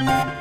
Thank you.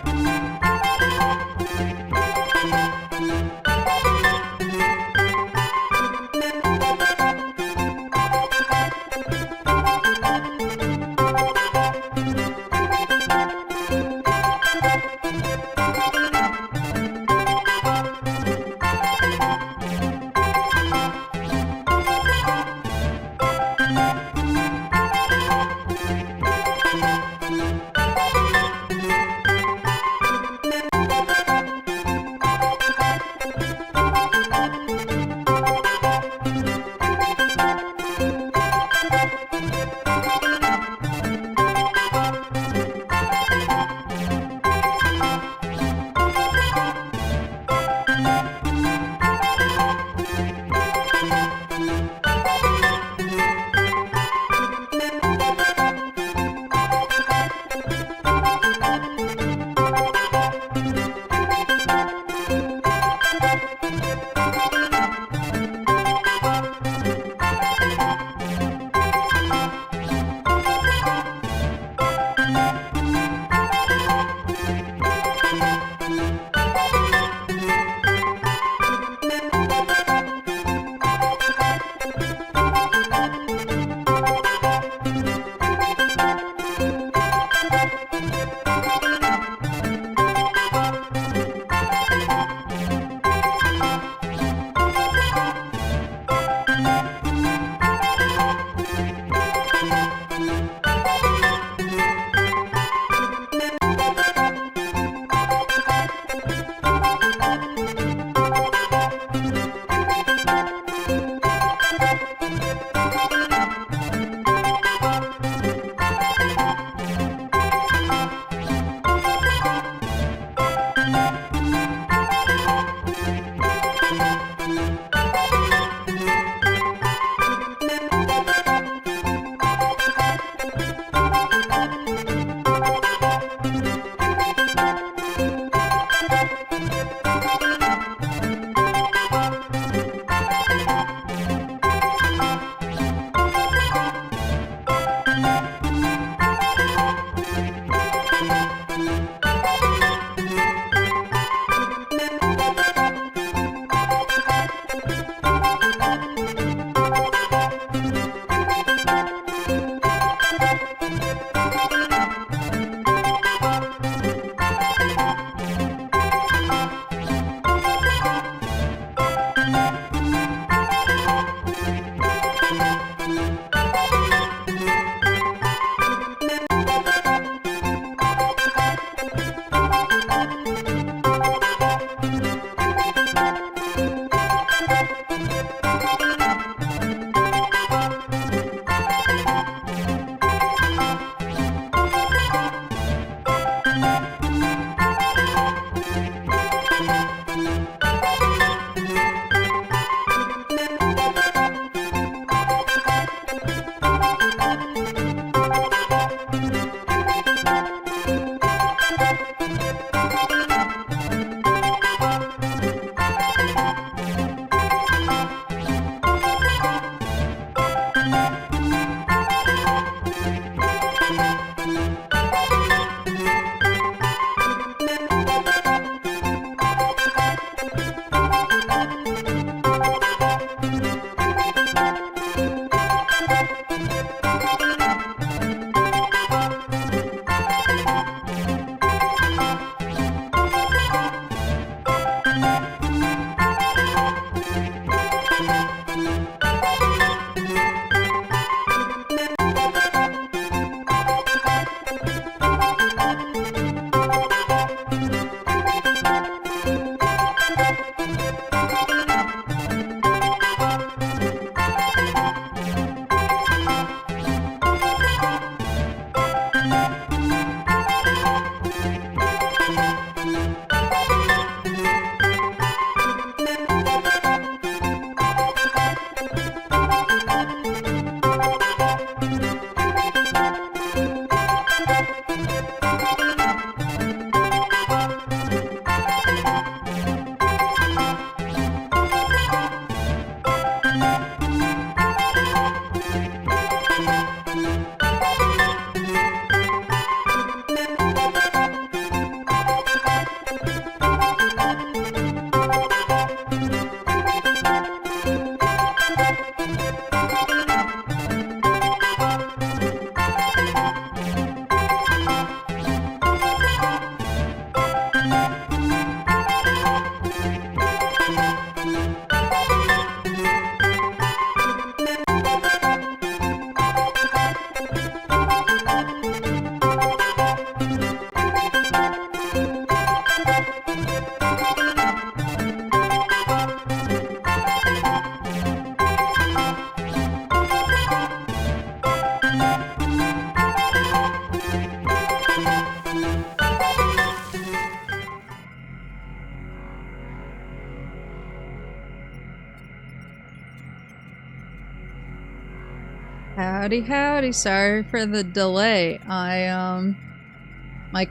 Howdy, howdy. Sorry for the delay. My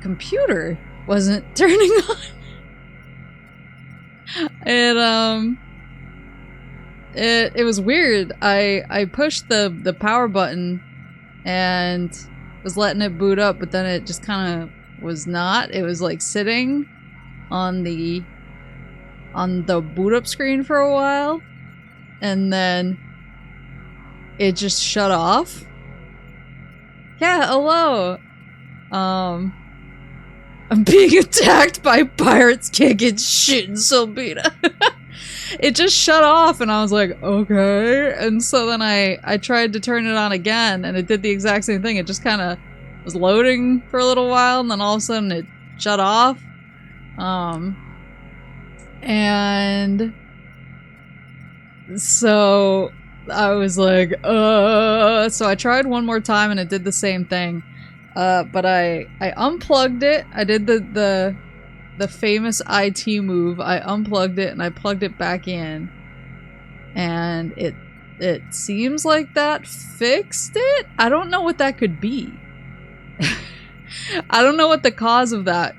computer wasn't turning on. It was weird. I pushed the power button and was letting it boot up, but then it just kind of was not. It was like sitting on the boot up screen for a while, and then it just shut off. Yeah, hello. I'm being attacked by pirates kicking shit in Silbina. It just shut off and I was like, okay. And so then I tried to turn it on again and it did the exact same thing. It just kind of was loading for a little while and then all of a sudden it shut off. And so I was like, so I tried one more time and it did the same thing. But I unplugged it. I did the famous IT move. I unplugged it and I plugged it back in. And it seems like that fixed it? I don't know what that could be. I don't know what the cause of that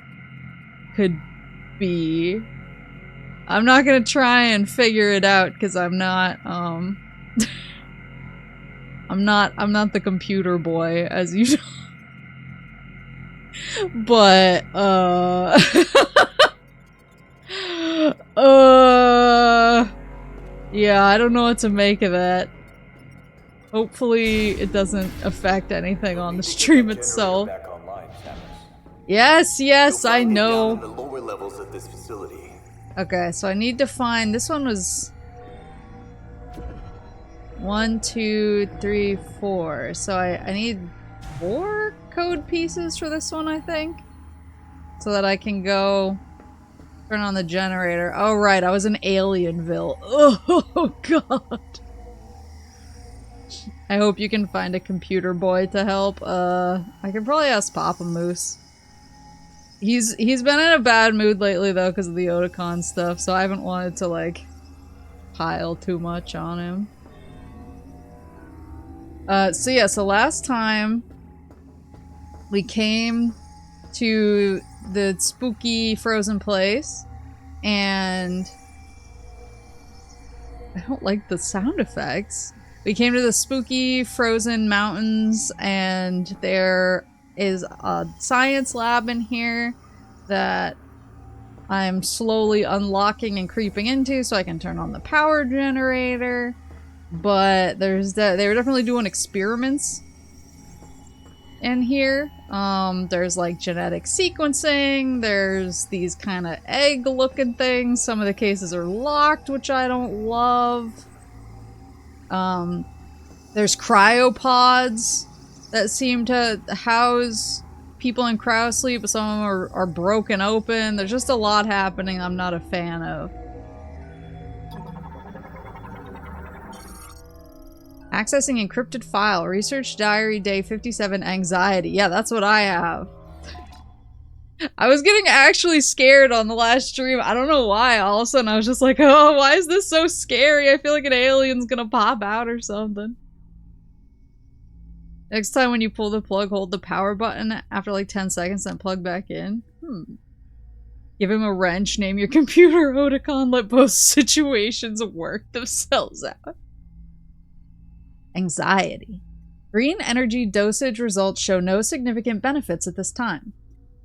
could be. I'm not gonna try and figure it out because I'm not, I'm not the computer boy, as usual. But, yeah, I don't know what to make of that. Hopefully it doesn't affect anything on the stream itself. Yes, yes, I know. The lower levels of this facility. Okay, so I need to find, this one was 1, 2, 3, 4. So I need 4 code pieces for this one, I think. So that I can go turn on the generator. Oh right, I was in Alienville. Oh god. I hope you can find a computer boy to help. I can probably ask Papa Moose. He's been in a bad mood lately though because of the Otakon stuff, so I haven't wanted to like pile too much on him. So yeah, so last time we came to the spooky frozen place and I don't like the sound effects. We came to the spooky frozen mountains and there is a science lab in here that I'm slowly unlocking and creeping into so I can turn on the power generator. But they were definitely doing experiments in here. There's like genetic sequencing, there's these kind of egg looking things. Some of the cases are locked, which I don't love. There's cryopods that seem to house people in cryosleep, but some of them are broken open. There's just a lot happening I'm not a fan of. Accessing encrypted file. Research diary day 57 anxiety. Yeah, that's what I have. I was getting actually scared on the last stream. I don't know why. All of a sudden I was just like, oh, why is this so scary? I feel like an alien's gonna pop out or something. Next time when you pull the plug, hold the power button after like 10 seconds and plug back in. Give him a wrench, name your computer Otakon, let both situations work themselves out. Anxiety. Green energy dosage results show no significant benefits at this time.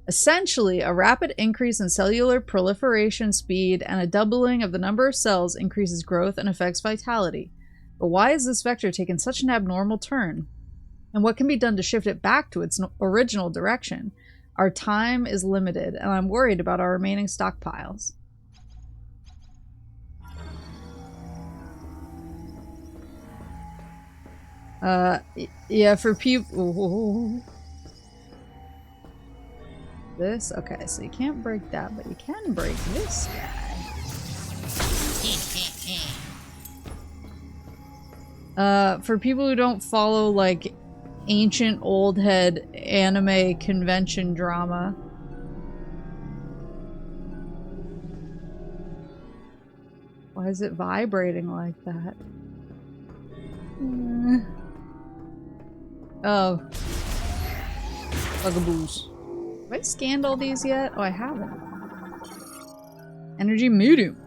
Essentially, a rapid increase in cellular proliferation speed and a doubling of the number of cells increases growth and affects vitality. But why has this vector taken such an abnormal turn? And what can be done to shift it back to its original direction? Our time is limited, and I'm worried about our remaining stockpiles. Yeah, for people... This? Okay, so you can't break that, but you can break this guy. For people who don't follow, like, ancient old head anime convention drama. Why is it vibrating like that? Oh. Bugaboos. Have I scanned all these yet? Oh, I haven't. Energy medium.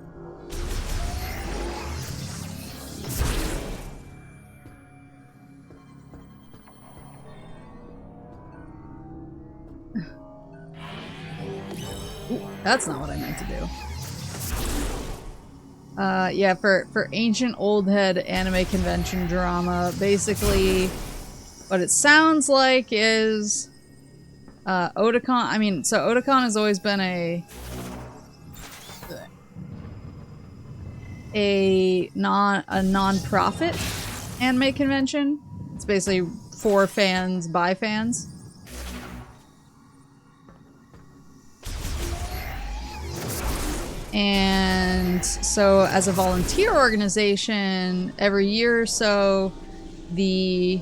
Ooh, that's not what I meant to do. Yeah, for ancient old head anime convention drama, basically what it sounds like is Otakon. I mean, so Otakon has always been a non-profit anime convention. It's basically for fans by fans. And so as a volunteer organization, every year or so, the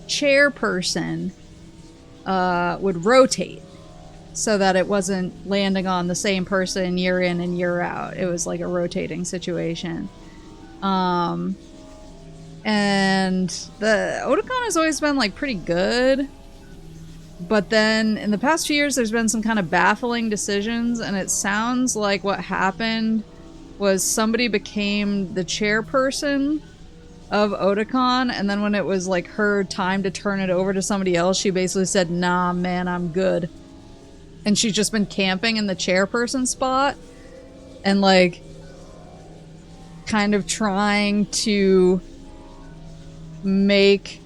chairperson would rotate so that it wasn't landing on the same person year in and year out. It was like a rotating situation. And the Otakon has always been like pretty good. But then in the past few years, there's been some kind of baffling decisions, and it sounds like what happened was somebody became the chairperson of Otakon, and then when it was like her time to turn it over to somebody else, she basically said, "Nah, man, I'm good." And she's just been camping in the chairperson spot and like kind of trying to make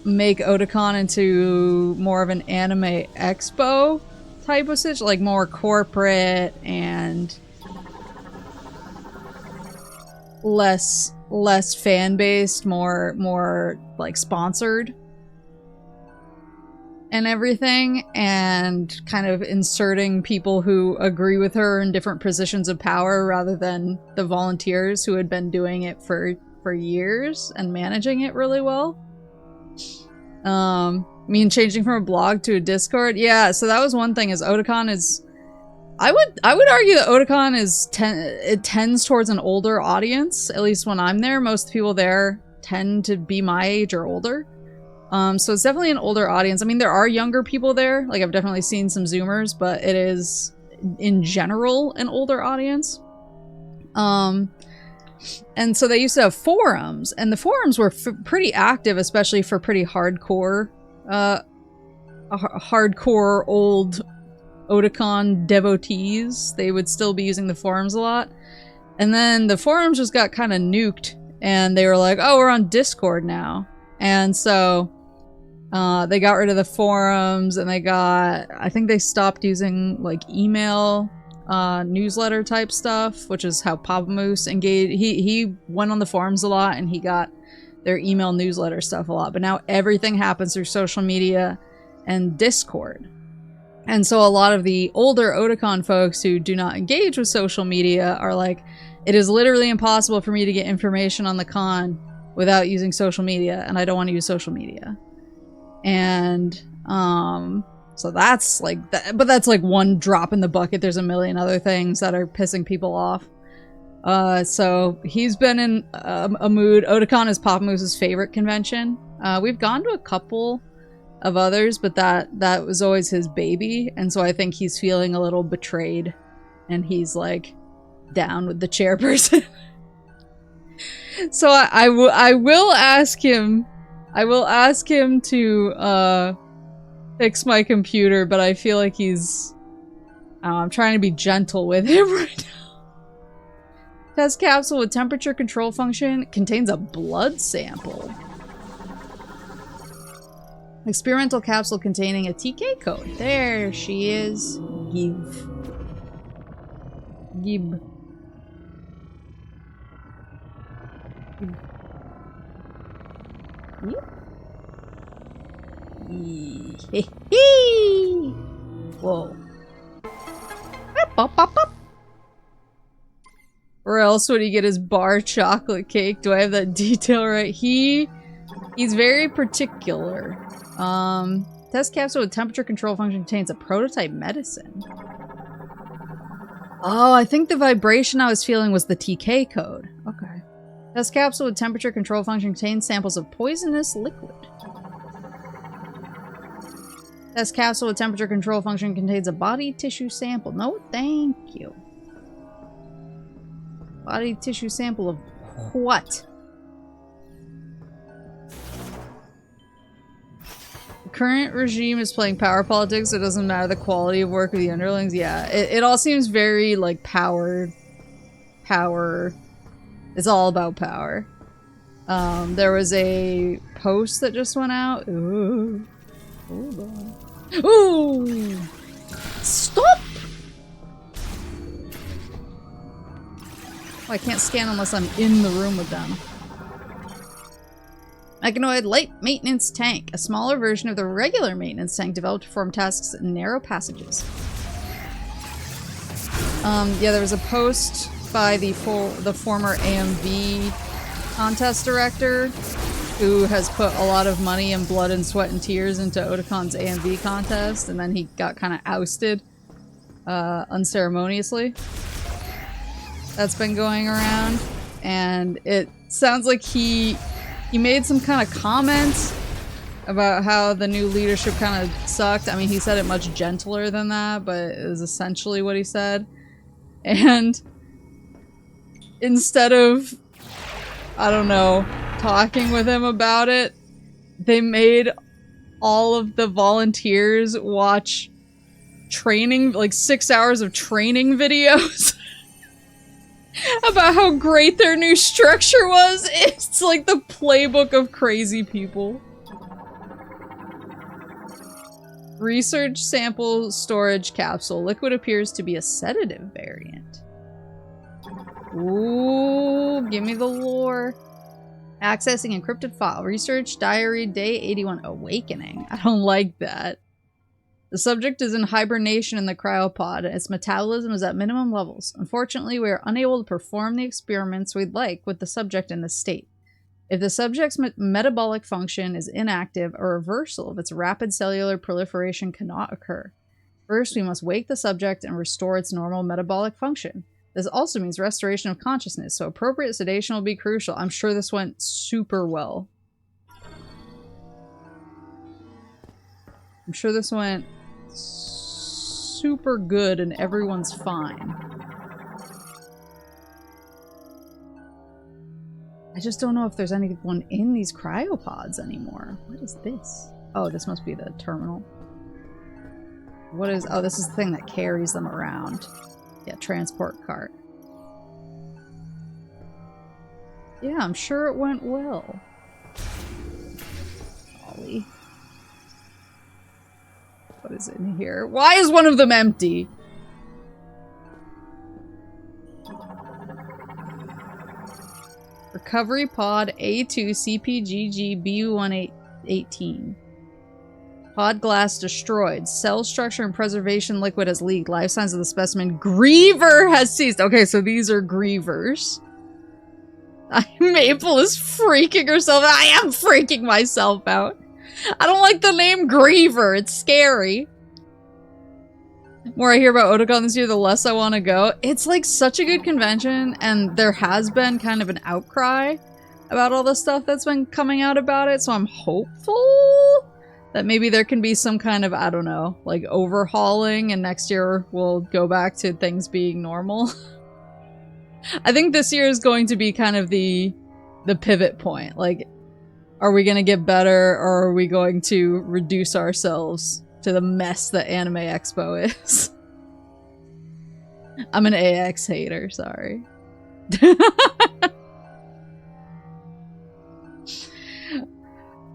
Otakon into more of an anime expo type of situation, like more corporate and less fan-based, more like sponsored and everything, and kind of inserting people who agree with her in different positions of power rather than the volunteers who had been doing it for years and managing it really well. I mean, changing from a blog to a Discord. Yeah, so that was one thing, is Otakon is... I would argue that Otakon is... it tends towards an older audience, at least when I'm there. Most people there tend to be my age or older. So it's definitely an older audience. I mean, there are younger people there. Like, I've definitely seen some Zoomers, but it is, in general, an older audience. And so they used to have forums, and the forums were pretty active, especially for pretty hardcore, hardcore old Otakon devotees. They would still be using the forums a lot. And then the forums just got kind of nuked, and they were like, oh, we're on Discord now. And so they got rid of the forums, and I think they stopped using like email newsletter type stuff, which is how Papa Moose engaged. He went on the forums a lot, and he got their email newsletter stuff a lot. But now everything happens through social media and Discord. And so a lot of the older Otakon folks who do not engage with social media are like, it is literally impossible for me to get information on the con without using social media, and I don't want to use social media. And so that's like that, but that's like one drop in the bucket. There's a million other things that are pissing people off. So he's been in a mood. Otakon is Papa Moose's favorite convention. We've gone to a couple of others, but that was always his baby, and so I think he's feeling a little betrayed, and he's like down with the chairperson. So I will ask him. I will ask him to fix my computer, but I feel like he's... I'm trying to be gentle with him right now. Test capsule with temperature control function contains a blood sample. Experimental capsule containing a TK code. There she is. Gib. Whoa. Or else would he get his bar chocolate cake? Do I have that detail right? He's very particular. Test capsule with temperature control function contains a prototype medicine. Oh, I think the vibration I was feeling was the TK code. Okay. Test capsule with temperature control function contains samples of poisonous liquid. Test capsule with temperature control function contains a body tissue sample. No, thank you. Body tissue sample of what? The current regime is playing power politics, so it doesn't matter the quality of work of the underlings. Yeah, it all seems very, like, power. It's all about power. There was a post that just went out. Ooh. Hold on. Ooh! Stop! Oh, I can't scan unless I'm in the room with them. Mechanoid light maintenance tank. A smaller version of the regular maintenance tank developed to perform tasks in narrow passages. Yeah, there was a post by the former AMV contest director who has put a lot of money and blood and sweat and tears into Otacon's AMV contest, and then he got kind of ousted unceremoniously. That's been going around, and it sounds like he made some kind of comments about how the new leadership kind of sucked. I mean, he said it much gentler than that, but it was essentially what he said. And instead of, I don't know, talking with him about it, they made all of the volunteers watch training, like 6 hours of training videos about how great their new structure was. It's like the playbook of crazy people. Research sample storage capsule. Liquid appears to be a sedative variant. Ooh, give me the lore. Accessing encrypted file. Research diary day 81. Awakening. I don't like that. The subject is in hibernation in the cryopod, and its metabolism is at minimum levels. Unfortunately, we are unable to perform the experiments we'd like with the subject in this state. If the subject's metabolic function is inactive, a reversal of its rapid cellular proliferation cannot occur. First, we must wake the subject and restore its normal metabolic function. This also means restoration of consciousness, so appropriate sedation will be crucial. I'm sure this went super well. I'm sure this went super good and everyone's fine. I just don't know if there's anyone in these cryopods anymore. What is this? Oh, this must be the terminal. What is... Oh, this is the thing that carries them around. Yeah, transport cart. Yeah, I'm sure it went well. Ollie. What is in here? Why is one of them empty? Recovery pod A2 CPGG B118. Pod glass destroyed. Cell structure and preservation liquid has leaked. Life signs of the specimen. Griever has ceased. Okay, so these are grievers. Maple is freaking herself out. I am freaking myself out. I don't like the name Griever. It's scary. The more I hear about Otacon this year, the less I want to go. It's like such a good convention, and there has been kind of an outcry about all the stuff that's been coming out about it, so I'm hopeful that maybe there can be some kind of, I don't know, like overhauling, and next year we'll go back to things being normal. I think this year is going to be kind of the pivot point. Like, are we going to get better, or are we going to reduce ourselves to the mess that Anime Expo is? I'm an AX hater, sorry.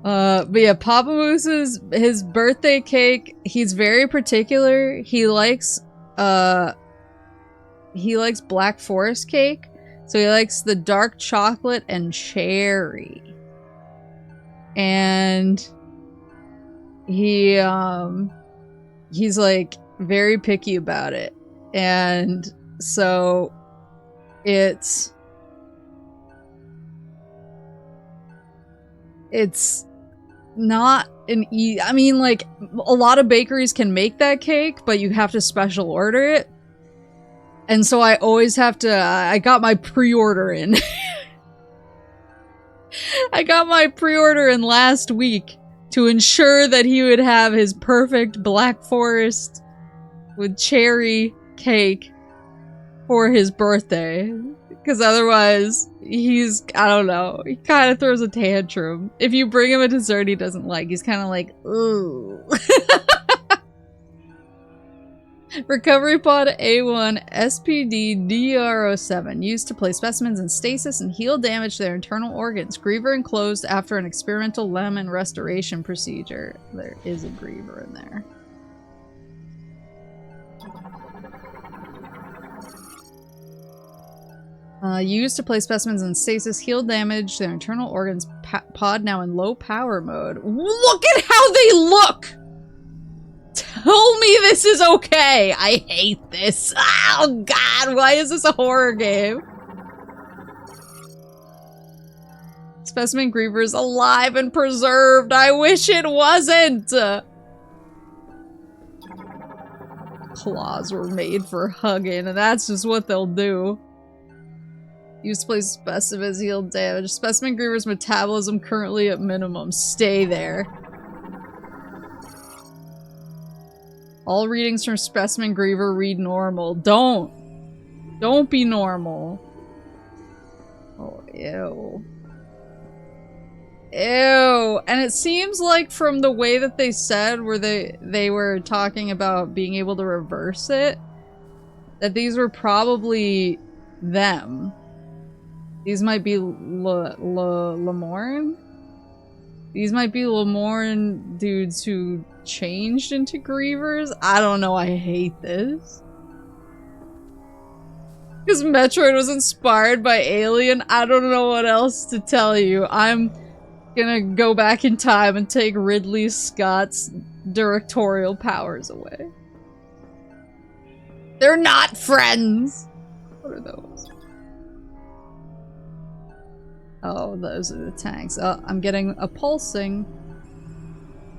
But yeah, Papa Moose's, his birthday cake, he's very particular. He likes Black Forest cake, so he likes the dark chocolate and cherry. And he's like very picky about it. And so it's not an I mean, like, a lot of bakeries can make that cake, but you have to special order it. And so I always have to, I got my pre-order in. I got my pre-order in last week to ensure that he would have his perfect Black Forest with cherry cake for his birthday. Because otherwise, he's, I don't know, he kind of throws a tantrum. If you bring him a dessert he doesn't like, he's kind of like, ooh. Recovery Pod A1 SPD DR07 used to place specimens in stasis and heal damage to their internal organs. Griever enclosed after an experimental lemon restoration procedure. There is a griever in there. Used to place specimens in stasis, heal damage to their internal organs. Pod now in low power mode. Look at how they look! Tell me this is okay! I hate this! Oh god, why is this a horror game? Specimen Griever's alive and preserved! I wish it wasn't! Claws were made for hugging, and that's just what they'll do. Used to place specimens, heal damage. Specimen Griever's metabolism currently at minimum. Stay there. All readings from Specimen Griever read normal. Don't be normal. Oh, ew. Ew. And it seems like from the way that they said where they were talking about being able to reverse it, that these were probably them. These might be Lemorn? These might be Lemorn dudes who changed into Grievers? I don't know, I hate this. Because Metroid was inspired by Alien, I don't know what else to tell you. I'm gonna go back in time and take Ridley Scott's directorial powers away. They're not friends! What are those? Oh, those are the tanks. Oh, I'm getting a pulsing.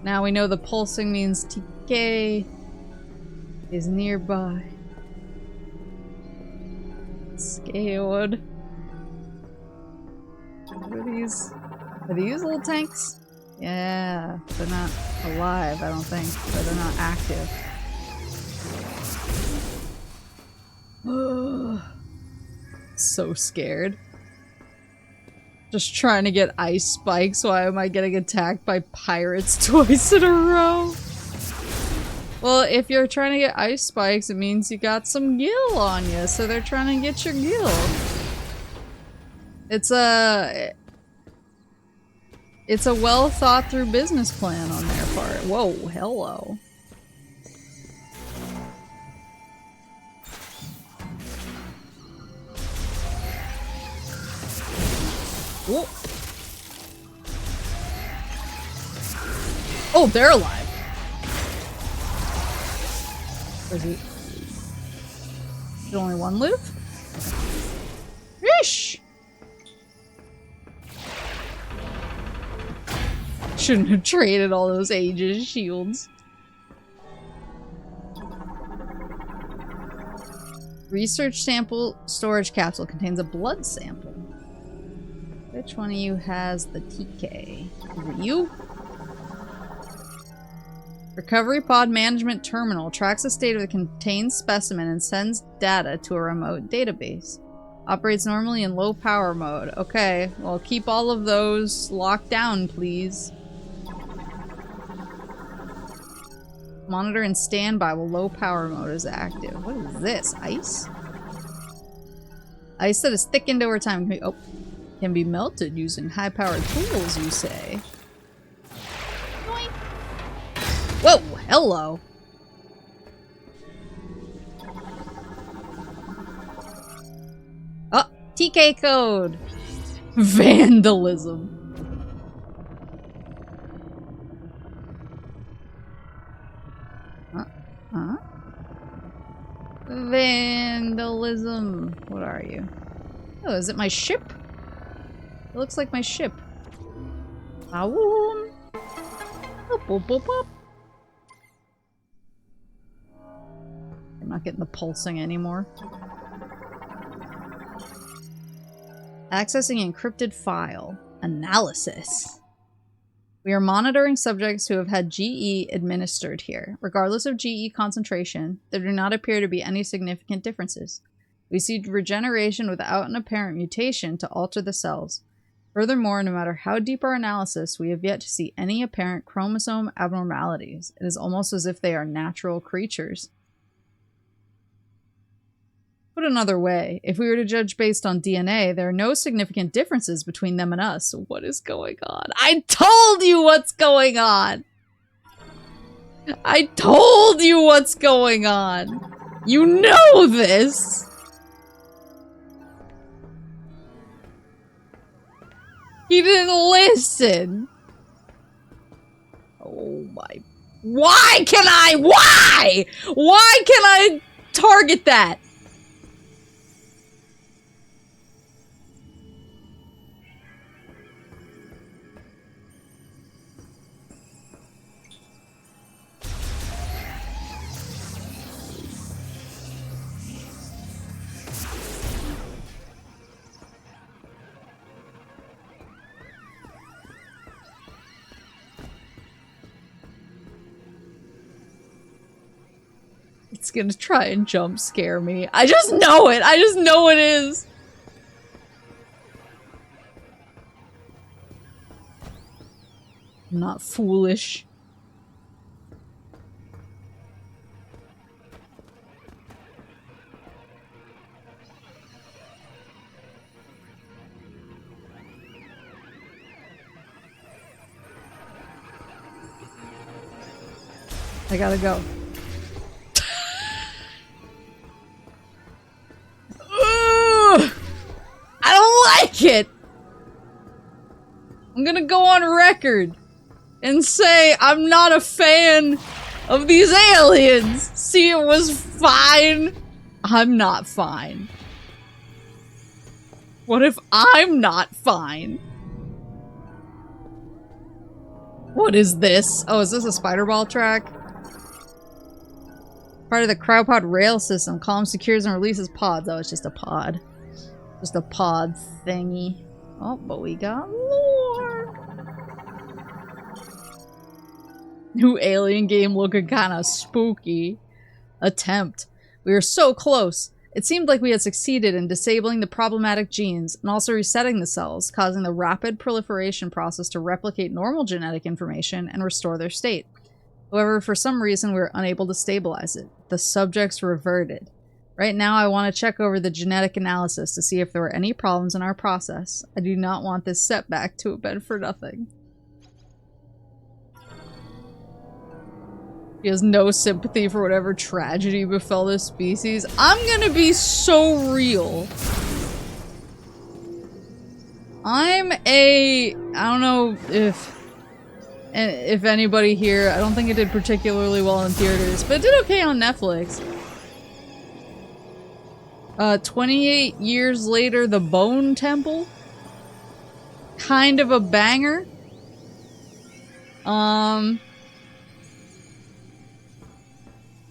Now we know the pulsing means TK is nearby. Scared. What are these? Are these little tanks? Yeah, they're not alive, I don't think. But they're not active. So scared. Just trying to get ice spikes. Why am I getting attacked by pirates twice in a row? Well, if you're trying to get ice spikes, it means you got some gil on you, so they're trying to get your gil. It's a well thought through business plan on their part. Whoa, hello. Whoa. Oh, they're alive. Where's he? Is there only one live? Yeesh! Shouldn't have traded all those Aegis shields. Research sample storage capsule contains a blood sample. Which one of you has the TK? Is it you? Recovery Pod Management Terminal tracks the state of the contained specimen and sends data to a remote database. Operates normally in low power mode. Okay, well keep all of those locked down, please. Monitor and standby while low power mode is active. What is this? Ice? Ice that is thickened over time can be melted using high-powered tools, you say? Boing. Whoa, hello. Oh, TK code. Vandalism. Huh? Vandalism. What are you? Oh, is it my ship? It looks like my ship. Boop, boop, boop, boop. I'm not getting the pulsing anymore. Accessing encrypted file. Analysis. We are monitoring subjects who have had GE administered here. Regardless of GE concentration, there do not appear to be any significant differences. We see regeneration without an apparent mutation to alter the cells. Furthermore, no matter how deep our analysis, we have yet to see any apparent chromosome abnormalities. It is almost as if they are natural creatures. Put another way, if we were to judge based on DNA, there are no significant differences between them and us. What is going on? I told you what's going on! I told you what's going on! You know this! He didn't listen! Oh my... Why can I? Why? Why can I target that? It's gonna try and jump scare me. I just know it! I just know it is! I'm not foolish. I gotta go. I don't like it! I'm gonna go on record and say I'm not a fan of these aliens. See, it was fine. I'm not fine. What if I'm not fine? What is this? Oh, is this a spider ball track? Part of the cryopod rail system. Column secures and releases pods. Oh, it's just a pod. Just a pod thingy. Oh, but we got more. New alien game looking kind of spooky. Attempt. We were so close. It seemed like we had succeeded in disabling the problematic genes and also resetting the cells, causing the rapid proliferation process to replicate normal genetic information and restore their state. However, for some reason, we were unable to stabilize it. The subjects reverted. Right now, I want to check over the genetic analysis to see if there were any problems in our process. I do not want this setback to have been for nothing. He has no sympathy for whatever tragedy befell this species. I'm gonna be so real. I don't know if anybody here, I don't think it did particularly well in theaters, but it did okay on Netflix. 28 years later, The Bone Temple. Kind of a banger.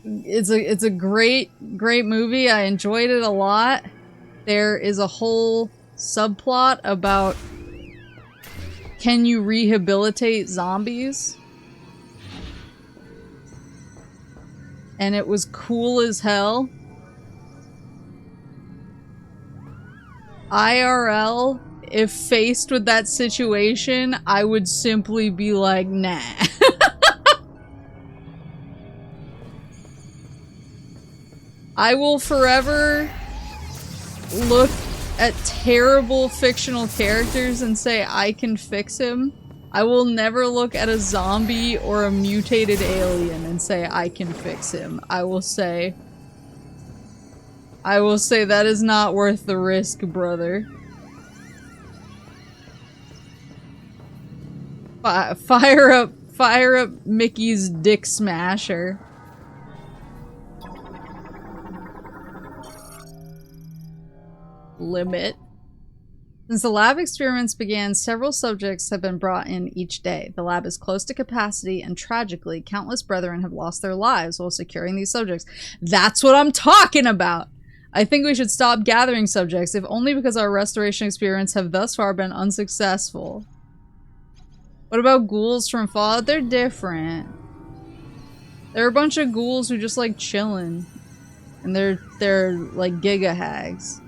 It's a great movie. I enjoyed it a lot. There is a whole subplot about can you rehabilitate zombies? And it was cool as hell. IRL, if faced with that situation, I would simply be like, nah. I will forever look at terrible fictional characters and say I can fix him. I will never look at a zombie or a mutated alien and say I can fix him. I will say that is not worth the risk, brother. Fire up Mickey's dick smasher. Limit. Since the lab experiments began, several subjects have been brought in each day. The lab is close to capacity, and tragically, countless brethren have lost their lives while securing these subjects. That's what I'm talking about! I think we should stop gathering subjects, if only because our restoration experiments have thus far been unsuccessful. What about ghouls from Fallout? They're different. They're a bunch of ghouls who just like chilling. And they're like giga hags.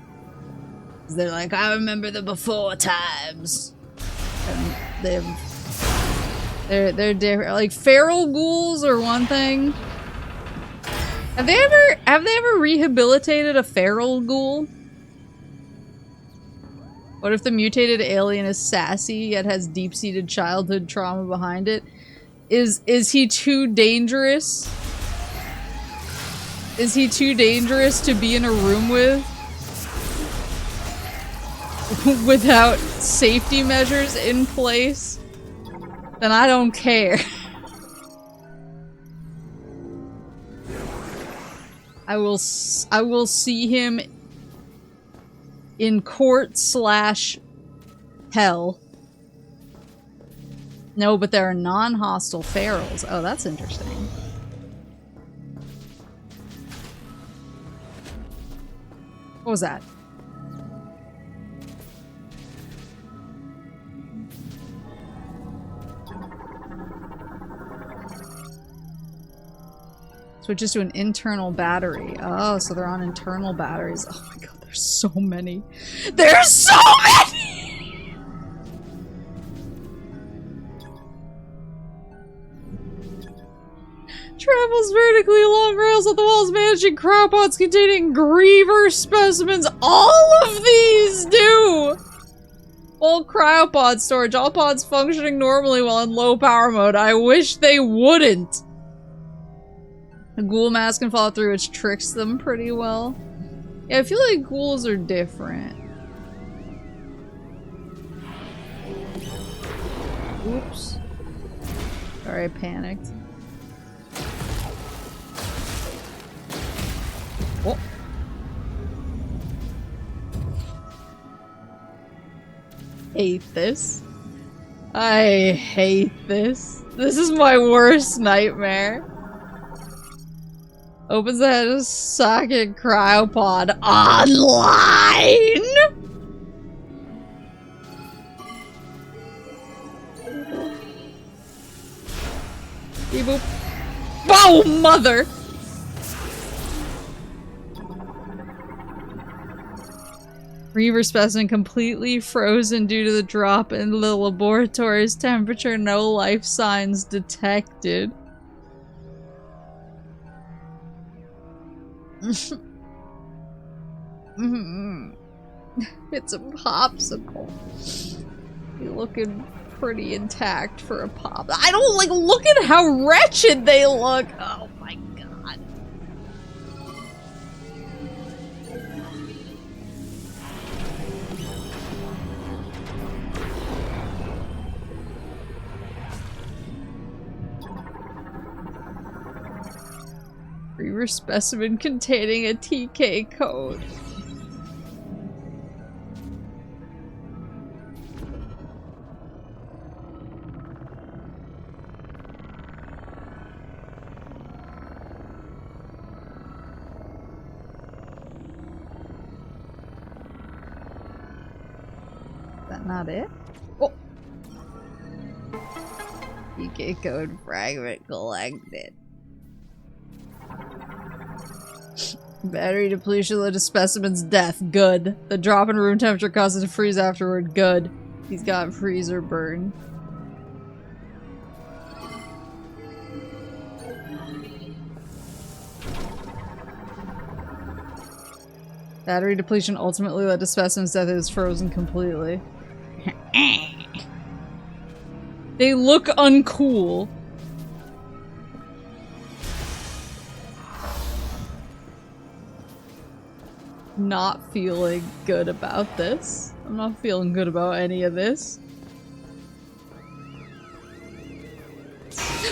They're like, I remember the before times. And they're different. Like feral ghouls are one thing. Have they ever rehabilitated a feral ghoul? What if the mutated alien is sassy yet has deep-seated childhood trauma behind it? Is he too dangerous? Is he too dangerous to be in a room with? Without safety measures in place? Then I don't care. I will see him in court/hell. No, but there are non-hostile ferals. Oh, that's interesting. What was that? Switches to an internal battery. Oh, so they're on internal batteries. Oh my god, there's so many. There's so many! Travels vertically along rails at the walls, managing cryopods containing Griever specimens. All of these do! Full cryopod storage. All pods functioning normally while in low power mode. I wish they wouldn't. The ghoul mask can follow through, which tricks them pretty well. Yeah, I feel like ghouls are different. Oops. Sorry, I panicked. Oh. Hate this. I hate this. This is my worst nightmare. Opens the head of socket cryopod online. Beep boop. Whoa, mother! Reaver specimen completely frozen due to the drop in the laboratory's temperature. No life signs detected. It's a popsicle. You're looking pretty intact for a pop. I don't like. Look at how wretched they look. Oh my god. Reaver specimen containing a TK code. Is that not it? Oh! TK code fragment collected. Battery depletion led to specimen's death. Good. The drop in room temperature caused it to freeze afterward. Good. He's got freezer burn. Battery depletion ultimately led to specimen's death. It was frozen completely. They look uncool. Not feeling good about this. I'm not feeling good about any of this.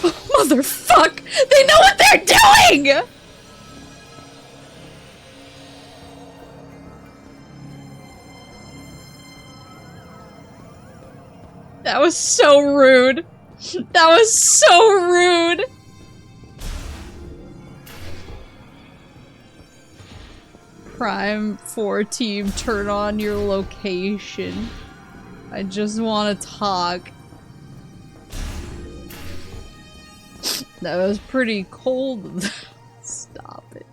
Oh, motherfuck! They know what they're doing! That was so rude. That was so rude. Prime 4 team, turn on your location. I just want to talk. That was pretty cold. Stop it.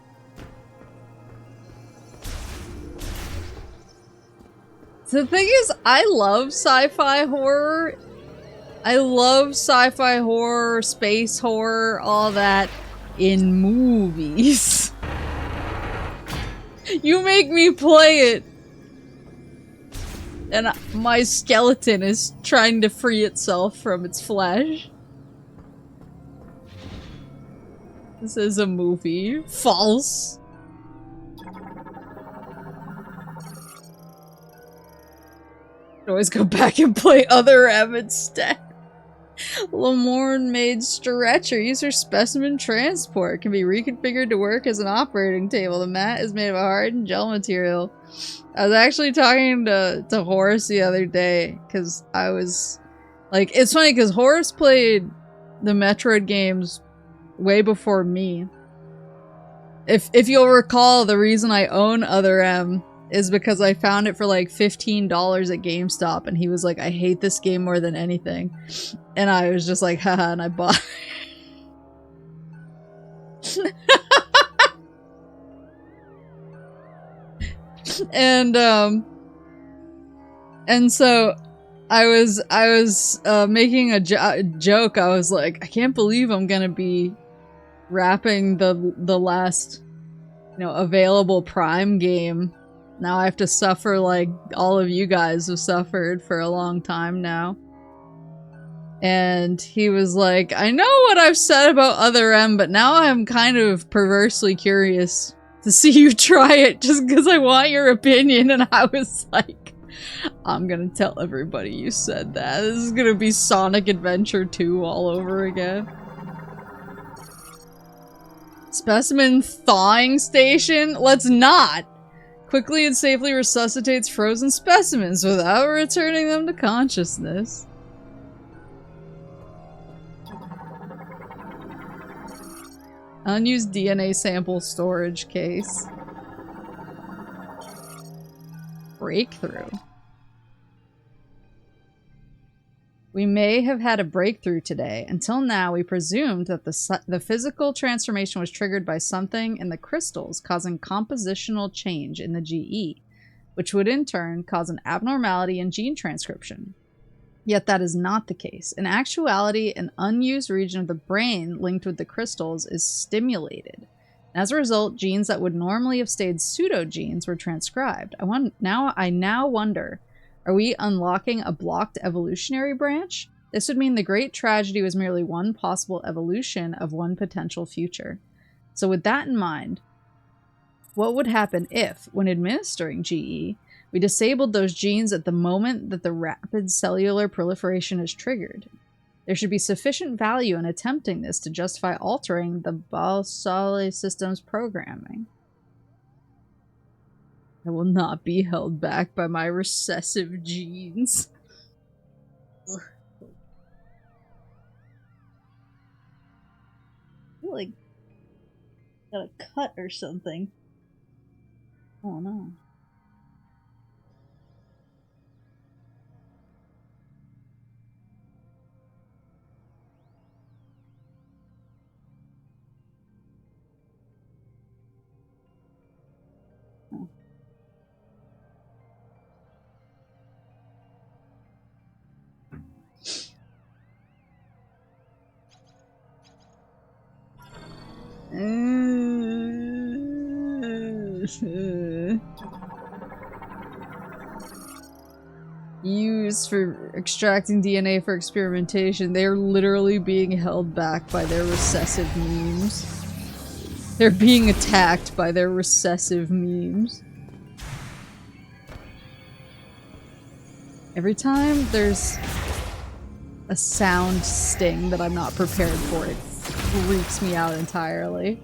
The thing is, I love sci-fi horror. I love sci-fi horror, space horror, all that in movies. You make me play it. And my skeleton is trying to free itself from its flesh. This is a movie. False. Always go back and play Other M instead. Lamorne made stretcher. User specimen transport can be reconfigured to work as an operating table. The mat is made of a hardened gel material. I was actually talking to Horace the other day because I was like, it's funny because Horace played the Metroid games way before me. If you'll recall, the reason I own Other M is because I found it for like $15 at GameStop, and he was like, I hate this game more than anything. And I was just like, haha, and I bought it. And so I was making a joke. I was like, I can't believe I'm gonna be wrapping the last, available Prime game. Now I have to suffer like all of you guys have suffered for a long time now. And he was like, I know what I've said about Other M, but now I'm kind of perversely curious to see you try it just because I want your opinion. And I was like, I'm gonna tell everybody you said that. This is gonna be Sonic Adventure 2 all over again. Specimen thawing station? Let's not! Quickly and safely resuscitates frozen specimens without returning them to consciousness. Unused DNA sample storage case. Breakthrough. We may have had a breakthrough today. Until now, we presumed that the physical transformation was triggered by something in the crystals causing compositional change in the GE, which would in turn cause an abnormality in gene transcription. Yet that is not the case. In actuality, an unused region of the brain linked with the crystals is stimulated. As a result, genes that would normally have stayed pseudogenes were transcribed. I now wonder, are we unlocking a blocked evolutionary branch? This would mean the great tragedy was merely one possible evolution of one potential future. So with that in mind, what would happen if, when administering GE, we disabled those genes at the moment that the rapid cellular proliferation is triggered? There should be sufficient value in attempting this to justify altering the Balsali system's programming. I will not be held back by my recessive genes. Ugh. I feel like I got a cut or something. Oh no. Used for extracting DNA for experimentation. They are literally being held back by their recessive memes. They're being attacked by their recessive memes. Every time there's a sound sting that I'm not prepared for, it freaks me out entirely.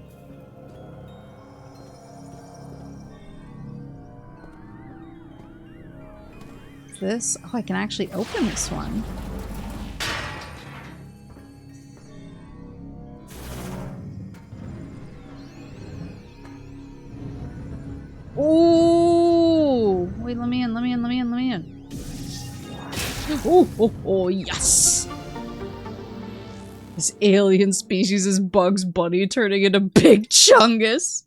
This? Oh, I can actually open this one. Oh, yes! This alien species is Bugs Bunny turning into Big Chungus.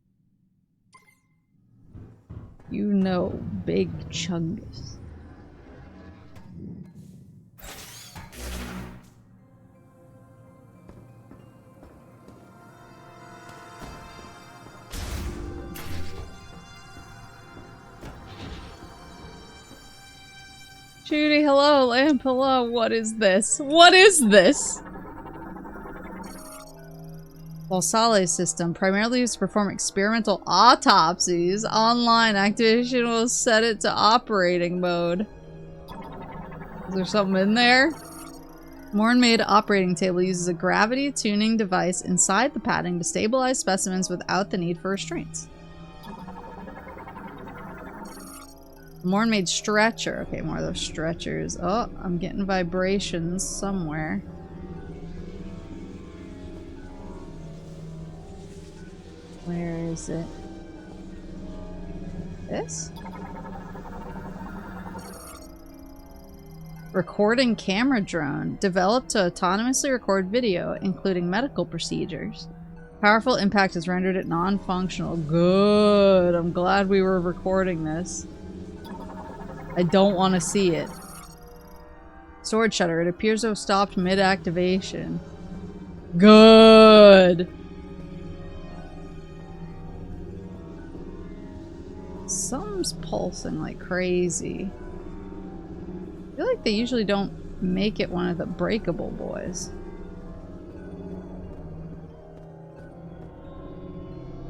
You know, Big Chungus. Judy, hello. Lamp, hello. What is this? What is this? Alcesia system, primarily used to perform experimental autopsies. Online activation will set it to operating mode. Is there something in there? Morn-made operating table uses a gravity tuning device inside the padding to stabilize specimens without the need for restraints. Morn-made stretcher. Okay, more of those stretchers. Oh, I'm getting vibrations somewhere. Where is it? This? Recording camera drone. Developed to autonomously record video, including medical procedures. Powerful impact has rendered it non-functional. Good. I'm glad we were recording this. I don't want to see it. Storage shutter. It appears to have stopped mid-activation. Good. Something's pulsing like crazy. I feel like they usually don't make it one of the breakable boys.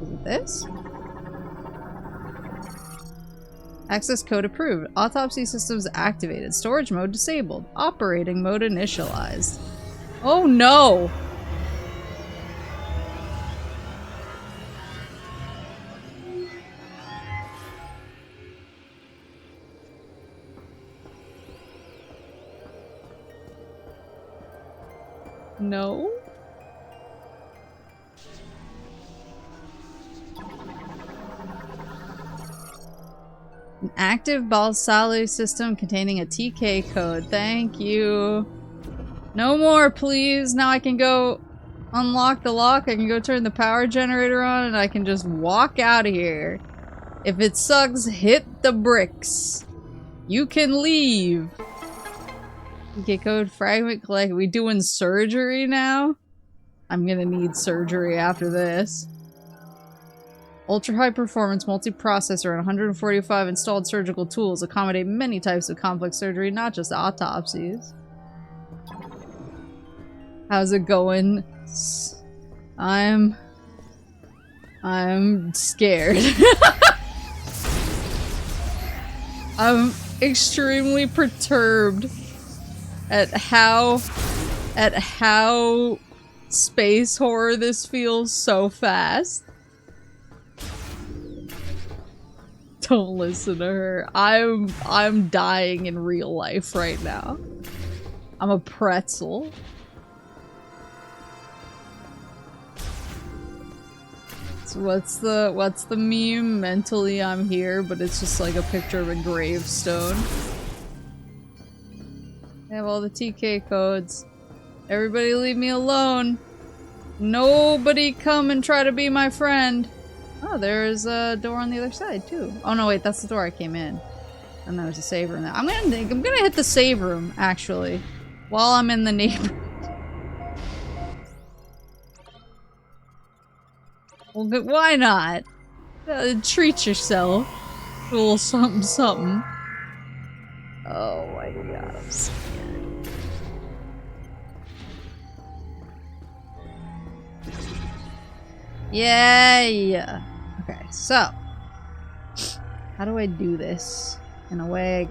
Is it this? Access code approved. Autopsy systems activated. Storage mode disabled. Operating mode initialized. Oh no! No? An active Balsali system containing a TK code. Thank you. No more, please. Now I can go unlock the lock. I can go turn the power generator on and I can just walk out of here. If it sucks, hit the bricks. You can leave. TK code fragment collect. We doing surgery now? I'm gonna need surgery after this. Ultra high performance multiprocessor and 145 installed surgical tools accommodate many types of complex surgery, not just autopsies. How's it going? I'm scared. I'm extremely perturbed at how space horror this feels so fast. Don't listen to her. I'm dying in real life right now. I'm a pretzel. So what's the meme? Mentally I'm here, but it's just like a picture of a gravestone. I have all the TK codes. Everybody leave me alone. Nobody come and try to be my friend. Oh, there's a door on the other side too. Oh no, wait, that's the door I came in. And there's a save room there. I'm gonna hit the save room actually, while I'm in the neighborhood. Well, why not? Treat yourself. A little something, something. Oh my god, I'm scared. Yay! Okay, so how do I do this in a way?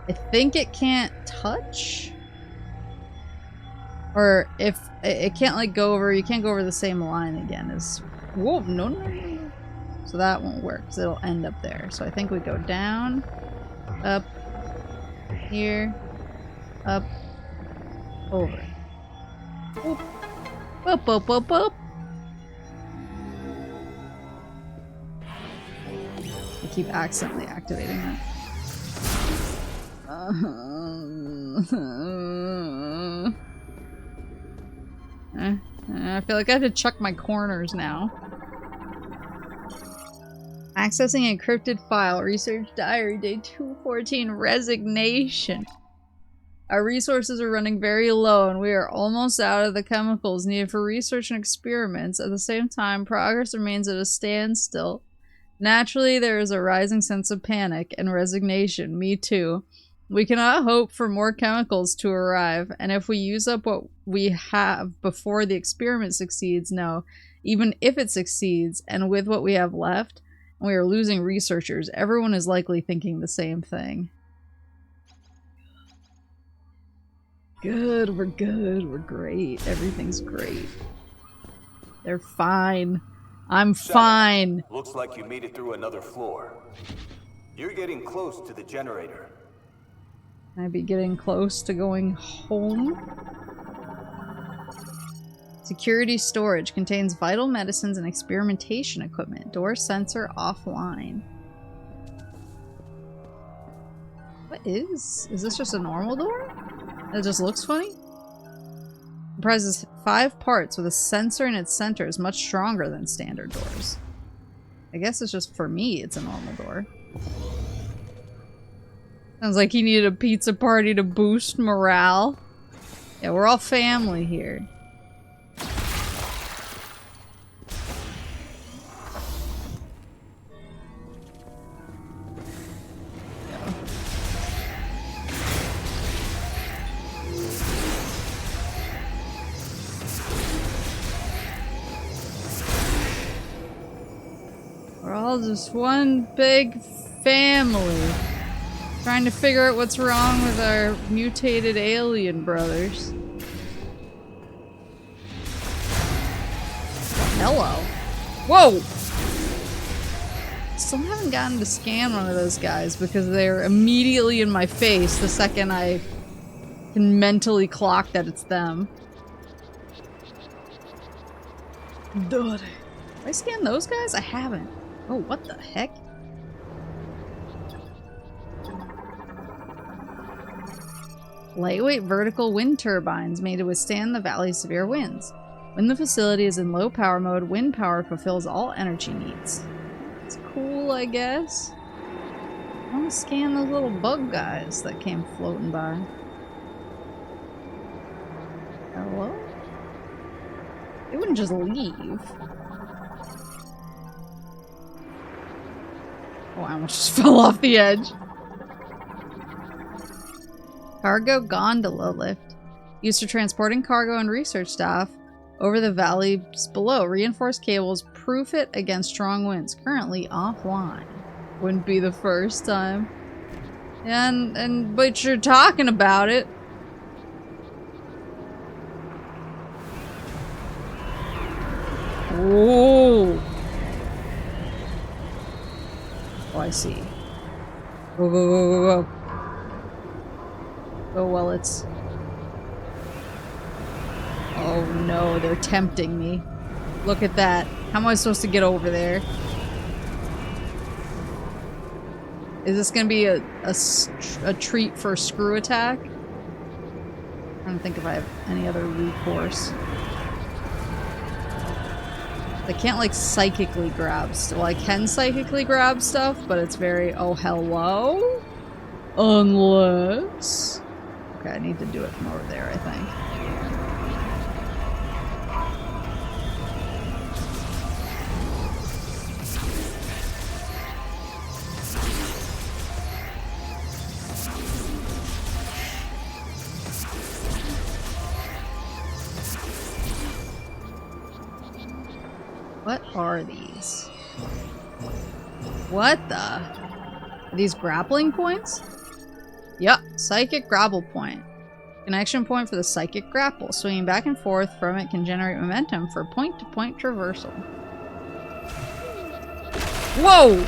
I think it can't touch, or if it can't like go over, you can't go over the same line again. As whoa, no. So that won't work because it'll end up there. So I think we go down, up, here, up, over. Boop, boop, boop, boop, boop. I keep accidentally activating that. I feel like I have to check my corners now. Accessing encrypted file. Research diary. Day 214. Resignation. Our resources are running very low and we are almost out of the chemicals needed for research and experiments. At the same time, progress remains at a standstill. Naturally, there is a rising sense of panic and resignation. Me too. We cannot hope for more chemicals to arrive, and if we use up what we have before the experiment succeeds, no. Even if it succeeds, and with what we have left, and we are losing researchers, everyone is likely thinking the same thing. Good, we're great. Everything's great. They're fine. I'm fine. Looks like you made it through another floor. You're getting close to the generator. Can I be getting close to going home? Security storage contains vital medicines and experimentation equipment. Door sensor offline. What is? Is this just a normal door? It just looks funny? Comprises 5 parts with a sensor in its center is much stronger than standard doors. I guess it's just for me, it's a normal door. Sounds like he needed a pizza party to boost morale. Yeah, we're all family here. We're all just one big family. Trying to figure out what's wrong with our mutated alien brothers. Hello. Whoa! Still haven't gotten to scan one of those guys because they're immediately in my face the second I can mentally clock that it's them. Did I scan those guys? I haven't. Oh, what the heck? Lightweight vertical wind turbines made to withstand the valley's severe winds. When the facility is in low power mode, wind power fulfills all energy needs. It's cool, I guess. I want to scan those little bug guys that came floating by. Hello? They wouldn't just leave. Oh, I almost just fell off the edge. Cargo gondola lift. Used for transporting cargo and research staff over the valleys below. Reinforced cables proof it against strong winds. Currently offline. Wouldn't be the first time. But you're talking about it. Whoa. Oh, I see. Whoa, whoa, whoa, whoa, whoa. Oh, well, it's... Oh no, they're tempting me. Look at that. How am I supposed to get over there? Is this gonna be a treat for a screw attack? I'm trying to think if I have any other recourse. I can't, like, psychically grab stuff. Well, I can psychically grab stuff, but it's very... Oh, hello? Unless... Okay, I need to do it from over there, I think. What are these? What the? Are these grappling points? Yup, psychic grapple point. Connection point for the psychic grapple. Swinging back and forth from it can generate momentum for point-to-point traversal. Whoa!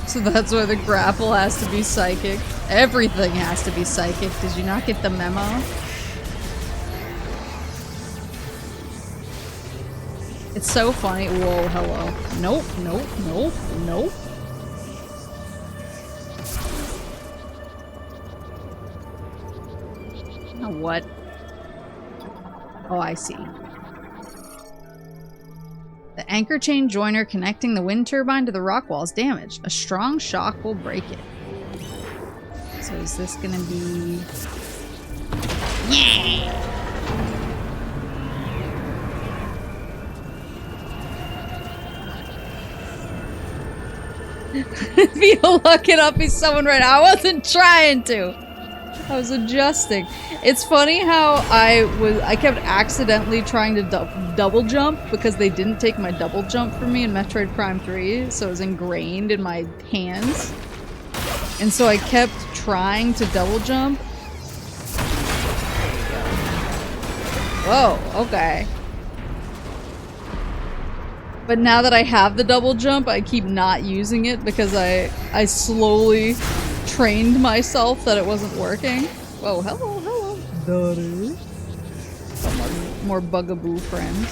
So that's why the grapple has to be psychic. Everything has to be psychic. Did you not get the memo? It's so funny. Whoa, hello. Nope, nope, nope, nope. Now what? Oh, I see. The anchor chain joiner connecting the wind turbine to the rock wall is damaged. A strong shock will break it. So is this gonna be... Yeah! If you look it up, he's someone right now. I wasn't trying to. I was adjusting. It's funny how I kept accidentally trying to double jump because they didn't take my double jump for me in Metroid Prime 3, so it was ingrained in my hands. And so I kept trying to double jump. There you go. Whoa, okay. But now that I have the double jump, I keep not using it because I slowly trained myself that it wasn't working. Whoa, hello, hello. Daughter. Some more bugaboo friends.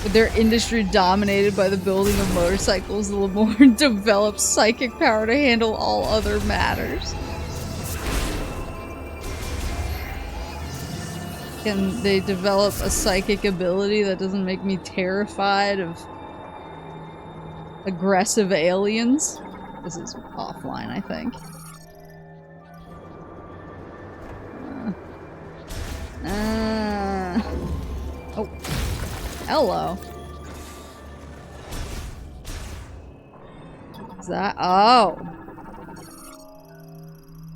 With their industry dominated by the building of motorcycles, the Lemoyne develops psychic power to handle all other matters. Can they develop a psychic ability that doesn't make me terrified of aggressive aliens? This is offline, I think. Oh. Hello. Is that? Oh.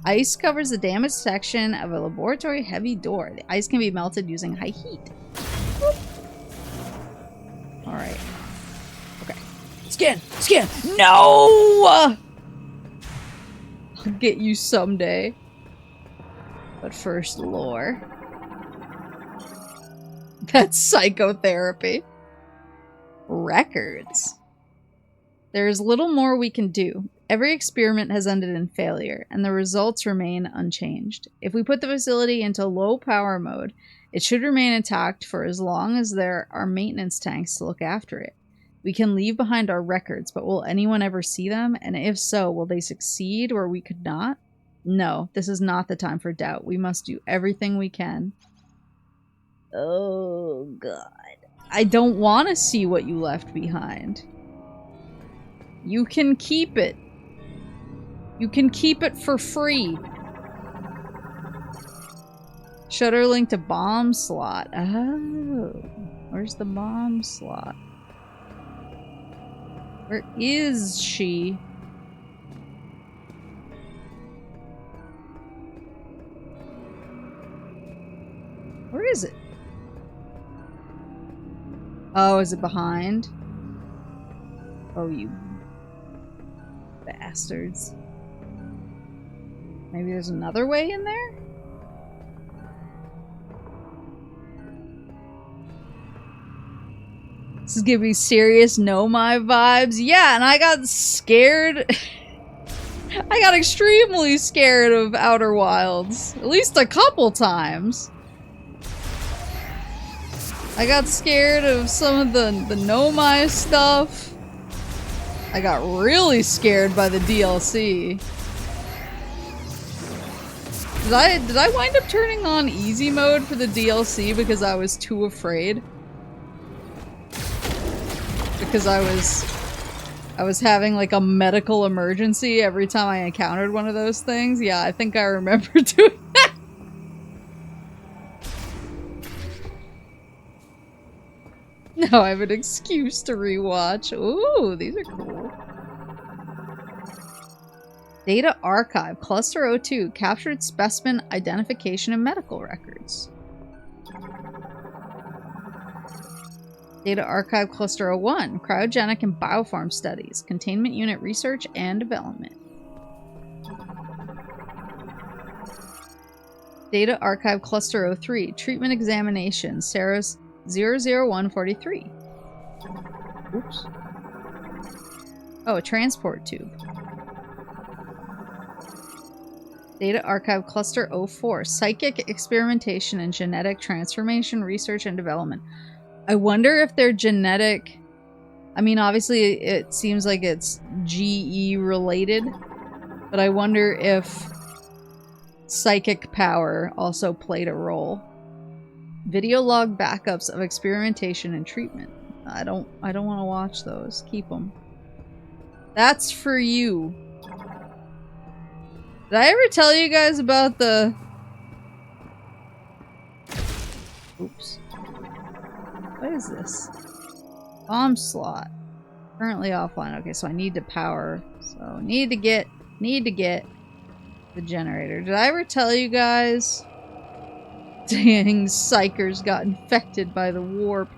Ice covers the damaged section of a laboratory heavy door. The ice can be melted using high heat. Alright. Okay. Scan! Scan! No! I'll get you someday. But first, lore. That's psychotherapy. Records. There's little more we can do. Every experiment has ended in failure, and the results remain unchanged. If we put the facility into low power mode, it should remain intact for as long as there are maintenance tanks to look after it. We can leave behind our records, but will anyone ever see them? And if so, will they succeed where we could not? No, this is not the time for doubt. We must do everything we can. Oh, God. I don't want to see what you left behind. You can keep it. You can keep it for free. Shutter link to bomb slot. Oh. Where's the bomb slot? Where is she? Where is it? Oh, is it behind? Oh, you bastards. Maybe there's another way in there? This is giving me serious Nomai vibes. Yeah, and I got scared. I got extremely scared of Outer Wilds. At least a couple times. I got scared of some of the Nomai stuff. I got really scared by the DLC. Did I wind up turning on easy mode for the DLC because I was too afraid? Because I was having like a medical emergency every time I encountered one of those things? Yeah, I think I remember doing that. Now I have an excuse to rewatch. Ooh, these are cool. Data Archive, Cluster 02, captured specimen identification and medical records. Data Archive Cluster 01, cryogenic and biofarm studies, containment unit research and development. Data Archive Cluster 03, treatment examination, Sarah's 00143. Oops. Oh, a transport tube. Data Archive Cluster 04. Psychic Experimentation and Genetic Transformation Research and Development. I wonder if they're genetic... I mean, obviously it seems like it's GE related, but I wonder if psychic power also played a role. Video log backups of experimentation and treatment. I don't want to watch those. Keep them. That's for you. Did I ever tell you guys about the... Oops. What is this? Bomb slot. Currently offline. Okay, so I need to power. So need to get the generator. Did I ever tell you guys? Dang, psychers got infected by the warp.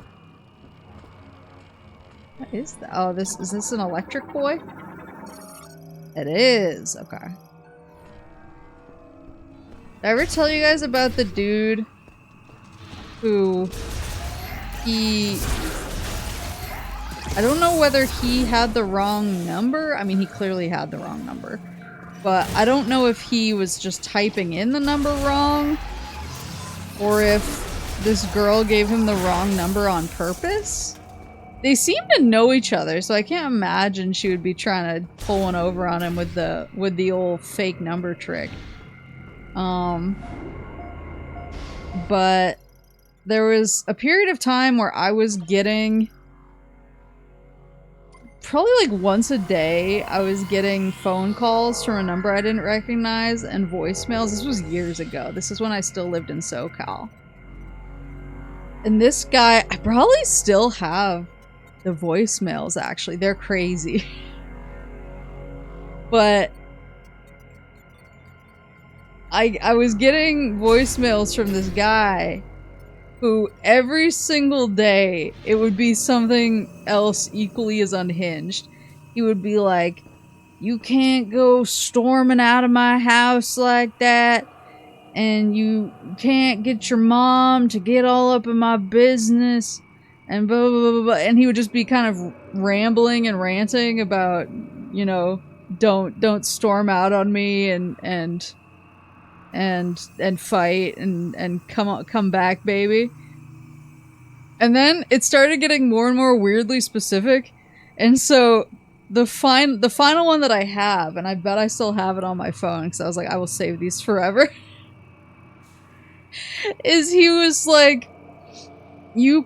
What is that? Oh, is this an electric boy? It is. Okay. Did I ever tell you guys about the dude who I don't know whether he had the wrong number. I mean, he clearly had the wrong number. But I don't know if he was just typing in the number wrong or if this girl gave him the wrong number on purpose. They seem to know each other, so I can't imagine she would be trying to pull one over on him with the old fake number trick. But there was a period of time where I was getting probably like once a day, I was getting phone calls from a number I didn't recognize and voicemails. This was years ago. This is when I still lived in SoCal. And this guy, I probably still have the voicemails, actually. They're crazy. But I was getting voicemails from this guy who every single day it would be something else equally as unhinged. He would be like, "You can't go storming out of my house like that, and you can't get your mom to get all up in my business," and blah blah blah blah, blah. And he would just be kind of rambling and ranting about, you know, don't storm out on me and fight and come back, baby. And then it started getting more and more weirdly specific, and so the final one that I have, and I bet I still have it on my phone because I was like, I will save these forever. Is he was like, you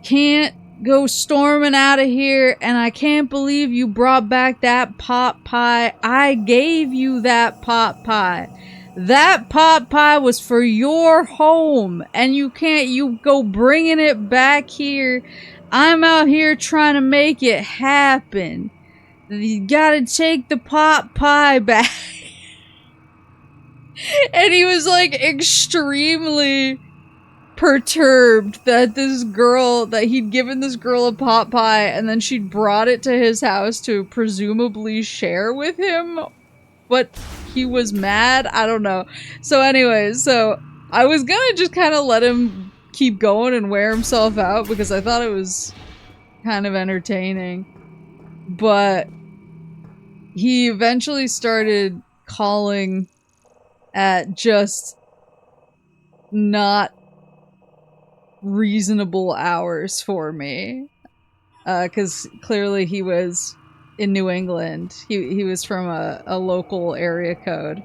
can't go storming out of here, and I can't believe you brought back that pot pie. I gave you that pot pie. That pot pie was for your home, and you go bringing it back here. I'm out here trying to make it happen. You gotta take the pot pie back. And he was like extremely perturbed that he'd given this girl a pot pie and then she'd brought it to his house to presumably share with him, but he was mad. I don't know. So anyways, so I was gonna just kind of let him keep going and wear himself out because I thought it was kind of entertaining, but he eventually started calling at just not reasonable hours for me, because clearly he was in New England. He was from a local area code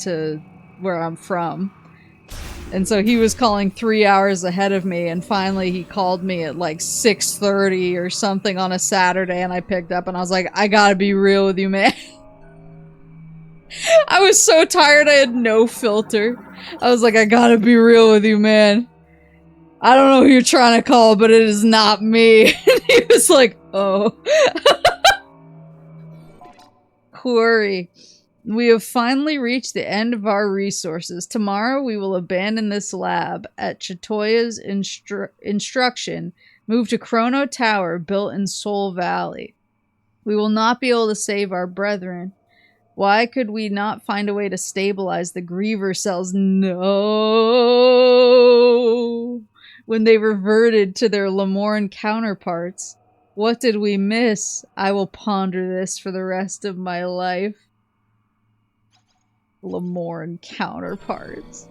to where I'm from, and so he was calling 3 hours ahead of me, and finally he called me at like 6:30 or something on a Saturday, and I picked up and I was like, I gotta be real with you, man. I was so tired I had no filter. I was like, I gotta be real with you, man. I don't know who you're trying to call, but it is not me. And he was like, oh. Query. We have finally reached the end of our resources. Tomorrow we will abandon this lab. At Chitoya's instruction, move to Chrono Tower, built in Soul Valley. We will not be able to save our brethren. Why could we not find a way to stabilize the Griever cells? No! When they reverted to their Lamorne counterparts. What did we miss? I will ponder this for the rest of my life. Lemoran counterparts.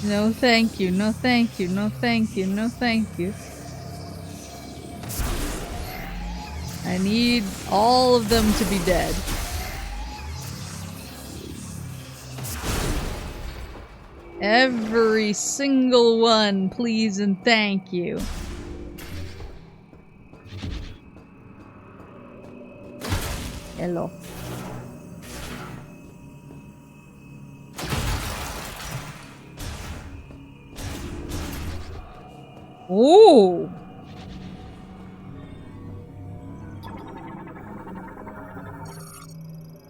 No thank you, no thank you, no thank you, no thank you. I need all of them to be dead. Every single one, please and thank you. Hello. Ooh.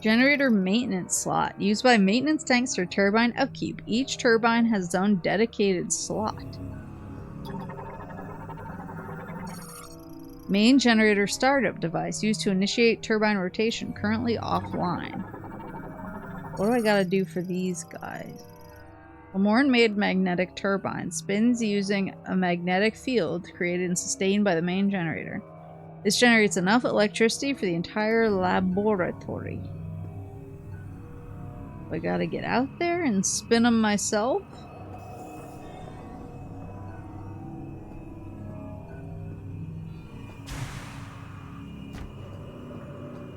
Generator maintenance slot. Used by maintenance tanks for turbine upkeep. Each turbine has its own dedicated slot. Main generator startup device. Used to initiate turbine rotation. Currently offline. What do I gotta do for these guys? Lemoran-made magnetic turbine. Spins using a magnetic field created and sustained by the main generator. This generates enough electricity for the entire laboratory. I gotta get out there and spin them myself?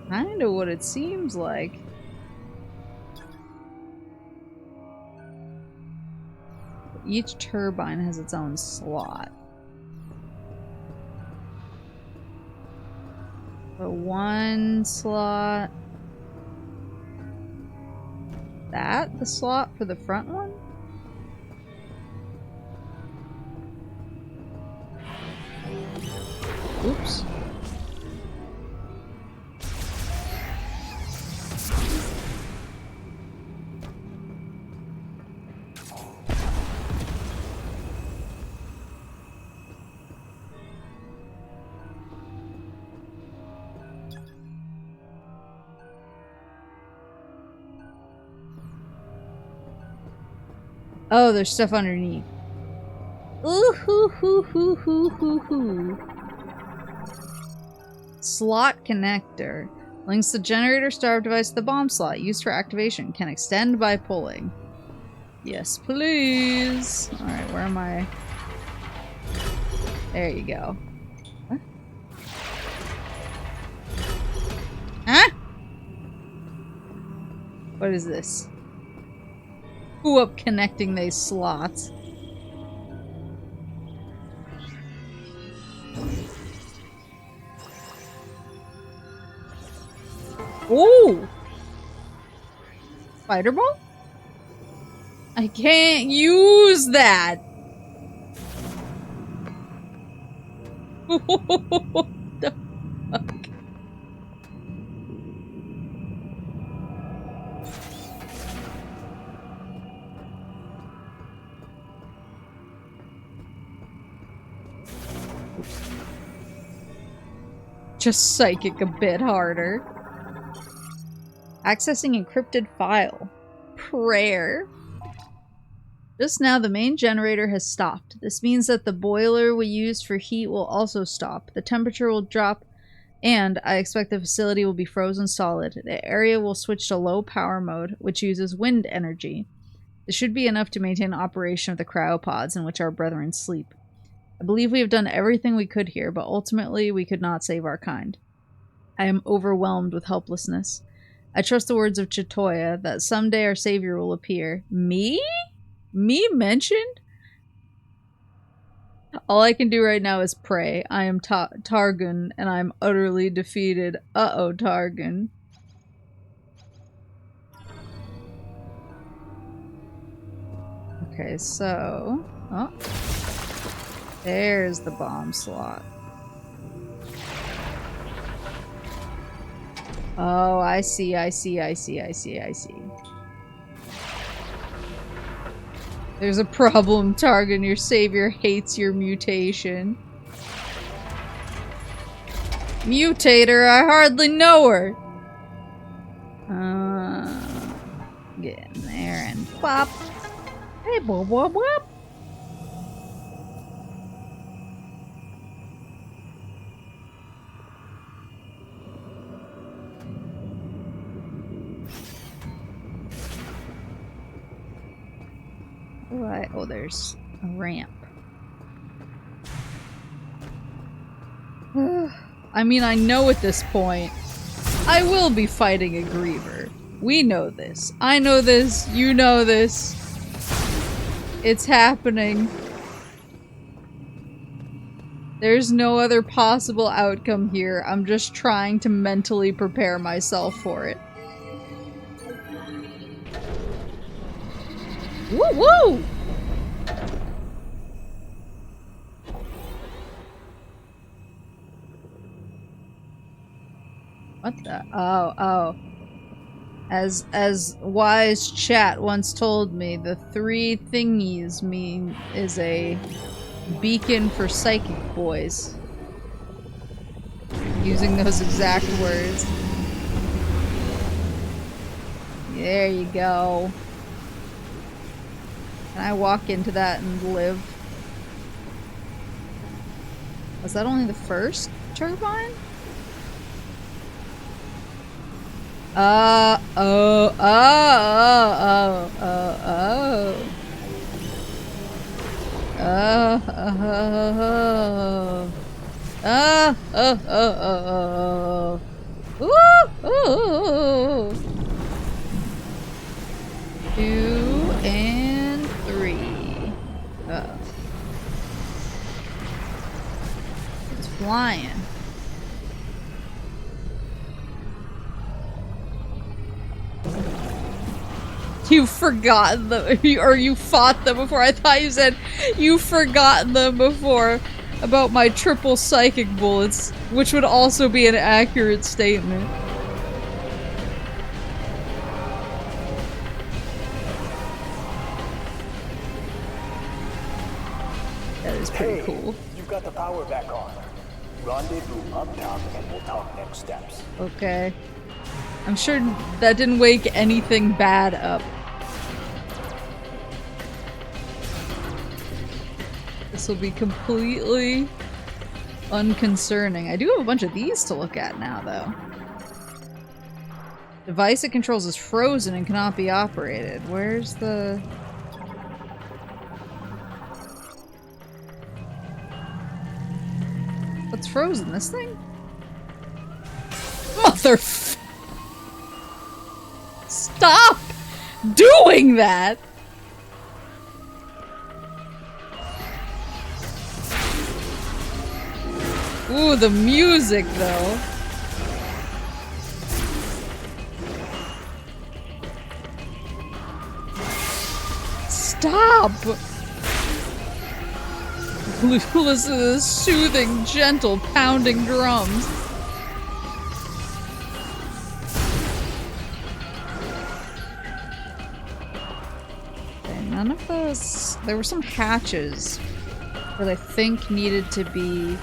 Kinda what it seems like. Each turbine has its own slot. So one slot. That the slot for the front one? Oops. Oh, there's stuff underneath. Ooh hoo hoo hoo hoo hoo hoo. Slot connector. Links the generator startup device to the bomb slot. Used for activation. Can extend by pulling. Yes, please. Alright, where am I? There you go. What? Huh? What is this? Who up connecting these slots? Ooh! Spider ball? I can't use that! What the fuck? Just psychic a bit harder. Accessing encrypted file. Prayer. Just now the main generator has stopped. This means that the boiler we used for heat will also stop. The temperature will drop and I expect the facility will be frozen solid. The area will switch to low power mode, which uses wind energy. This should be enough to maintain operation of the cryopods in which our brethren sleep. I believe we have done everything we could here, but ultimately we could not save our kind. I am overwhelmed with helplessness. I trust the words of Chitoya that someday our savior will appear. Me? Me mentioned? All I can do right now is pray. I am Targun, and I am utterly defeated. Uh-oh, Targun. Okay, so... Oh. There's the bomb slot. Oh, I see, I see, I see, I see, I see. There's a problem, Targun. Your savior hates your mutation. Mutator, I hardly know her. Get in there and pop. Hey, boop, boop, boop. Right. Oh, there's a ramp. I mean, I know at this point, I will be fighting a Griever. We know this. I know this. You know this. It's happening. There's no other possible outcome here. I'm just trying to mentally prepare myself for it. Woo woo! What the? Oh, oh. As wise chat once told me, the 3 thingies mean is a beacon for psychic boys. Using those exact words. There you go. Can I walk into that and live? Was that only the first turbine? Oh. Ooh. 2 and 3. Uh-oh. It's flying. You've forgotten them, or you fought them before. I thought you said you've forgotten them before about my triple psychic bullets, which would also be an accurate statement. That is pretty cool. You've got the power back on. Rendezvous up top and we'll talk next steps. Okay. I'm sure that didn't wake anything bad up. This will be completely unconcerning. I do have a bunch of these to look at now, though. Device it controls is frozen and cannot be operated. Where's the... What's frozen? This thing? Motherfucker! Stop doing that! Ooh, the music, though. Stop! Listen to the soothing, gentle, pounding drums. None of those... There were some hatches that I think needed to be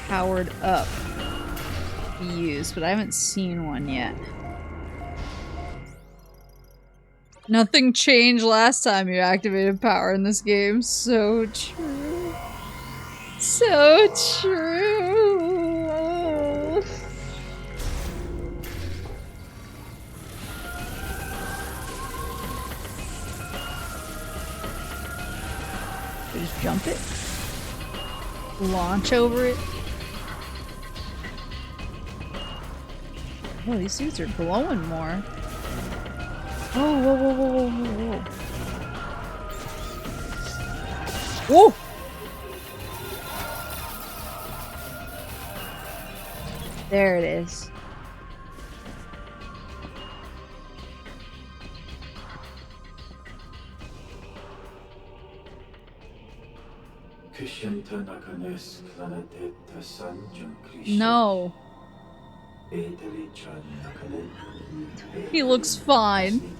powered up to be used, but I haven't seen one yet. Nothing changed last time you activated power in this game. So true. So true. Just jump it. Launch over it. Oh, these suits are glowing more. Oh, whoa, whoa, whoa, whoa, whoa, whoa! There it is. No. He looks fine.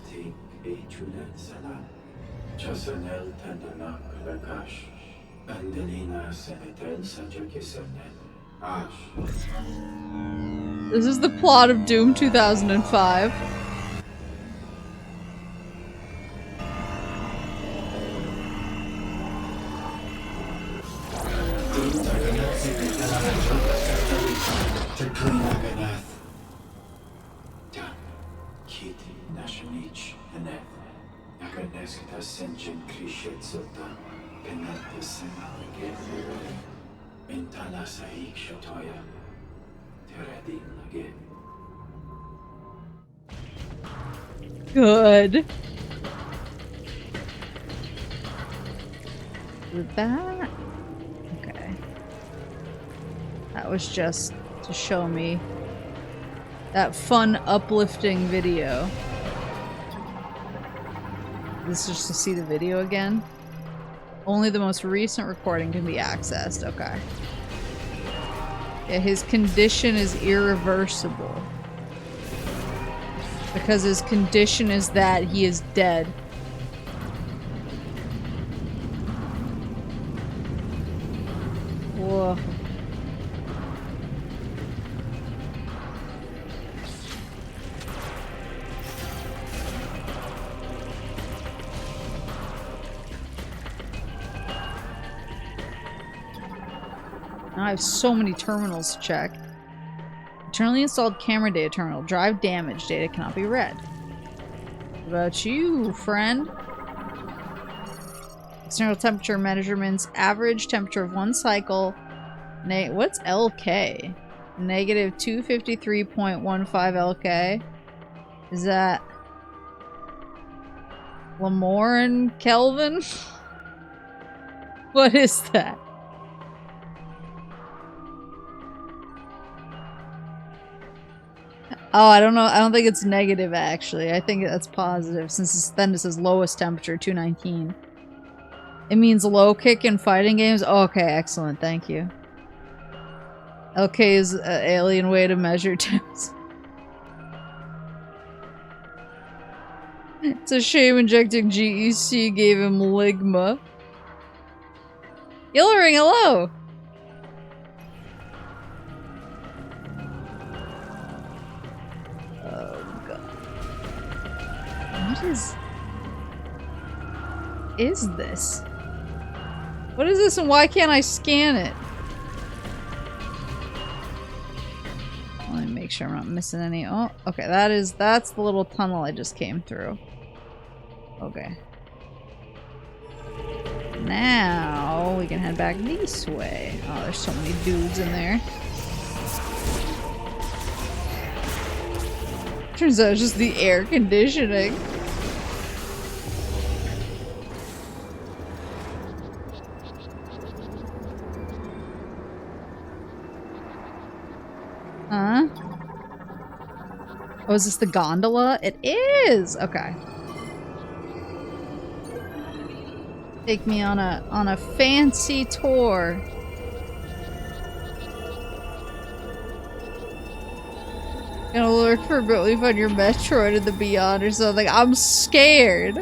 This is the plot of Doom 2005. Good. With that? Okay. That was just to show me that fun, uplifting video. This is just to see the video again? Only the most recent recording can be accessed. Okay. Yeah, his condition is irreversible. Because his condition is that he is dead. Whoa. Now I have so many terminals to check. Internally installed camera data terminal. Drive damage. Data cannot be read. What about you, friend? External temperature measurements. Average temperature of one cycle. What's LK? Negative 253.15 LK. Is that Lamorne Kelvin? What is that? Oh, I don't know. I don't think it's negative, actually. I think that's positive, since then it says lowest temperature, 219. It means low kick in fighting games? Oh, okay, excellent. Thank you. LK is an alien way to measure temps. It's a shame injecting GEC gave him ligma. Yellering, hello! What is this? What is this and why can't I scan it? Let me make sure I'm not missing any. Oh, okay, that's the little tunnel I just came through. Okay. Now we can head back this way. Oh, there's so many dudes in there. Turns out it's just the air conditioning. Huh? Oh, is this the gondola? It is! Okay. Take me on a fancy tour. Gonna look for a bit, we find your Metroid in the Beyond or something. I'm scared.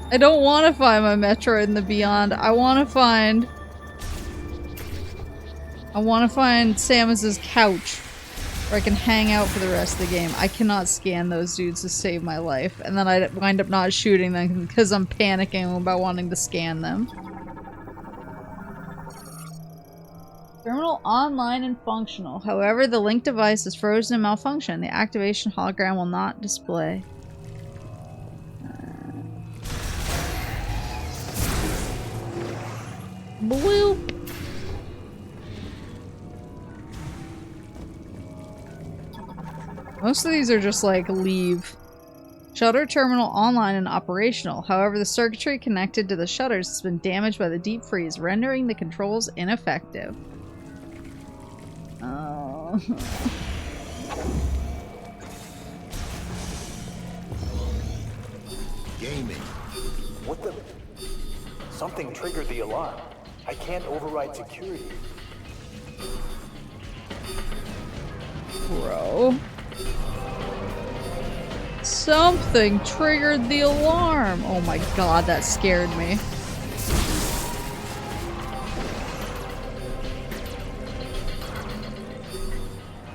I don't want to find my Metroid in the Beyond. I want to find Samus's couch where I can hang out for the rest of the game. I cannot scan those dudes to save my life, and then I wind up not shooting them because I'm panicking about wanting to scan them. Terminal online and functional. However, the link device is frozen and malfunction. The activation hologram will not display. Bloop. Most of these are just like leave. Shutter terminal online and operational. However, the circuitry connected to the shutters has been damaged by the deep freeze, rendering the controls ineffective. Oh. Gaming. What the? Something triggered the alarm. I can't override security. Bro. Something triggered the alarm. Oh my god, that scared me.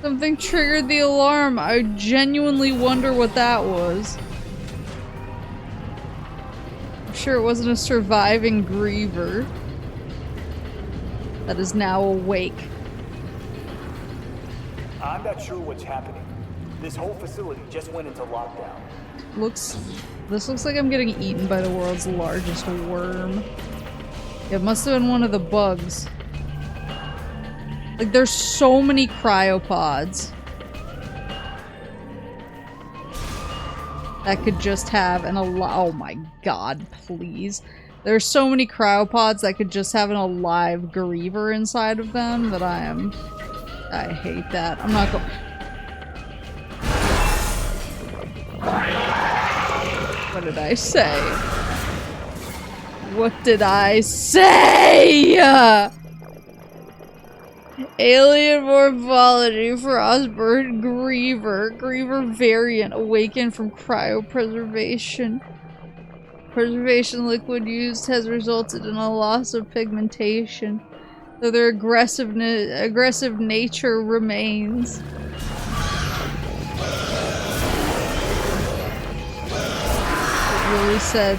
Something triggered the alarm. I genuinely wonder what that was. I'm sure it wasn't a surviving griever that is now awake. I'm not sure what's happening. This whole facility just went into lockdown. Looks This looks like I'm getting eaten by the world's largest worm. It must have been one of the bugs. Like, there's so many cryopods that could just have an oh my god, please. There's so many cryopods that could just have an alive griever inside of them that I hate that. I'm not going. What did I say? What did I say? Alien morphology, frostbird, griever variant, awakened from cryopreservation. Preservation liquid used has resulted in a loss of pigmentation, though their aggressive nature remains. It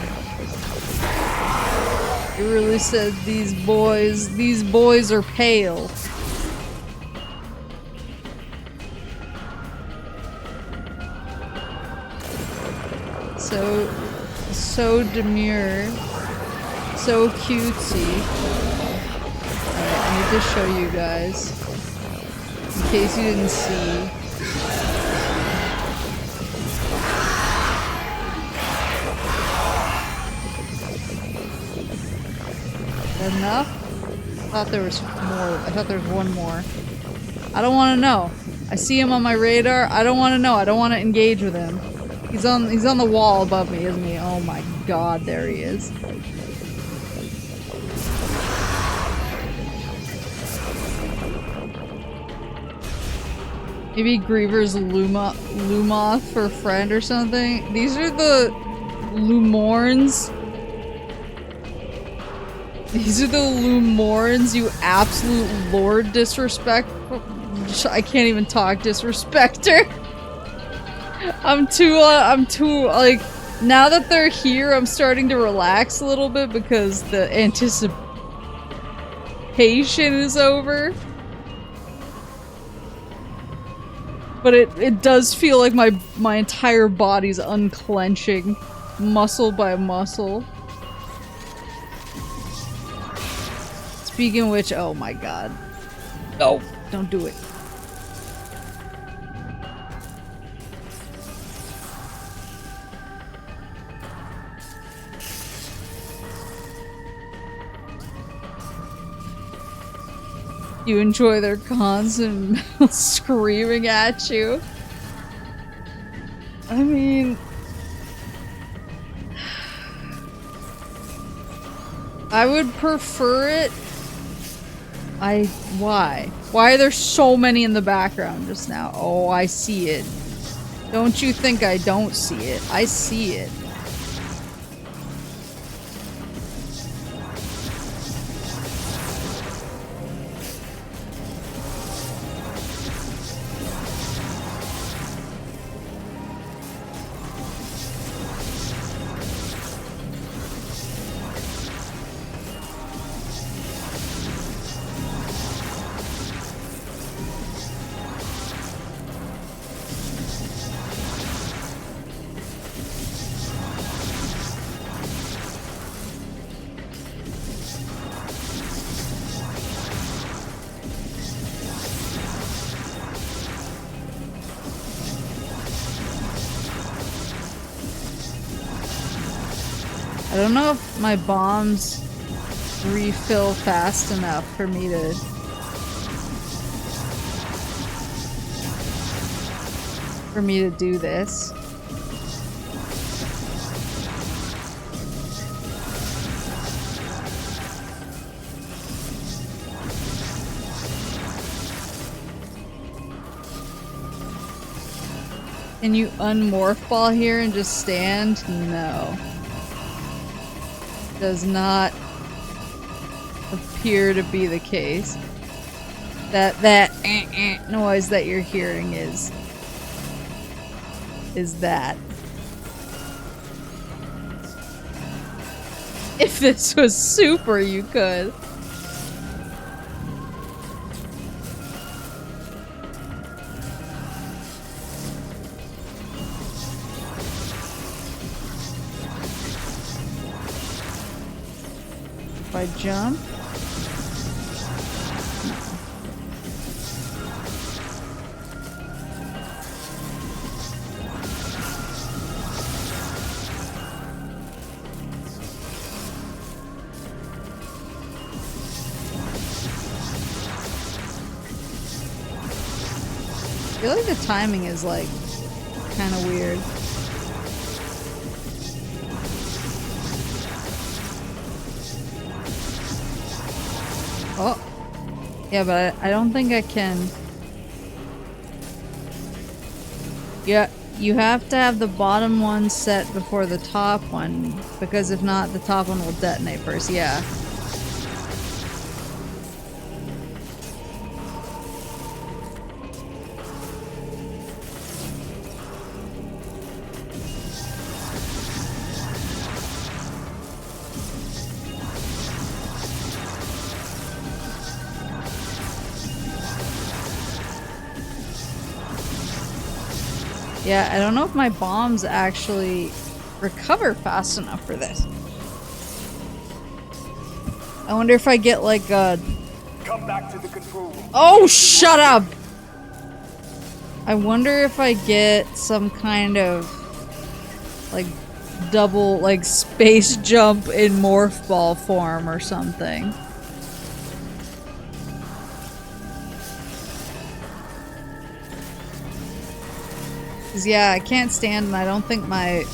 really said these boys are pale. So demure. So cutesy. Alright, I need to show you guys. In case you didn't see. Enough? I thought there was more. I thought there was one more. I don't want to know. I see him on my radar. I don't want to know. I don't want to engage with him. He's on the wall above me, isn't he? Oh my god, there he is. Maybe Griever's Lumoth for friend or something. These are the Lumorns. These are the Lumorns, you absolute lord disrespect. I can't even talk, disrespecter. I'm too, like, now that they're here, I'm starting to relax a little bit because the anticipation is over. But it does feel like my entire body's unclenching, muscle by muscle. Speaking of which, oh my god. No, don't do it. You enjoy their constant screaming at you. I mean... I would prefer it. Why? Why are there so many in the background just now? Oh, I see it. Don't you think I don't see it? I see it. I don't know if my bombs refill fast enough for me to do this. Can you unmorph ball here and just stand? No. Does not appear to be the case. That noise that you're hearing is that. If this was super, you could. If I jump. I feel like the timing is like kind of weird. Oh. Yeah, but I don't think I can. Yeah, you have to have the bottom one set before the top one, because if not, the top one will detonate first. Yeah. Yeah, I don't know if my bombs actually recover fast enough for this. I wonder if I get like a... Come back to the control room. Oh, shut up! I wonder if I get some kind of like double like space jump in morph ball form or something. Cause yeah, I can't stand and I don't think my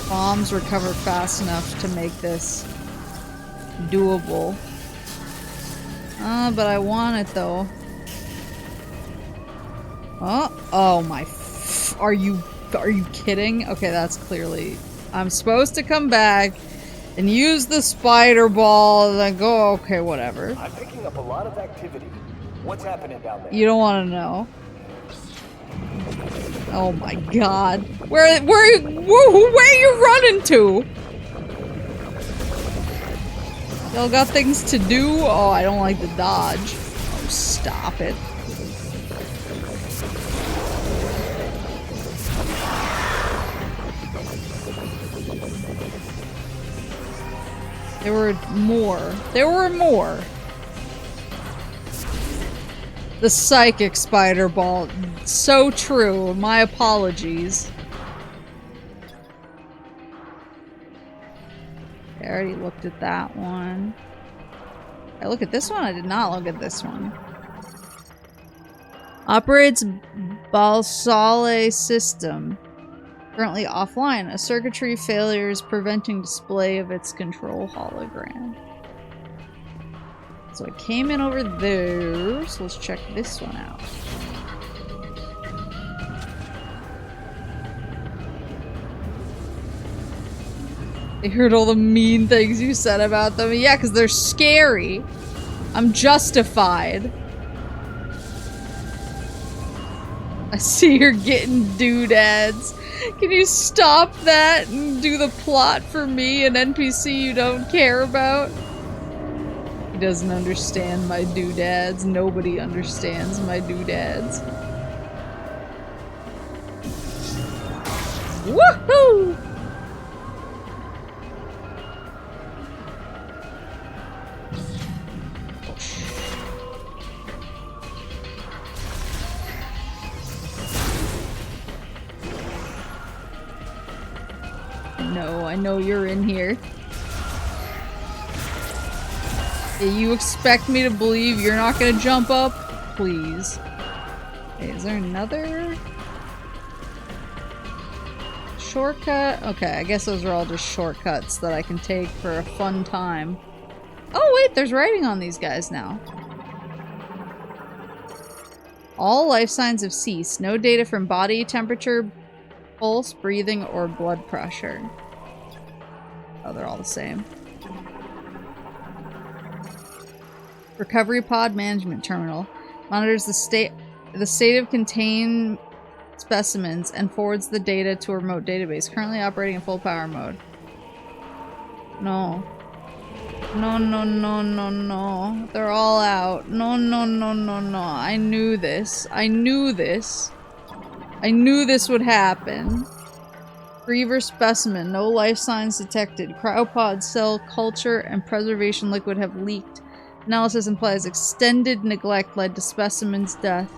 bombs recover fast enough to make this doable. But I want it though. Oh my are you kidding? Okay, that's clearly I'm supposed to come back and use the spider ball and then go, okay, whatever. I'm picking up a lot of activity. What's happening down there? You don't want to know. Oh my god. Where are you running to? Y'all got things to do? Oh, I don't like the dodge. Oh, stop it. There were more. There were more. The psychic spider ball. So true. My apologies. I already looked at that one. I look at this one? I did not look at this one. Operates Balsale system. Currently offline. A circuitry failure is preventing display of its control hologram. So I came in over there, so let's check this one out. I heard all the mean things you said about them. Yeah, because they're scary. I'm justified. I see you're getting doodads. Can you stop that and do the plot for me, an NPC you don't care about? He doesn't understand my doodads. Nobody understands my doodads. Woohoo! No, I know you're in here. You expect me to believe you're not gonna jump up? Please. Okay, is there another shortcut? Okay, I guess those are all just shortcuts that I can take for a fun time. Oh wait, there's writing on these guys now. All life signs have ceased. No data from body temperature, pulse, breathing, or blood pressure. Oh, they're all the same. Recovery pod management terminal monitors the state of contained specimens and forwards the data to a remote database. Currently operating in full power mode. No. No, no, no, no, no. They're all out. No, no, no, no, no. I knew this. I knew this. I knew this would happen. Griever specimen. No life signs detected. Cryopod cell culture and preservation liquid have leaked. Analysis implies extended neglect led to specimen's death.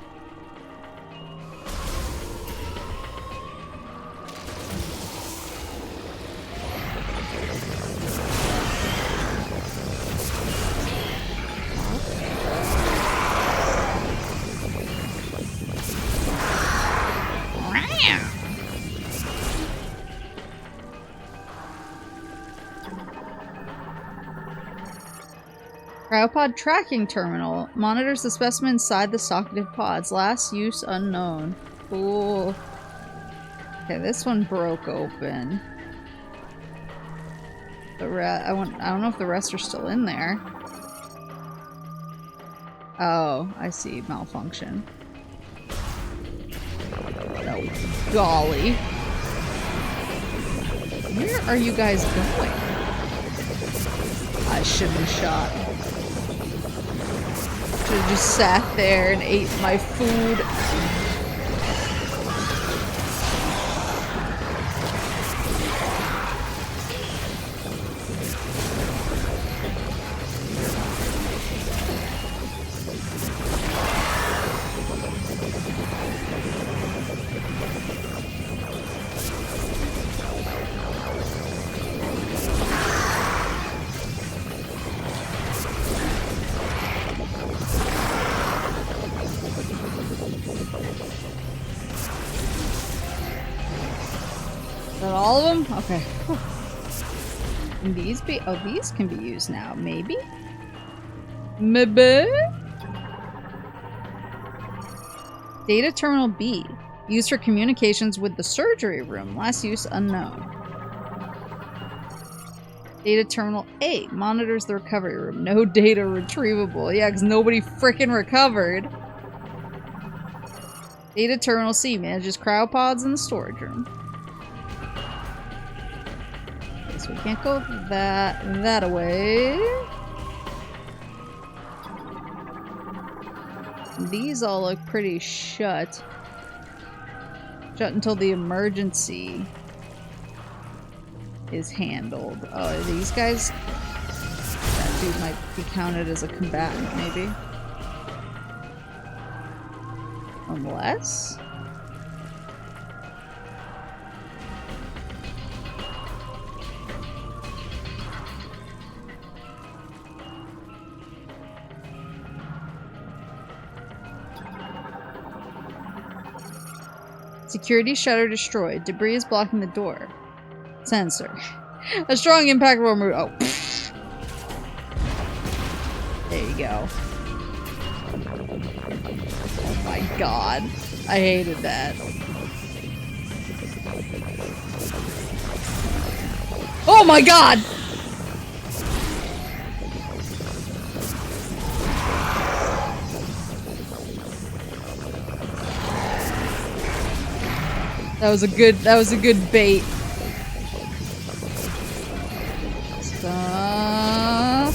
Cryopod tracking terminal. Monitors the specimen inside the socketed pods. Last use unknown. Cool. Okay, this one broke open. I don't know if the rest are still in there. Oh, I see. Malfunction. Oh, golly. Where are you guys going? I shouldn't have shot. Should have just sat there and ate my food. All of them? Okay. Can these be? Oh, these can be used now. Maybe? Maybe? Data Terminal B. Used for communications with the surgery room. Last use unknown. Data Terminal A. Monitors the recovery room. No data retrievable. Yeah, because nobody frickin' recovered. Data Terminal C. Manages cryopods in the storage room. We can't go that away. These all look pretty shut. Shut until the emergency is handled. Oh, are these guys? That dude might be counted as a combatant, maybe. Unless? Security shutter destroyed. Debris is blocking the door. Sensor. A strong impact will remove. Oh. There you go. Oh my god. I hated that. Oh my god! That was a good bait. Stop.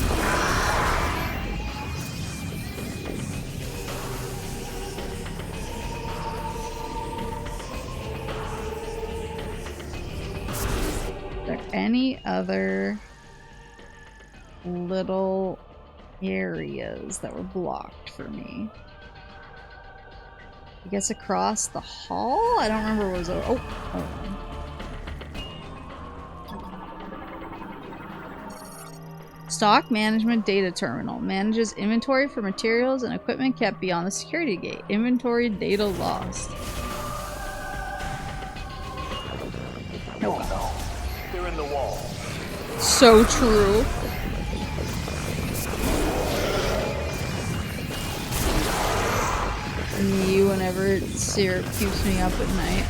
Are there any other little areas that were blocked for me? I guess across the hall? I don't remember what was over. Oh, hold on. Stock management data terminal. Manages inventory for materials and equipment kept beyond the security gate. Inventory data lost. Oh no. They're in the wall. So true. Me whenever syrup keeps me up at night.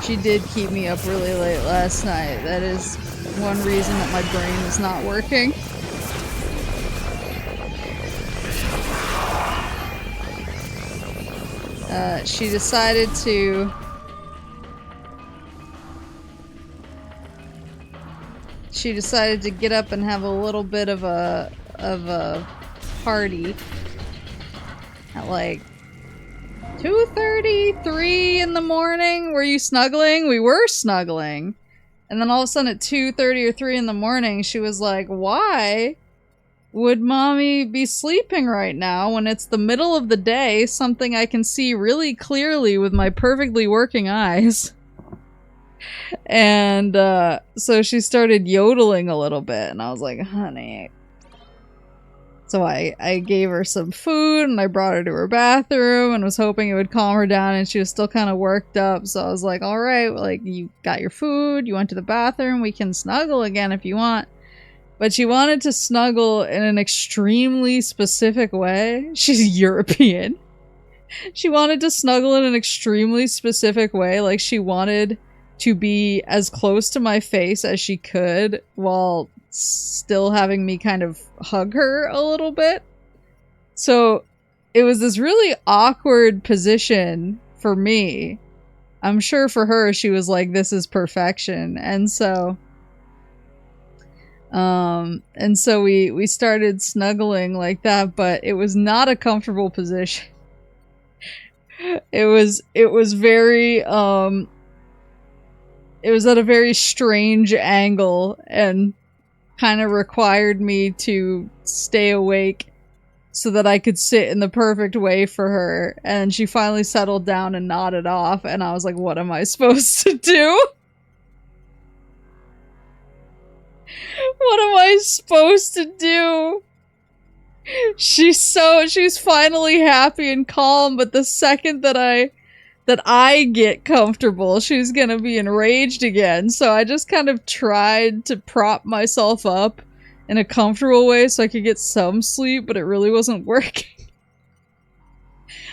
She did keep me up really late last night. That is one reason that my brain is not working. She decided to get up and have a little bit of a party at like 2:33 in the morning. Were you snuggling? We were snuggling. And then all of a sudden at 2:30 or 3 in the morning, she was like, why would mommy be sleeping right now when it's the middle of the day, something I can see really clearly with my perfectly working eyes? And so she started yodeling a little bit, and I was like, honey. So I gave her some food, and I brought her to her bathroom, and was hoping it would calm her down, and she was still kind of worked up, so I was like, alright, like, you got your food, you went to the bathroom, we can snuggle again if you want. But she wanted to snuggle in an extremely specific way. She's European. She wanted to snuggle in an extremely specific way, like she wanted to be as close to my face as she could while still having me kind of hug her a little bit. So it was this really awkward position for me. I'm sure for her she was like, this is perfection. And so we started snuggling like that, but it was not a comfortable position. It was very it was at a very strange angle and kind of required me to stay awake so that I could sit in the perfect way for her. And she finally settled down and nodded off, and I was like, what am I supposed to do? What am I supposed to do? She's finally happy and calm, but the second that I get comfortable, she's gonna be enraged again. So I just kind of tried to prop myself up in a comfortable way so I could get some sleep, but it really wasn't working.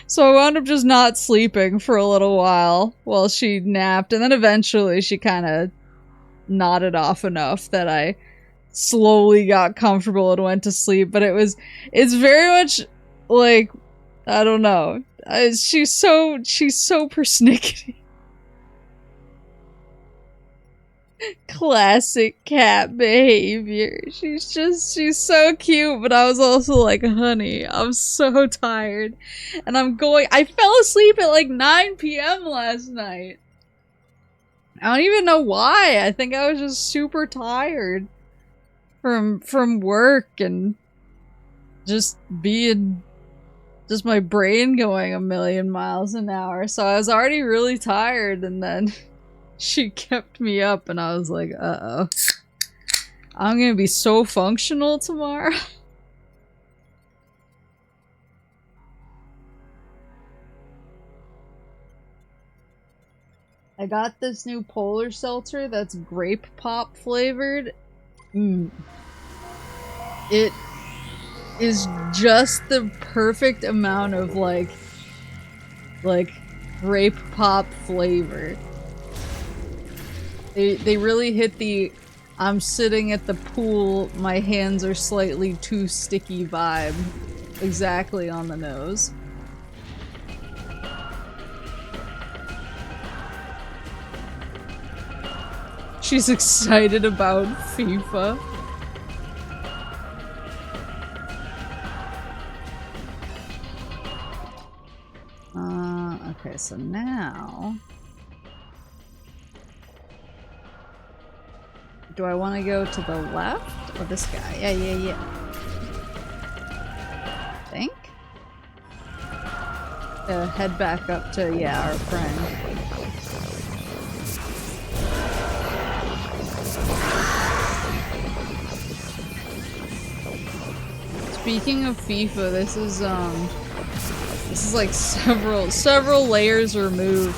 So I wound up just not sleeping for a little while she napped, and then eventually she kind of nodded off enough that I slowly got comfortable and went to sleep. But it's very much like, I don't know. She's so persnickety. Classic cat behavior. She's so cute, but I was also like, honey, I'm so tired. And I fell asleep at like 9 p.m. last night. I don't even know why. I think I was just super tired from work and just my brain going a million miles an hour. So I was already really tired, and then she kept me up, and I was like, uh-oh. I'm gonna be so functional tomorrow. I got this new polar seltzer that's grape pop flavored. It is just the perfect amount of like grape pop flavor. They really hit the I'm sitting at the pool, my hands are slightly too sticky vibe exactly on the nose. She's excited about FIFA. Okay, so now... Do I want to go to the left? Or this guy? Yeah. Think? Head back up to, yeah, our friend. Speaking of FIFA, this is like several layers removed.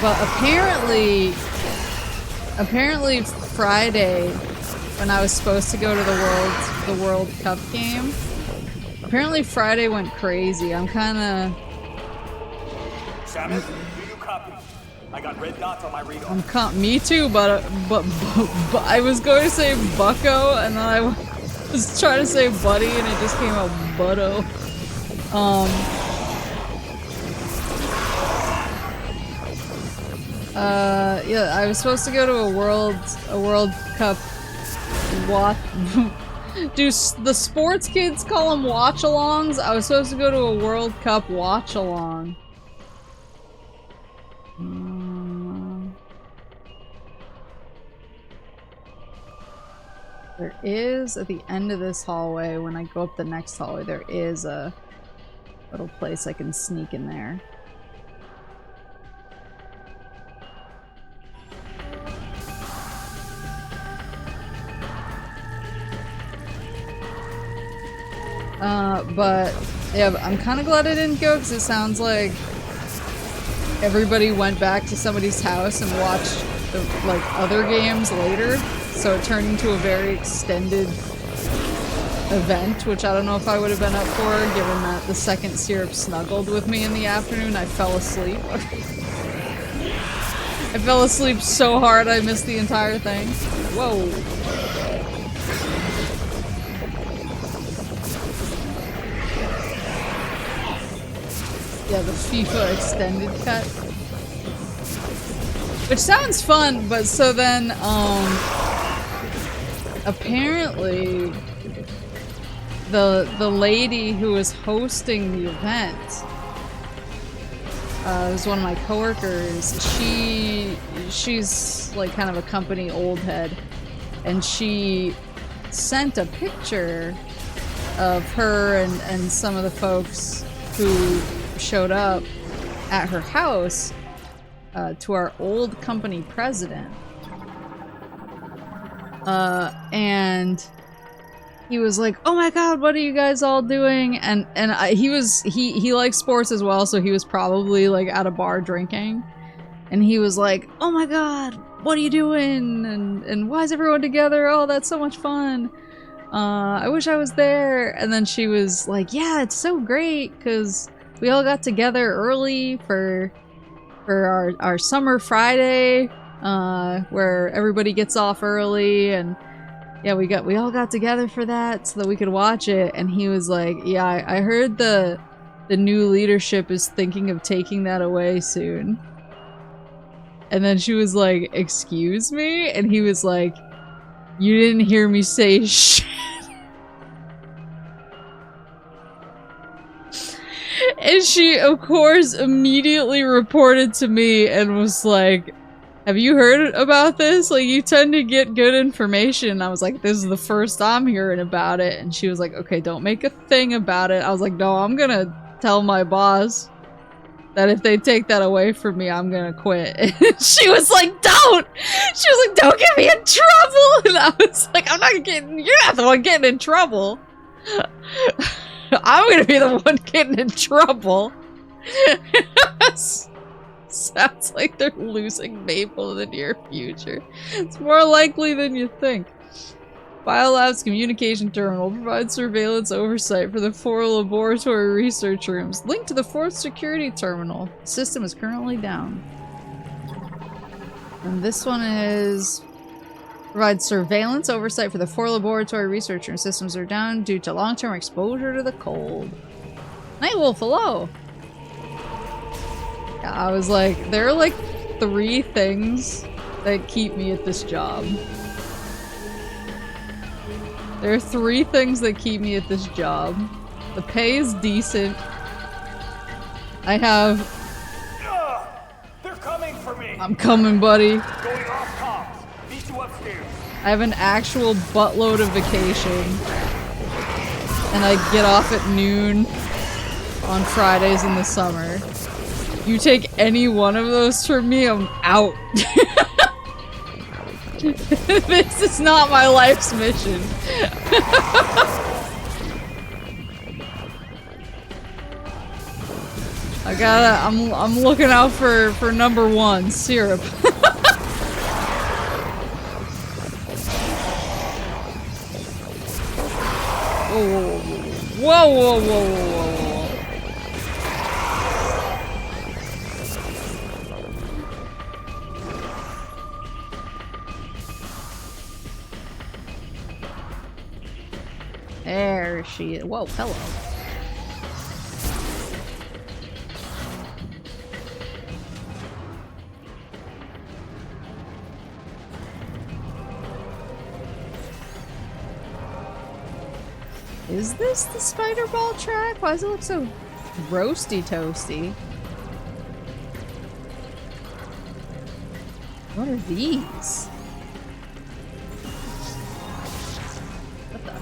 But apparently Friday, when I was supposed to go to the World Cup game, apparently Friday went crazy. I'm kinda... Samus, do you copy? I got red dots on my radar. Me too, but I was going to say Bucko, and then I was trying to say Buddy, and it just came out Butto. Yeah, I was supposed to go to a World Cup the sports kids call them watch-alongs? I was supposed to go to a World Cup watch-along. There is, at the end of this hallway, when I go up the next hallway, there is a little place I can sneak in there. But yeah, I'm kind of glad I didn't go because it sounds like everybody went back to somebody's house and watched the, like, other games later, so it turned into a very extended event, which I don't know if I would have been up for, given that the second Syrup snuggled with me in the afternoon, I fell asleep. I fell asleep so hard I missed the entire thing. Whoa. Yeah, the FIFA extended cut. Which sounds fun, but so then, apparently the lady who was hosting the event was one of my coworkers. She's like kind of a company old head, and she sent a picture of her and some of the folks who showed up at her house to our old company president. And he was like, "Oh my god, what are you guys all doing?" And he likes sports as well, so he was probably like at a bar drinking. And he was like, "Oh my god, what are you doing? And why is everyone together? Oh, that's so much fun. I wish I was there." And then she was like, "Yeah, it's so great because we all got together early for our summer Friday, where everybody gets off early, and yeah, we all got together for that so that we could watch it." And he was like, "Yeah, I heard the new leadership is thinking of taking that away soon." And then she was like, "Excuse me?" And he was like, "You didn't hear me say shit." And she, of course, immediately reported to me and was like, "Have you heard about this? Like, you tend to get good information." And I was like, "This is the first I'm hearing about it." And she was like, "Okay, don't make a thing about it." I was like, "No, I'm gonna tell my boss that if they take that away from me, I'm gonna quit." And she was like, "Don't!" She was like, "Don't get me in trouble!" And I was like, "I'm not getting- you're not the one getting in trouble. I'm gonna be the one getting in trouble." Sounds like they're losing Maple in the near future. It's more likely than you think. Biolab's communication terminal provides surveillance oversight for the 4 laboratory research rooms. Linked to the 4th security terminal. System is currently down. And this one is... provides surveillance oversight for the 4 laboratory research rooms. Systems are down due to long-term exposure to the cold. Nightwolf, hello! Yeah, I was like, there are like 3 things that keep me at this job. There are 3 things that keep me at this job. The pay is decent. I have... They're coming for me! I'm coming, buddy. Going off comms. Meet you upstairs. I have an actual buttload of vacation. And I get off at noon on Fridays in the summer. You take any one of those from me, I'm out. This is not my life's mission. I'm looking out for number 1, Syrup. Whoa, whoa, whoa, whoa, whoa, whoa. There she is. Whoa, hello. Is this the spider ball track? Why does it look so roasty toasty? What are these? What the?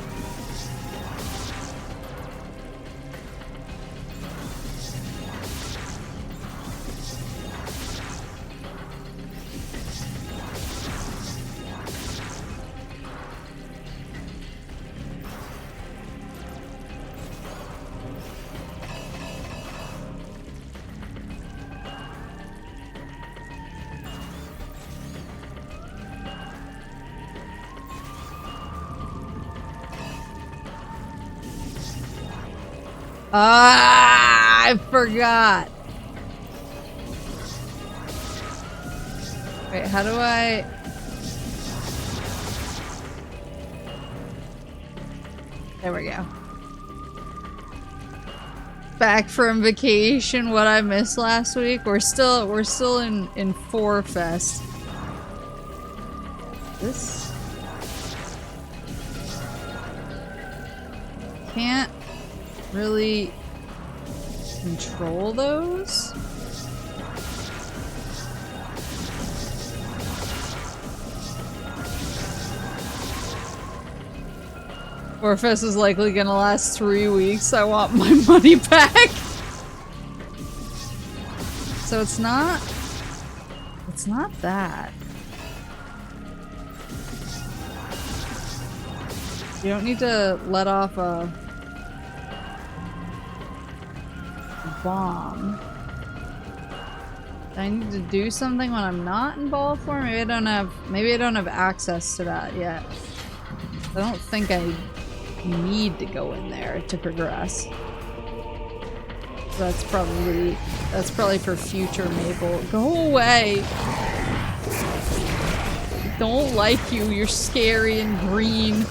Ah, I forgot. Wait, how do I... There we go. Back from vacation, what I missed last week. We're still in 4 Fest. This can't really control those. Warfest is likely gonna last 3 weeks. I want my money back. So it's not that. You don't need to let off a bomb. I need to do something when I'm not in ball form. Maybe I don't have access to that yet. I don't think I need to go in there to progress. That's probably for future Maple. Go away! I don't like you. You're scary and green.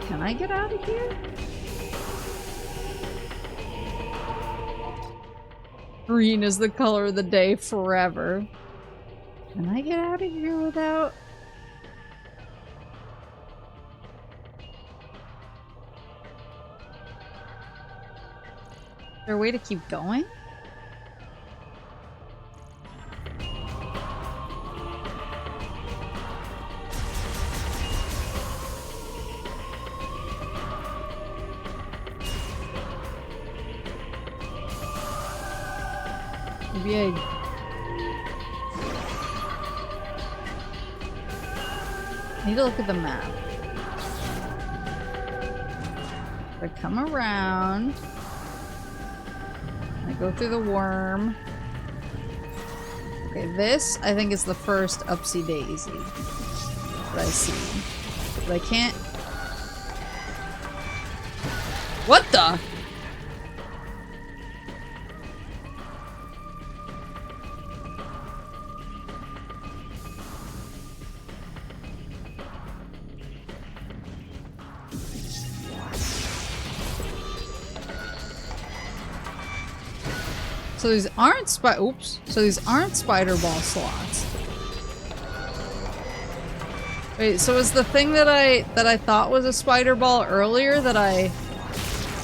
Can I get out of here? Green is the color of the day forever. Can I get out of here without... Is there a way to keep going? Maybe I need to look at the map. I come around. I go through the worm. Okay, this I think is the first Upsy Daisy that I see. But I can't. What the? So these aren't So these aren't spider ball slots. Wait, so was the thing that I thought was a spider ball earlier that I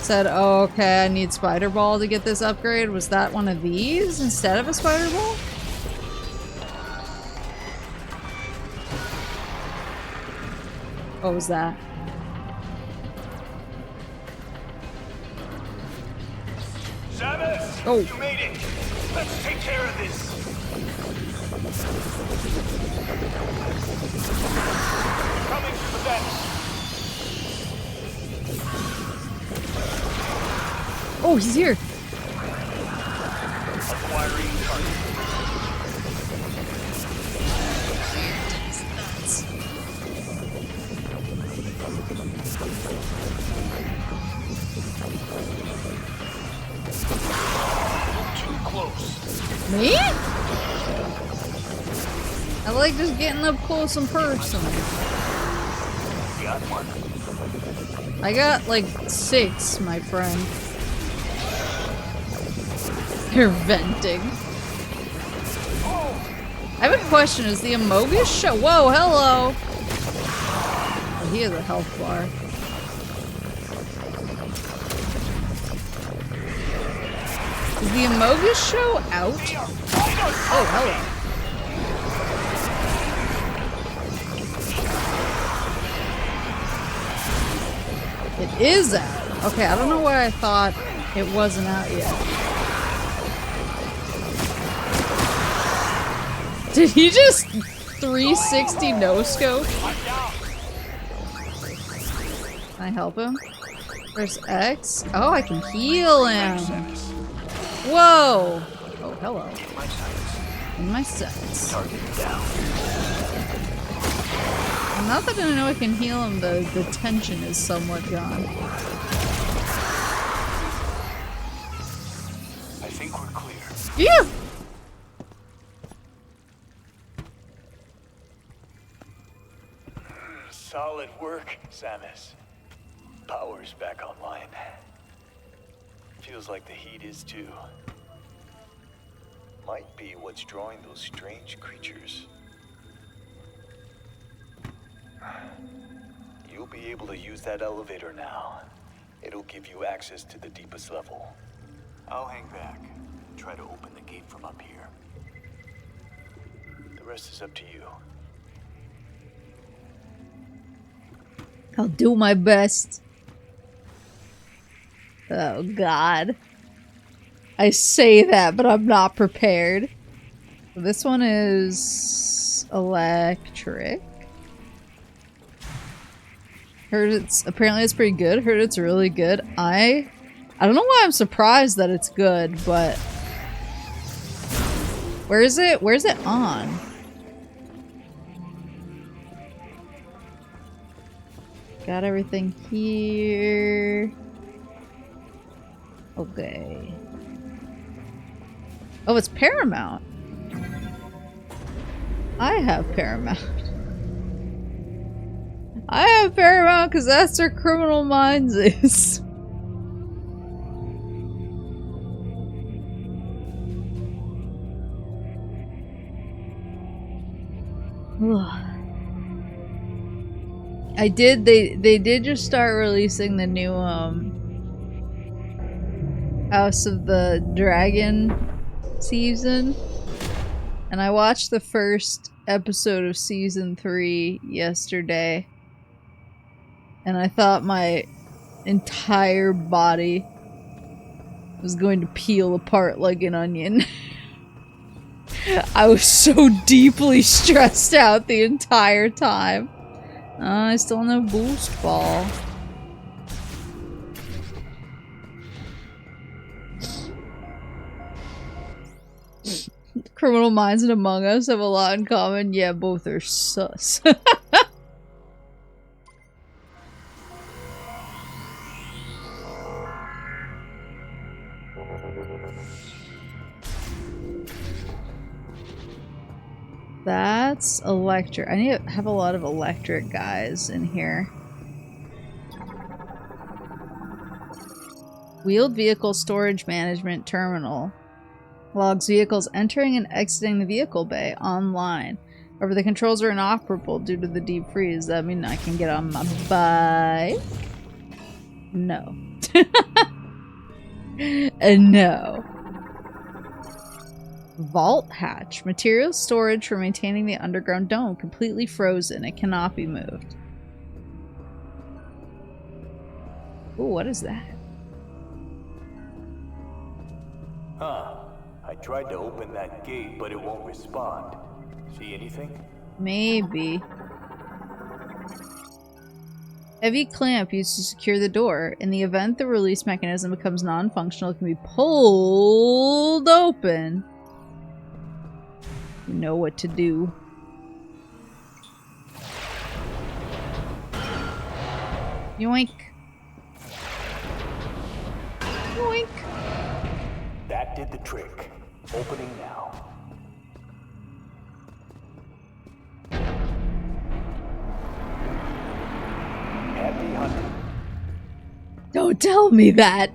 said, oh, okay, I need spider ball to get this upgrade? Was that one of these instead of a spider ball? What was that? Oh. You made it. Let's take care of this. Coming to the vent. Oh, he's here. Acquiring target. Me? I like just getting up close and personal. Got one. I got like 6, my friend. They're venting. I have a question. Is the Amogus show? Whoa, hello. Oh, he has a health bar. Is the Amogus show out? Oh, hello. It is out. Okay, I don't know why I thought it wasn't out yet. Did he just 360 no-scope? Can I help him? There's X. Oh, I can heal him. Whoa! Oh, hello. In my sights. Not that I know I can heal him, the tension is somewhat gone. I think we're clear. Yeah! Solid work, Samus. Power's back online. Feels like the heat is too. Might be what's drawing those strange creatures. You'll be able to use that elevator now. It'll give you access to the deepest level. I'll hang back and try to open the gate from up here. The rest is up to you. I'll do my best. Oh god. I say that, but I'm not prepared. This one is electric. Heard apparently it's pretty good. Heard it's really good. I don't know why I'm surprised that it's good, but where is it? Where's it on? Got everything here. Okay. Oh, it's Paramount. I have Paramount. I have Paramount because that's where Criminal Minds is. I did. They did just start releasing the new House of the Dragon season, and I watched the first episode of season 3 yesterday, and I thought my entire body was going to peel apart like an onion. I was so deeply stressed out the entire time. I still have no boost ball. Criminal Minds and Among Us have a lot in common. Yeah, both are sus. That's electric. I need to have a lot of electric guys in here. Wheeled vehicle storage management terminal. Logs vehicles entering and exiting the vehicle bay online. However, the controls are inoperable due to the deep freeze. Does that mean I can get on my bike? No. No. Vault hatch. Material storage for maintaining the underground dome. Completely frozen. It cannot be moved. Ooh, what is that? Huh. I tried to open that gate, but it won't respond. See anything? Maybe. Heavy clamp used to secure the door. In the event the release mechanism becomes non-functional, it can be pulled open. You know what to do. Yoink. Yoink. That did the trick. Opening now. Happy hunting. Don't tell me that.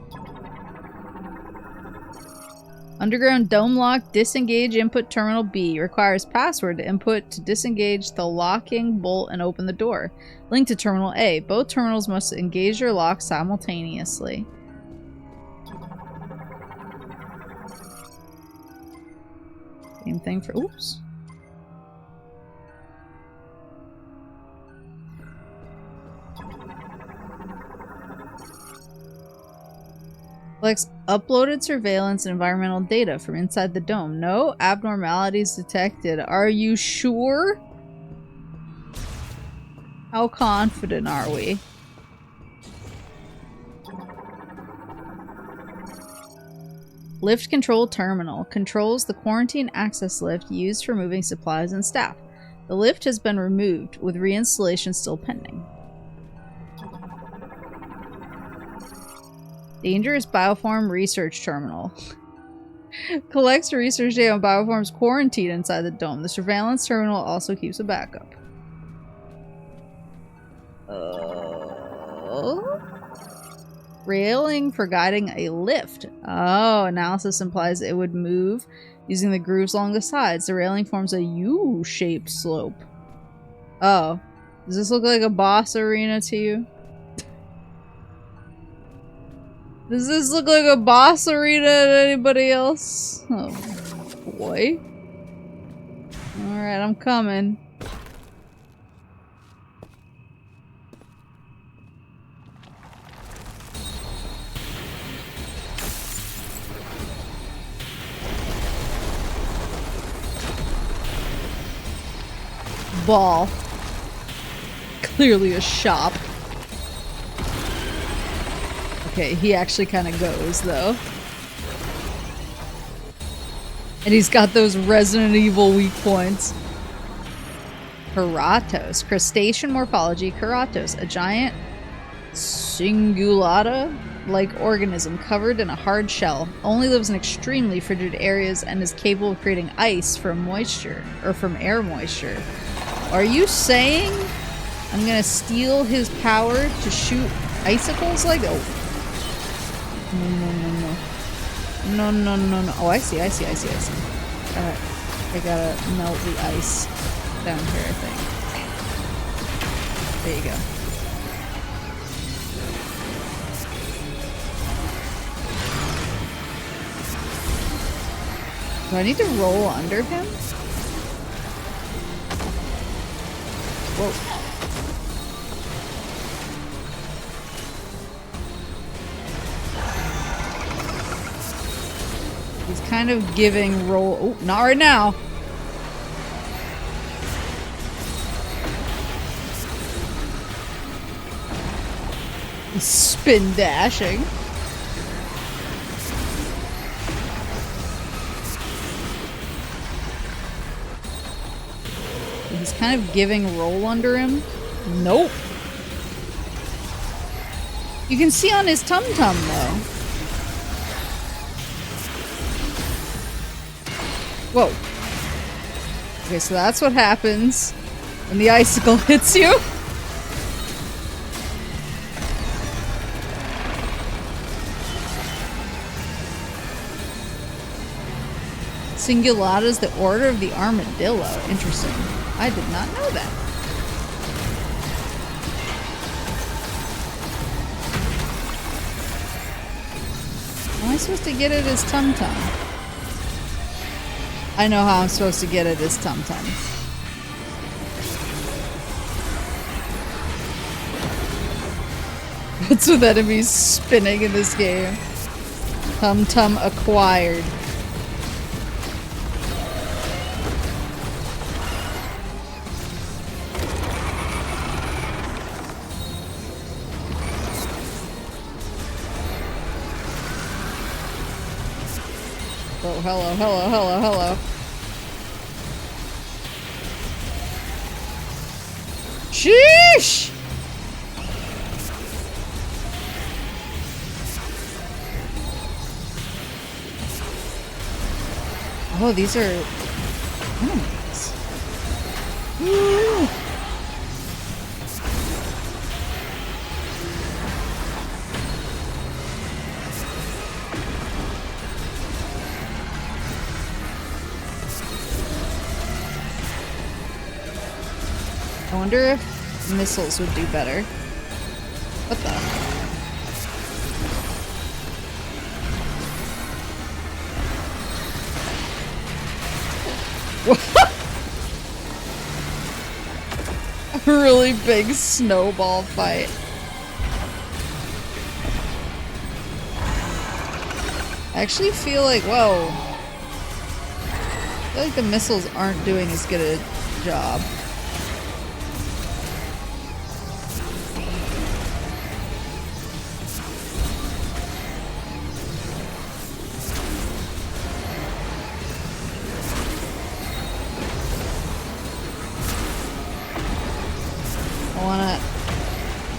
Underground dome lock, disengage input terminal B. Requires password to input to disengage the locking bolt and open the door. Link to terminal A. Both terminals must engage or lock simultaneously. Same thing for... Oops. Collects uploaded surveillance and environmental data from inside the dome. No abnormalities detected. Are you sure? How confident are we? Lift control terminal. Controls the quarantine access lift used for moving supplies and staff. The lift has been removed, with reinstallation still pending. Dangerous Bioform Research Terminal. Collects research data on bioforms quarantined inside the dome. The surveillance terminal also keeps a backup. Railing for guiding a lift. Oh, analysis implies it would move using the grooves along the sides. The railing forms a U-shaped slope. Oh. Does this look like a boss arena to you? Does this look like a boss arena to anybody else? Oh, boy. Alright, I'm coming. Ball. Clearly a shop. Okay, he actually kind of goes, though. And he's got those Resident Evil weak points. Keratos. Crustacean morphology. Keratos. A giant cingulata-like organism covered in a hard shell. Only lives in extremely frigid areas and is capable of creating ice from moisture, or from air moisture. Are you saying I'm gonna steal his power to shoot icicles like... Oh. No. No. Oh, I see. I gotta melt the ice down here, I think. There you go. Do I need to roll under him? Whoa. He's kind of giving roll. Oh, not right now. He's spin dashing. He's kind of giving roll under him. Nope. You can see on his tum-tum though. Whoa. Okay, so that's what happens when the icicle hits you. Cingulata is the order of the armadillo. Interesting. I did not know that. How am I supposed to get at his tum-tum? I know how I'm supposed to get at his tum-tum. What's with enemies spinning in this game? Tum-tum acquired. Oh, hello. Sheesh! Oh, these are enemies. Woo! wonder if missiles would do better. What the? A really big snowball fight. I actually feel like, whoa. I feel like the missiles aren't doing as good a job.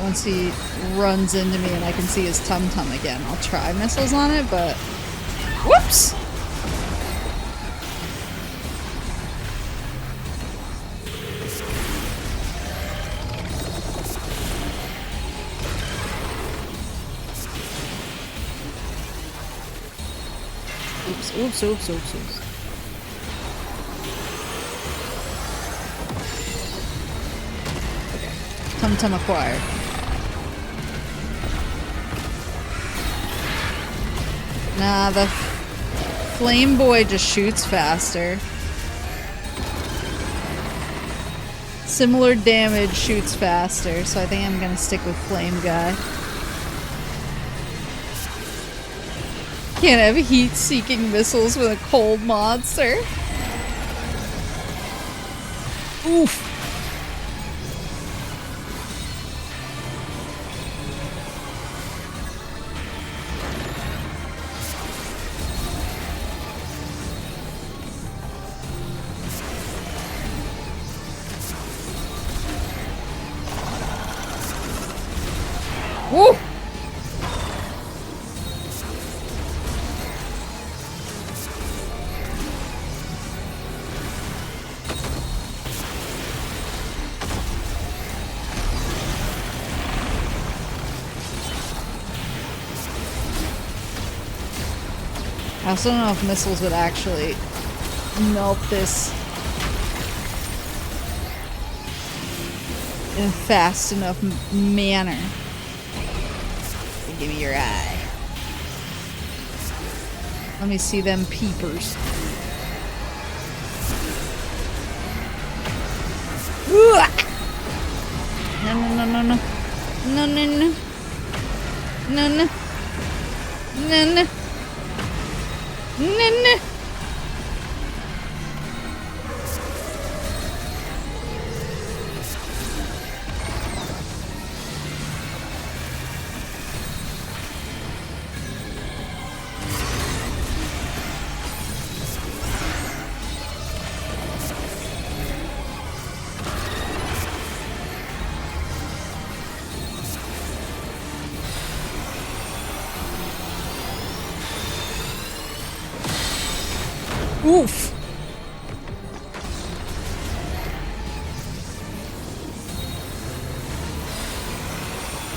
Once he runs into me and I can see his tum-tum again, I'll try missiles on it, but... Whoops! Oops, oops, oops, oops, oops. Okay. Tum-tum acquired. Nah, the flame boy just shoots faster. Similar damage, shoots faster, so I think I'm gonna stick with flame guy. Can't have heat-seeking missiles with a cold monster. Oof. Woo! I also don't know if missiles would actually melt this in a fast enough manner. Give me your eye. Let me see them peepers. No, no, no, no, no. No, no, no. No, no. No, no. No, no. Oof.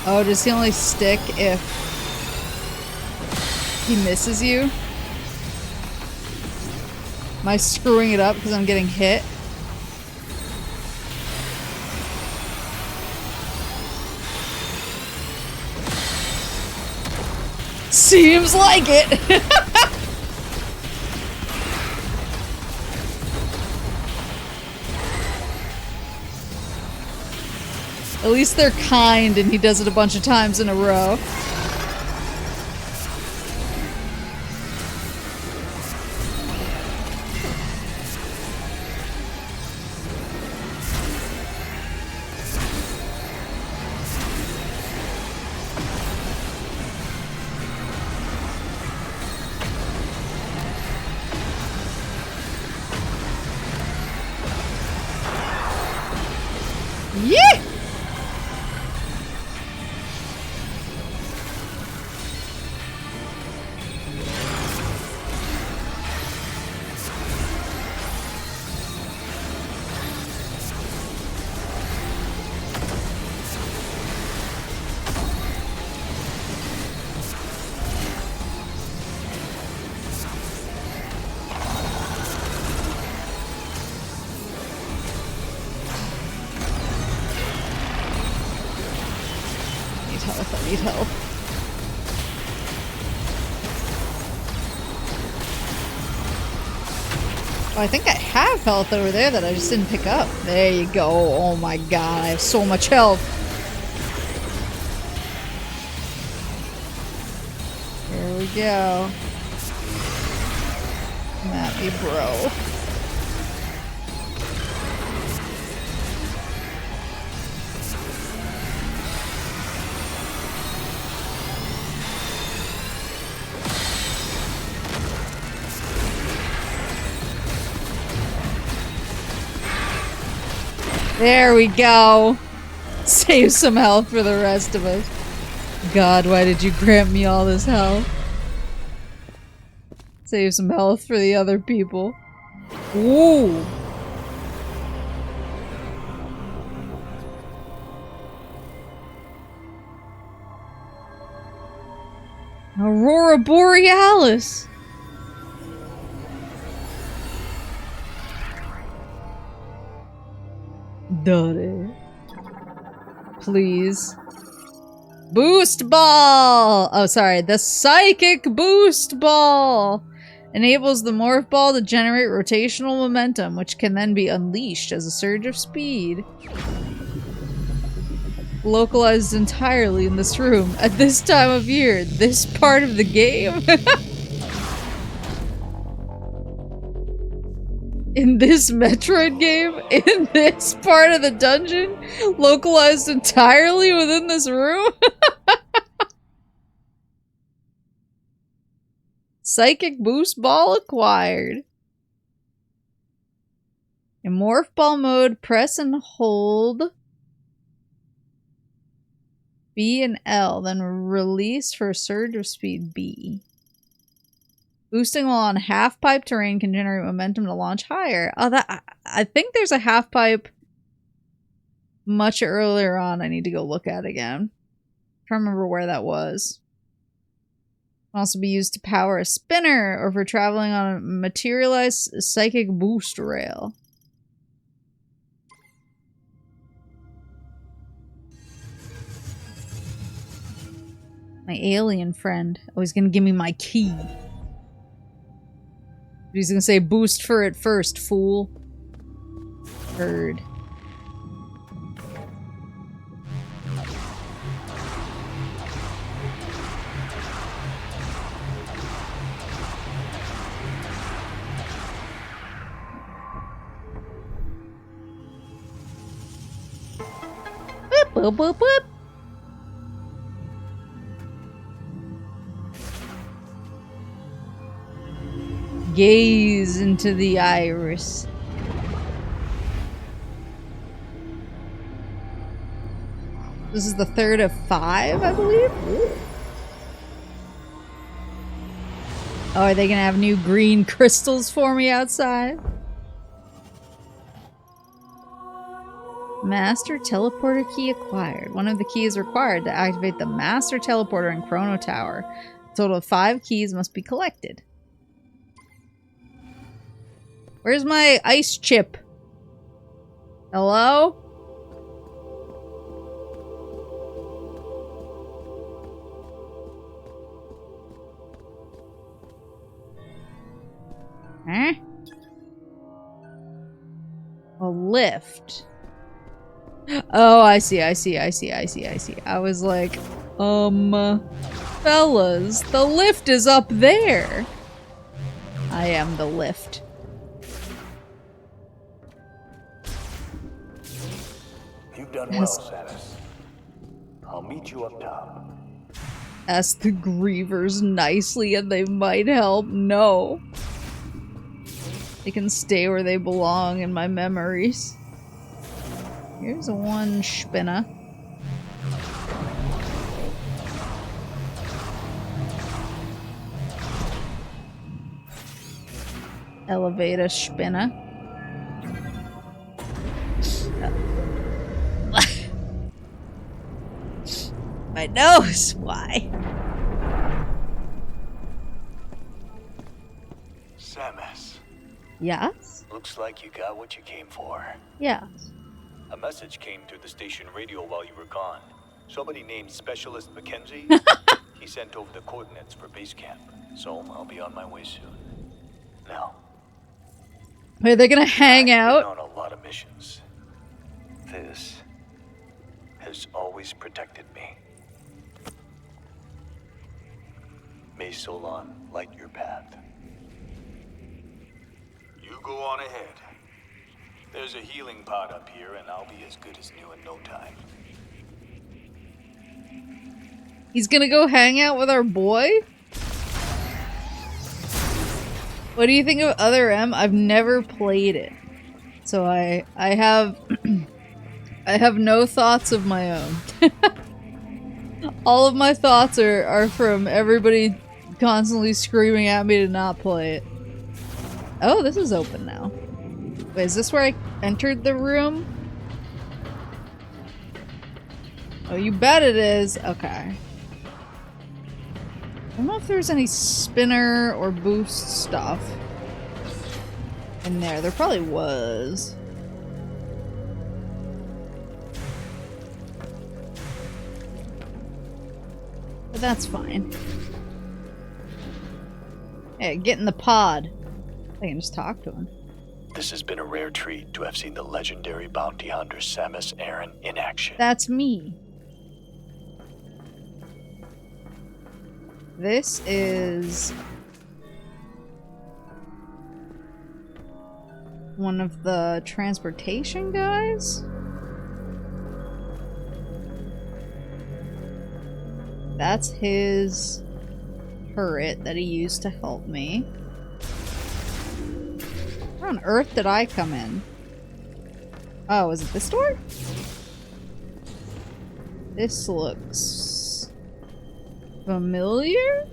Oh, does he only stick if he misses you? Am I screwing it up because I'm getting hit? Seems like it. At least they're kind and he does it a bunch of times in a row. Yeah! health, I need health. Oh, I think I have health over there that I just didn't pick up. There you go. Oh my god, I have so much health. Here we go. Come at me, bro. There we go. Save some health for the rest of us. God, why did you grant me all this health? Save some health for the other people. Ooh. Aurora Borealis. Daddy. Please. Boost Ball! Oh, sorry. The Psychic Boost Ball! Enables the Morph Ball to generate rotational momentum, which can then be unleashed as a surge of speed. Localized entirely in this room. At this time of year, this part of the game? In this Metroid game? In this part of the dungeon? Localized entirely within this room? Psychic Boost Ball acquired. In Morph Ball mode, press and hold B and L, then release for a surge of speed B. Boosting while on half-pipe terrain can generate momentum to launch higher. Oh, I think there's a half-pipe much earlier on I need to go look at again. I'm trying to remember where that was. Can also be used to power a spinner or for traveling on a materialized psychic boost rail. My alien friend. Oh, he's gonna give me my key. He's gonna say boost for it first, fool. Heard. Boop, boop, boop, boop. Gaze into the iris. This is the third of 5, I believe? Ooh. Oh, are they gonna have new green crystals for me outside? Master Teleporter Key acquired. One of the keys required to activate the Master Teleporter in Chrono Tower. A total of 5 keys must be collected. Where's my ice chip? Hello? Huh? A lift. Oh, I see. I was like, fellas, the lift is up there. I am the lift. You've done well, Samus. I'll meet you up top. Ask the grievers nicely and they might help. No. They can stay where they belong in my memories. Here's one spinner. Elevator spinner. My nose! Why? Samus. Yes? Looks like you got what you came for. Yes. A message came through the station radio while you were gone. Somebody named Specialist Mackenzie. He sent over the coordinates for base camp, so I'll be on my way soon. Now, Are they gonna hang I've out? been on a lot of missions. This has always protected me. May Solon light your path. You go on ahead. There's a healing pod up here, and I'll be as good as new in no time. He's gonna go hang out with our boy? What do you think of Other M? I've never played it. So I have I have no thoughts of my own. All of my thoughts are from everybody constantly screaming at me to not play it. Oh, this is open now. Wait, is this where I entered the room? Oh, you bet it is. Okay. I don't know if there's any spinner or boost stuff in there. There probably was. But that's fine. Hey, get in the pod. I can just talk to him. This has been a rare treat to have seen the legendary bounty hunter Samus Aran in action. That's me. This is one of the transportation guys? That's his turret that he used to help me. Where on earth did I come in? Oh, is it this door? This looks familiar?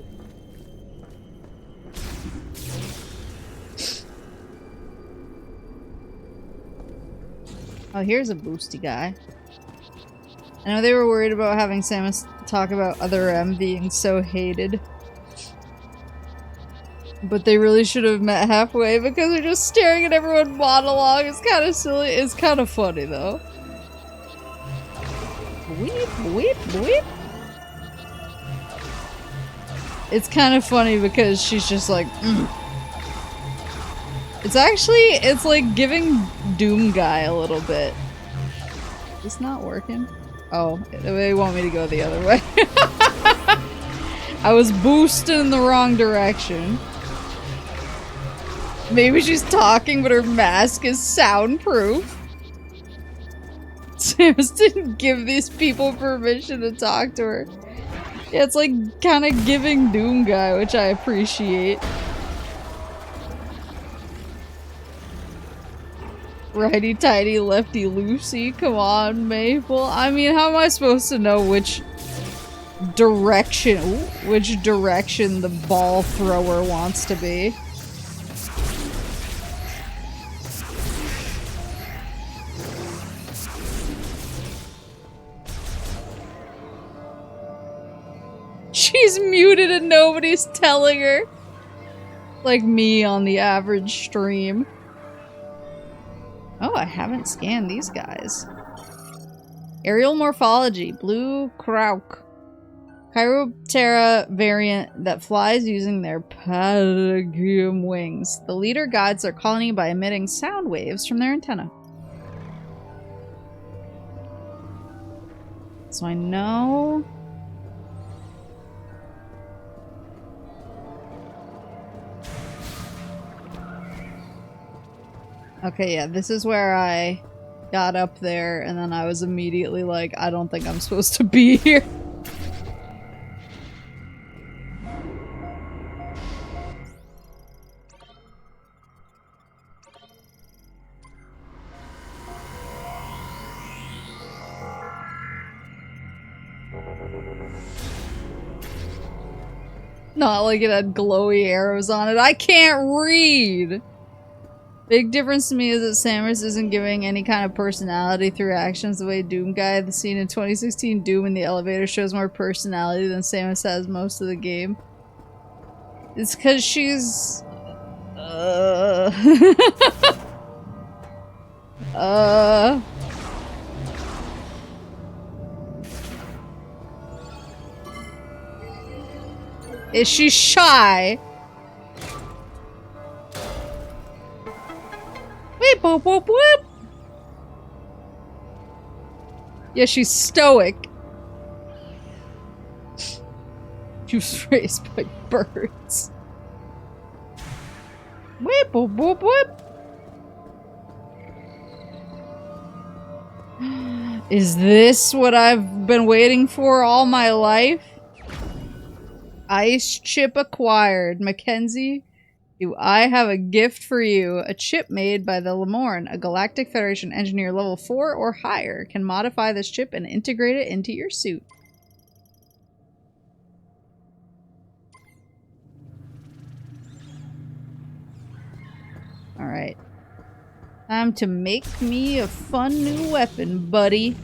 Oh, here's a boosty guy. I know they were worried about having Samus talk about Other M being so hated. But they really should have met halfway because they're just staring at everyone monologue. It's kind of silly. It's kind of funny though. Weep, weep, weep. It's kind of funny because she's just like, It's actually, it's like giving Doom Guy a little bit. Is this not working? Oh, they want me to go the other way. I was boosted in the wrong direction. Maybe she's talking, but her mask is soundproof. Samus didn't give these people permission to talk to her. Yeah, it's like kind of giving Doom Guy, which I appreciate. Righty-tighty, lefty-loosey. Come on, Maple. I mean, how am I supposed to know which direction the ball thrower wants to be? She's muted and nobody's telling her. Like me on the average stream. Oh, I haven't scanned these guys. Aerial morphology. Blue Krauk. Chiroptera variant that flies using their patagium wings. The leader guides their colony by emitting sound waves from their antenna. So I know... Okay, yeah, this is where I got up there, and then I was immediately like, I don't think I'm supposed to be here. Not like it had glowy arrows on it. I can't read! Big difference to me is that Samus isn't giving any kind of personality through actions the way Doom Guy. The scene in 2016 Doom in the elevator shows more personality than Samus has most of the game. It's because she's... Is she shy? Weep, whoop, whoop, whoop. Yeah, she's stoic. She was raised by birds. Whip, whoop, whoop, whoop. Is this what I've been waiting for all my life? Ice chip acquired. Mackenzie, do I have a gift for you? A chip made by the Lemorn, a Galactic Federation engineer level 4 or higher, can modify this chip and integrate it into your suit. Alright. Time to make me a fun new weapon, buddy.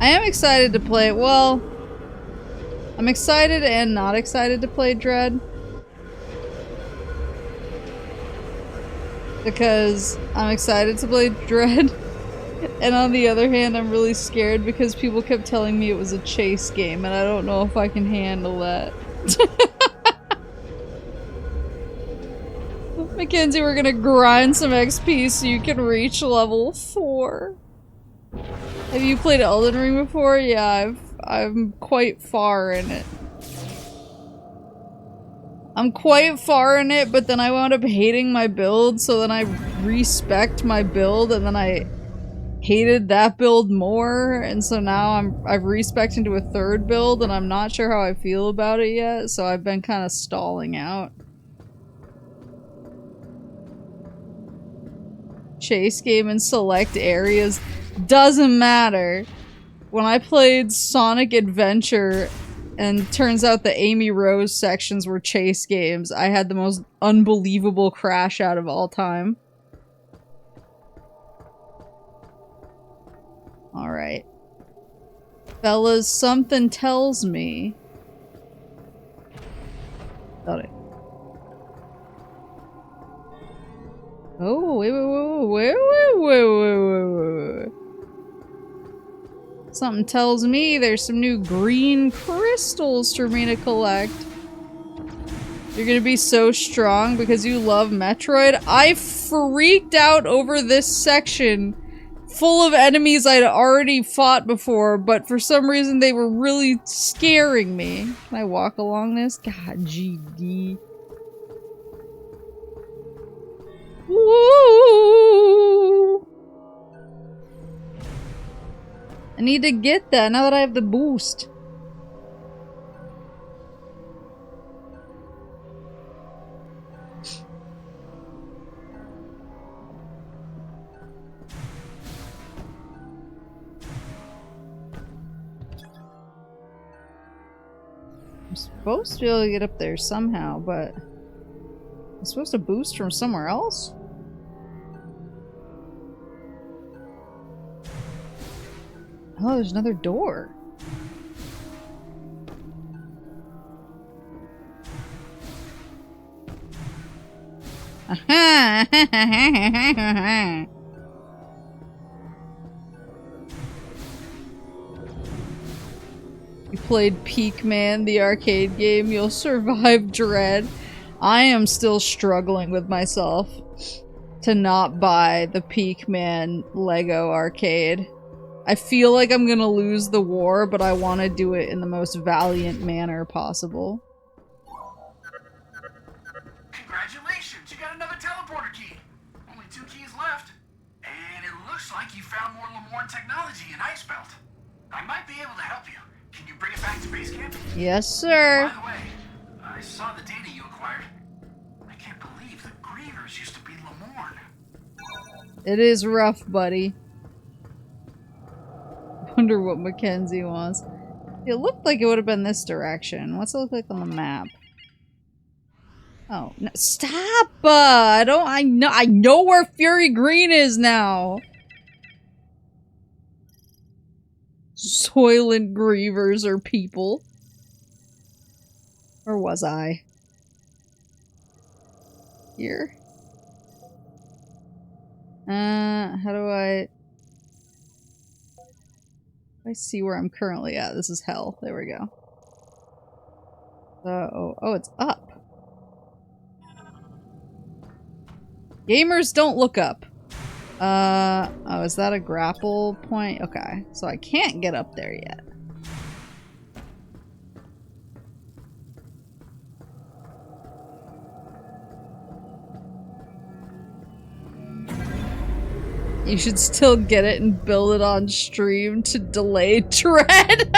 I am excited to play it. Well, I'm excited and not excited to play Dread. Because I'm excited to play Dread. And on the other hand, I'm really scared because people kept telling me it was a chase game, and I don't know if I can handle that. Mackenzie, we're gonna grind some XP so you can reach level 4. Have you played Elden Ring before? Yeah, I'm quite far in it. I'm quite far in it, but then I wound up hating my build, so then I respect my build, and then I hated that build more, and so now I've respec'd into a third build, and I'm not sure how I feel about it yet, so I've been kind of stalling out. Chase game in select areas doesn't matter. When I played Sonic Adventure and turns out the Amy Rose sections were chase games, I had the most unbelievable crash out of all time. Alright. Fellas, something tells me... Got it. Oh, wait. Something tells me there's some new green crystals for me to collect. You're gonna be so strong because you love Metroid? I freaked out over this section full of enemies I'd already fought before, but for some reason they were really scaring me. Can I walk along this? God, GD. Woo! I need to get that now that I have the boost. I'm supposed to be able to get up there somehow, but I'm supposed to boost from somewhere else? Oh, there's another door. You played Peakman, the arcade game. You'll survive Dread. I am still struggling with myself to not buy the Peakman Lego arcade. I feel like I'm gonna lose the war, but I want to do it in the most valiant manner possible. Congratulations, you got another teleporter key. Only 2 keys left. And it looks like you found more Lemorn technology in Icebelt. I might be able to help you. Can you bring it back to base camp? Yes, sir. By the way, I saw the data you acquired. I can't believe the Grievers used to be Lemorn. It is rough, buddy. Wonder what Mackenzie wants. It looked like it would have been this direction. What's it look like on the map? Oh, no, stop! I know where Fury Green is now! Soylent Grievers are people. Or was I? Here? How do I... I see where I'm currently at. This is hell. There we go. Oh, it's up. Gamers don't look up. Oh, is that a grapple point? Okay, so I can't get up there yet. You should still get it and build it on stream to delay dread.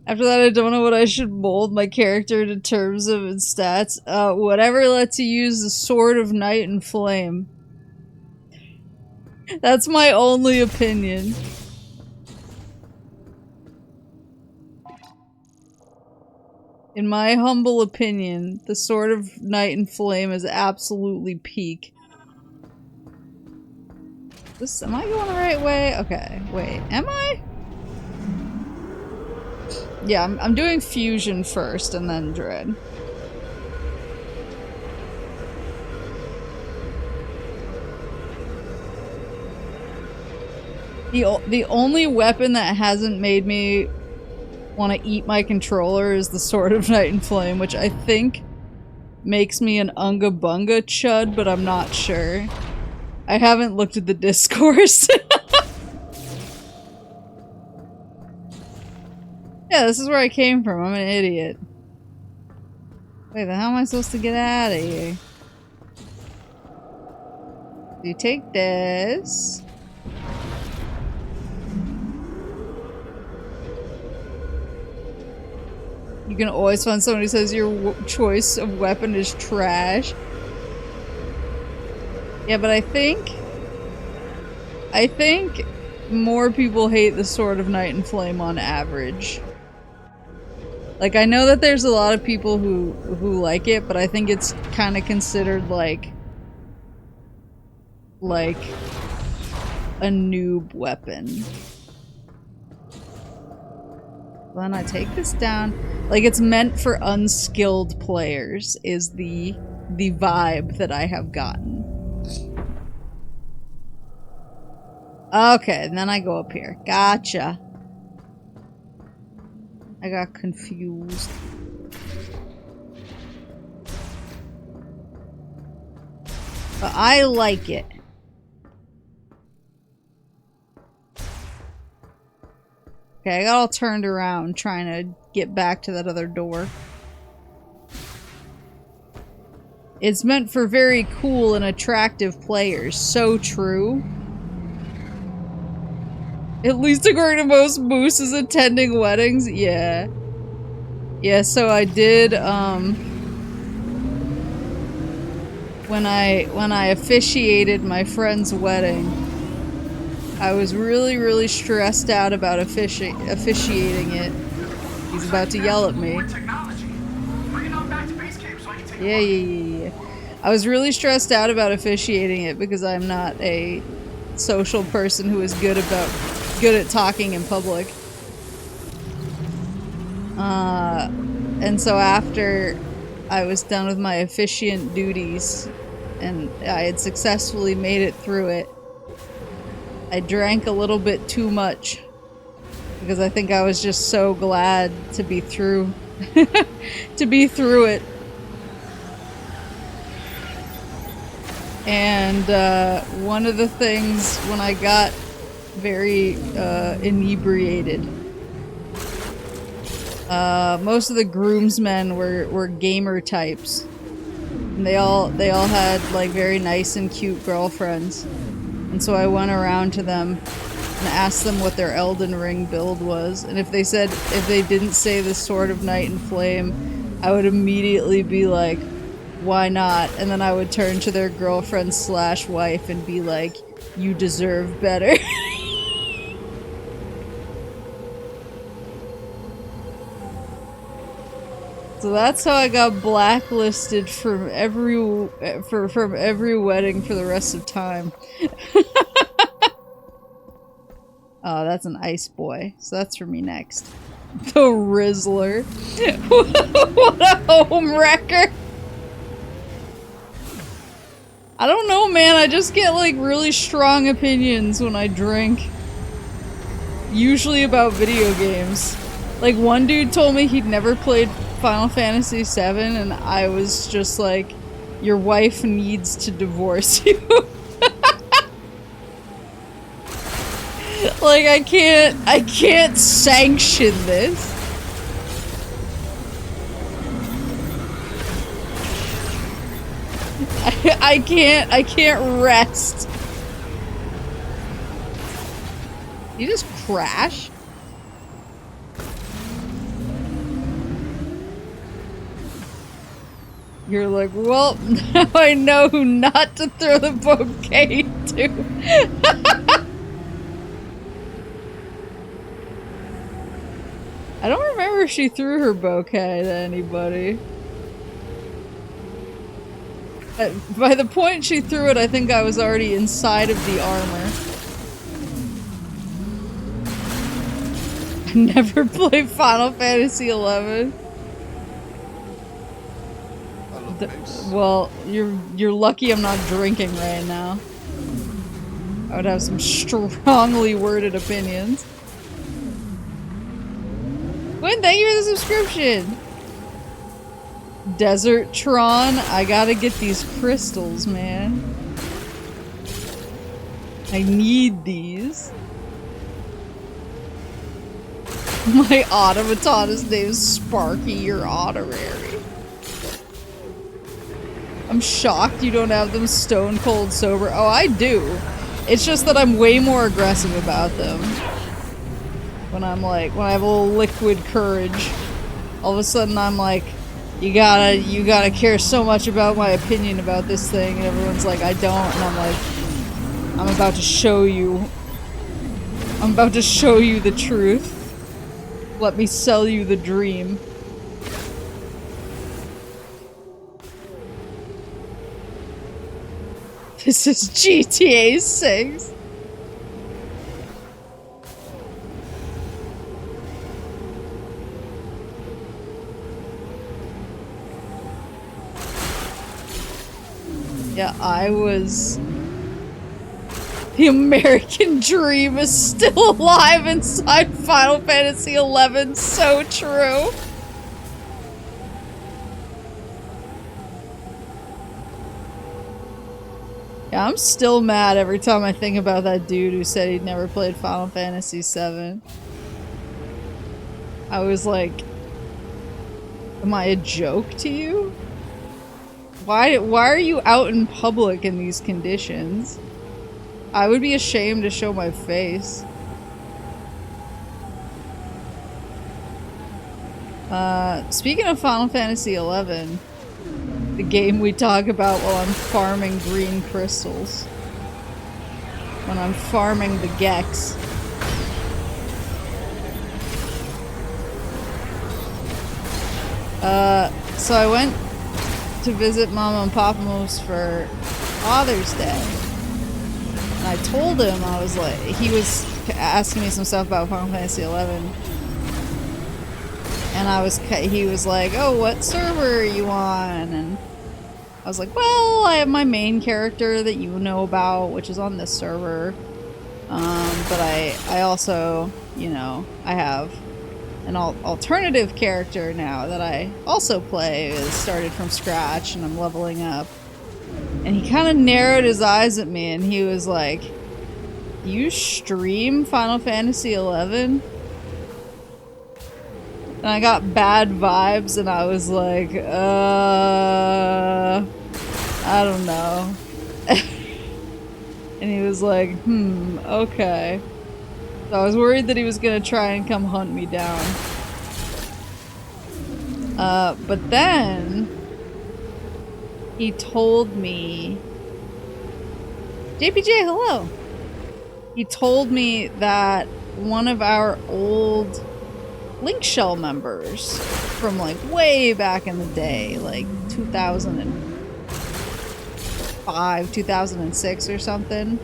After that, I don't know what I should mold my character in terms of its stats. Whatever lets you use the Sword of Night and Flame. That's my only opinion. In my humble opinion, the Sword of Night and Flame is absolutely peak. Am I going the right way? Okay, wait, am I? Yeah, I'm doing fusion first and then dread. The only weapon that hasn't made me want to eat my controller is the Sword of Night and Flame, which I think makes me an Unga Bunga chud, but I'm not sure. I haven't looked at the discourse. Yeah, this is where I came from. I'm an idiot. Wait, how am I supposed to get out of here? You take this. You can always find someone who says your choice of weapon is trash. Yeah, but I think more people hate the Sword of Night and Flame on average. Like, I know that there's a lot of people who like it, but I think it's kind of considered like a noob weapon. Then I take this down. Like, it's meant for unskilled players is the vibe that I have gotten. Okay, and then I go up here. Gotcha. I got confused. But I like it. Okay, I got all turned around trying to get back to that other door. It's meant for very cool and attractive players. So true. At least according to most mooses attending weddings. Yeah. Yeah, so I did, when I officiated my friend's wedding, I was really, really stressed out about officiating it. He's about to yell at me. Yeah. I was really stressed out about officiating it because I'm not a social person who is good at talking in public. And so after I was done with my officiant duties and I had successfully made it through it, I drank a little bit too much because I think I was just so glad to be through to be through it. And one of the things when I got very inebriated, most of the groomsmen were gamer types, and they all had like very nice and cute girlfriends, and so I went around to them and asked them what their Elden Ring build was, and if they didn't say the Sword of Night and Flame, I would immediately be like, why not? And then I would turn to their girlfriend / wife and be like, you deserve better. So that's how I got blacklisted from every wedding for the rest of time. Oh, that's an ice boy. So that's for me next. The Rizzler. What a home wrecker. I don't know, man. I just get like really strong opinions when I drink. Usually about video games. Like one dude told me he'd never played Final Fantasy VII and I was just like, your wife needs to divorce you. Like I can't sanction this. I can't rest. You just crash? You're like, well, now I know who not to throw the bouquet to. I don't remember if she threw her bouquet to anybody. By the point she threw it, I think I was already inside of the armor. I never played Final Fantasy XI. Well, you're lucky I'm not drinking right now. I would have some strongly worded opinions. Gwen, thank you for the subscription! Desert Tron, I gotta get these crystals, man. I need these. My automaton is named Sparky, your honorary. I'm shocked you don't have them stone cold sober. Oh, I do. It's just that I'm way more aggressive about them. When I'm like, when I have a little liquid courage, all of a sudden I'm like, you gotta care so much about my opinion about this thing, and everyone's like, I don't, and I'm like, I'm about to show you. I'm about to show you the truth. Let me sell you the dream. This is GTA 6. Yeah, I was... The American dream is still alive inside Final Fantasy XI. So true. Yeah, I'm still mad every time I think about that dude who said he'd never played Final Fantasy VII. I was like, am I a joke to you? Why are you out in public in these conditions? I would be ashamed to show my face. Speaking of Final Fantasy XI, the game we talk about while I'm farming green crystals. When I'm farming the Gex. So I went to visit Mama and Papa's for Father's Day. And I told him, I was like, he was asking me some stuff about Final Fantasy XI. And he was like, oh, what server are you on? And I was like, well, I have my main character that you know about, which is on this server. But I also, you know, I have an alternative character now that I also play. It started from scratch and I'm leveling up. And he kind of narrowed his eyes at me and he was like, you stream Final Fantasy XI? And I got bad vibes and I was like, I don't know. And he was like, okay. So I was worried that he was gonna try and come hunt me down. But then he told me, JPJ, hello. He told me that one of our old Link Shell members from like way back in the day, like 2005, 2006 or something,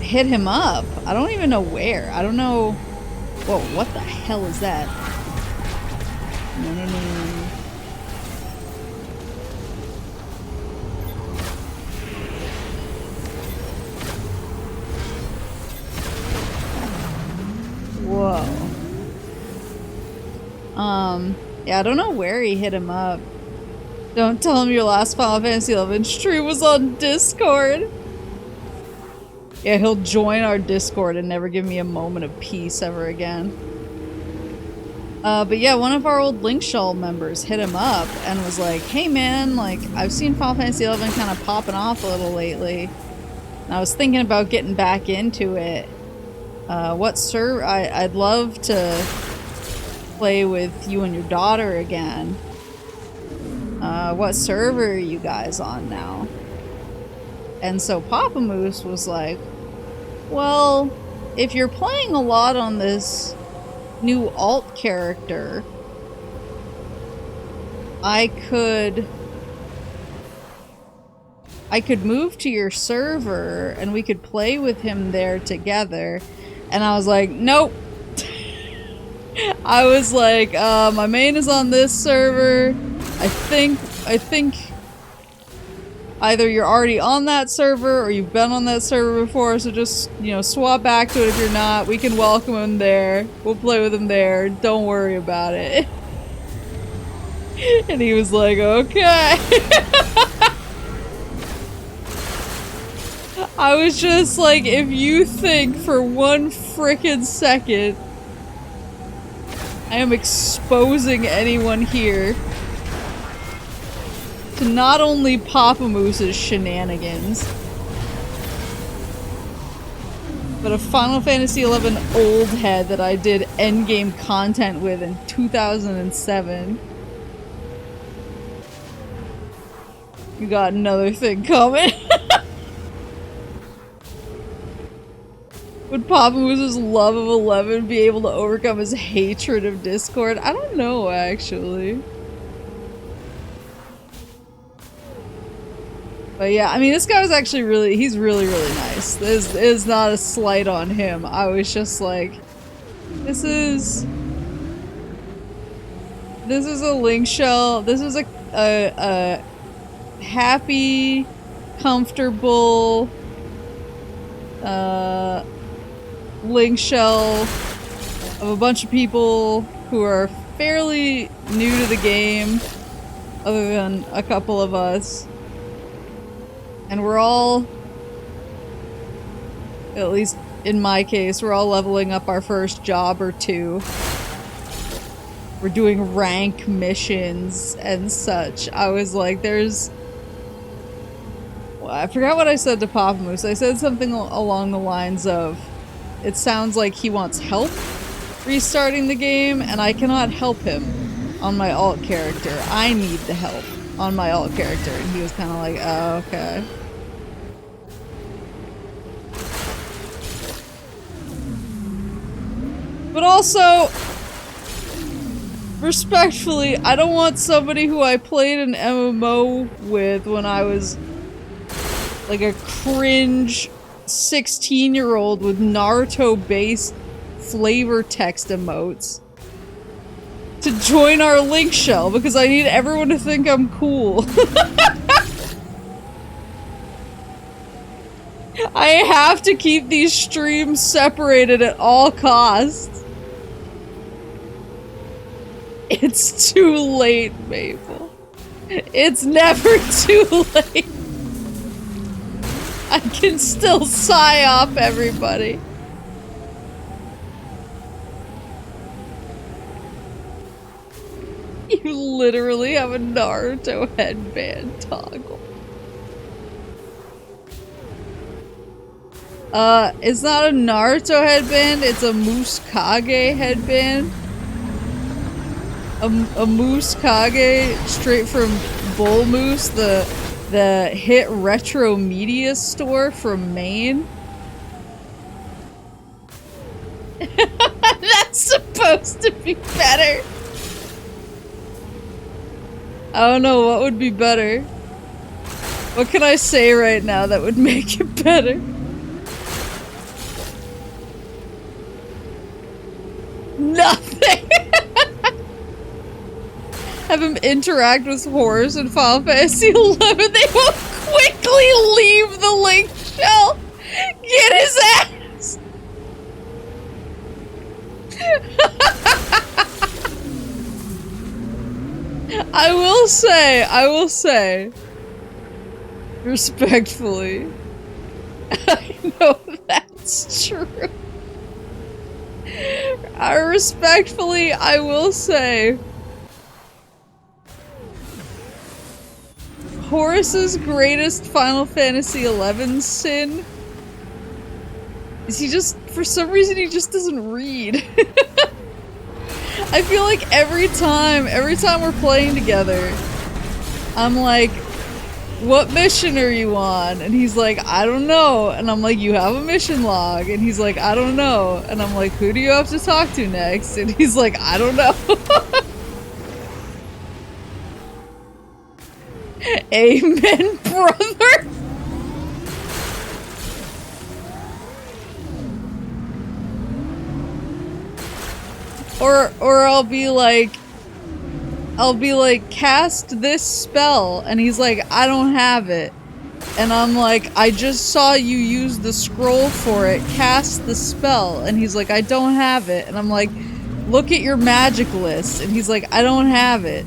hit him up. I don't even know where. I don't know. Whoa, what the hell is that? No. Yeah, I don't know where he hit him up. Don't tell him your last Final Fantasy XI stream was on Discord. Yeah, he'll join our Discord and never give me a moment of peace ever again. But yeah, one of our old Link Shell members hit him up and was like, hey man, like, I've seen Final Fantasy XI kind of popping off a little lately. And I was thinking about getting back into it. What server? I'd love to play with you and your daughter again. What server are you guys on now? And so Papa Moose was like, well, if you're playing a lot on this new alt character, I could move to your server and we could play with him there together. And I was like, nope. I was like, my main is on this server. I think either you're already on that server or you've been on that server before, so just, you know, swap back to it if you're not. We can welcome him there. We'll play with him there. Don't worry about it. And he was like, okay. I was just like, if you think for one frickin' second I am exposing anyone here to not only Papa Moose's shenanigans, but a Final Fantasy XI old head that I did endgame content with in 2007. You got another thing coming. Would Papa Moose's love of 11 be able to overcome his hatred of Discord? I don't know, actually. But yeah, I mean, this guy was actually really, he's really, really nice. This is not a slight on him. I was just like, this is a Link Shell. This is a happy, comfortable, Link Shell of a bunch of people who are fairly new to the game, other than a couple of us. And we're all, at least in my case, we're all leveling up our first job or two. We're doing rank missions and such. I was like, there's... Well, I forgot what I said to Papa Moose. I said something along the lines of, it sounds like he wants help restarting the game, and I cannot help him on my alt character. I need the help on my alt character. And he was kind of like, oh, okay. But also, respectfully, I don't want somebody who I played an MMO with when I was like a cringe 16-year-old with Naruto-based flavor text emotes to join our Link Shell, because I need everyone to think I'm cool. I have to keep these streams separated at all costs. It's too late, Maple. It's never too late. I can still psy-op everybody. You literally have a Naruto headband toggle. It's not a Naruto headband, it's a Moose Kage headband. A Moose Kage straight from Bull Moose, the hit retro media store from Maine. That's supposed to be better. I don't know what would be better. What can I say right now that would make it better? Nothing! Have him interact with horrors in Final Fantasy XI. They will quickly leave the Link Shell. Get his ass! I will say, respectfully, I know that's true. I will say, Horace's greatest Final Fantasy XI sin is he just, for some reason, he just doesn't read. I feel like every time we're playing together, I'm like, what mission are you on? And he's like, I don't know. And I'm like, you have a mission log. And he's like, I don't know. And I'm like, who do you have to talk to next? And he's like, I don't know. Amen, brother. Or I'll be like, cast this spell, and he's like, I don't have it. And I'm like, I just saw you use the scroll for it, cast the spell. And he's like, I don't have it. And I'm like, look at your magic list. And he's like, I don't have it.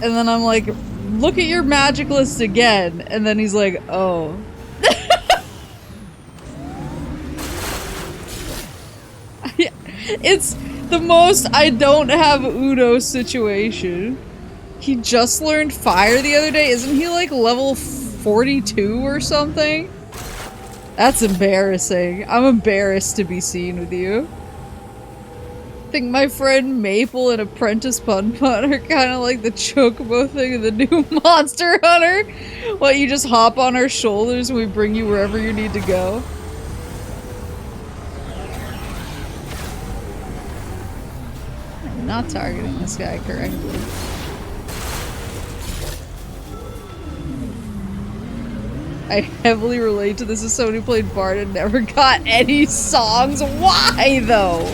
And then I'm like, look at your magic list again. And then he's like, oh. It's the most I don't have Uno situation. He just learned fire the other day. Isn't he like level 42 or something? That's embarrassing. I'm embarrassed to be seen with you. I think my friend Maple and Apprentice Pun Pun are kind of like the Chocobo thing of the new Monster Hunter. What, you just hop on our shoulders and we bring you wherever you need to go? I'm not targeting this guy correctly. I heavily relate to this as someone who played Bard and never got any songs. Why, though?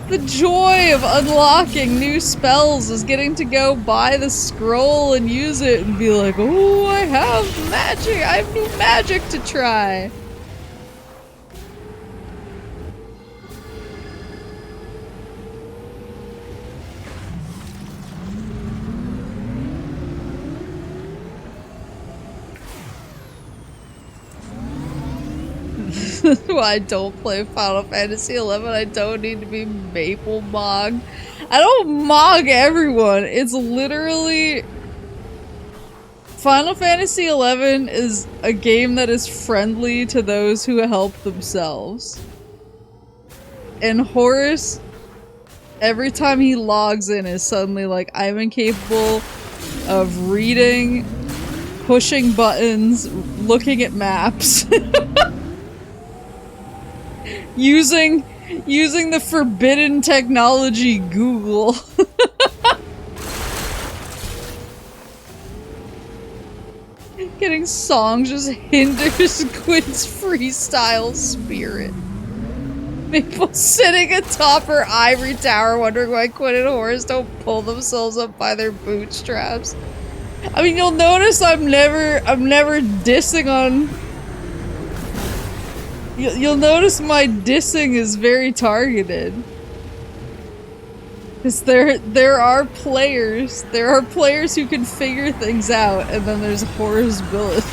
The joy of unlocking new spells is getting to go buy the scroll and use it and be like, oh, I have magic. I have new magic to try. Why I don't play Final Fantasy XI. I don't need to be Maple mogged. I don't mog everyone. It's literally... Final Fantasy XI is a game that is friendly to those who help themselves. And Horace, every time he logs in, is suddenly like, I'm incapable of reading, pushing buttons, looking at maps. Using the forbidden technology Google. Getting songs just hinders Quinn's freestyle spirit. Maple sitting atop her ivory tower wondering why Quinn and Horace don't pull themselves up by their bootstraps. I mean, you'll notice I'm never dissing on... You'll notice my dissing is very targeted. Because there are players who can figure things out, and then there's Horace Billet.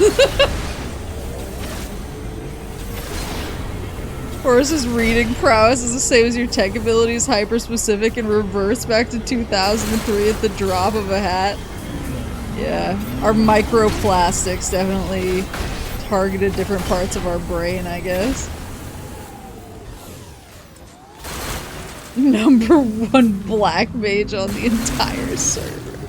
Horace's reading prowess is the same as your tech abilities, hyper-specific, and reverse back to 2003 at the drop of a hat. Yeah, our microplastics definitely targeted different parts of our brain, I guess. Number one black mage on the entire server.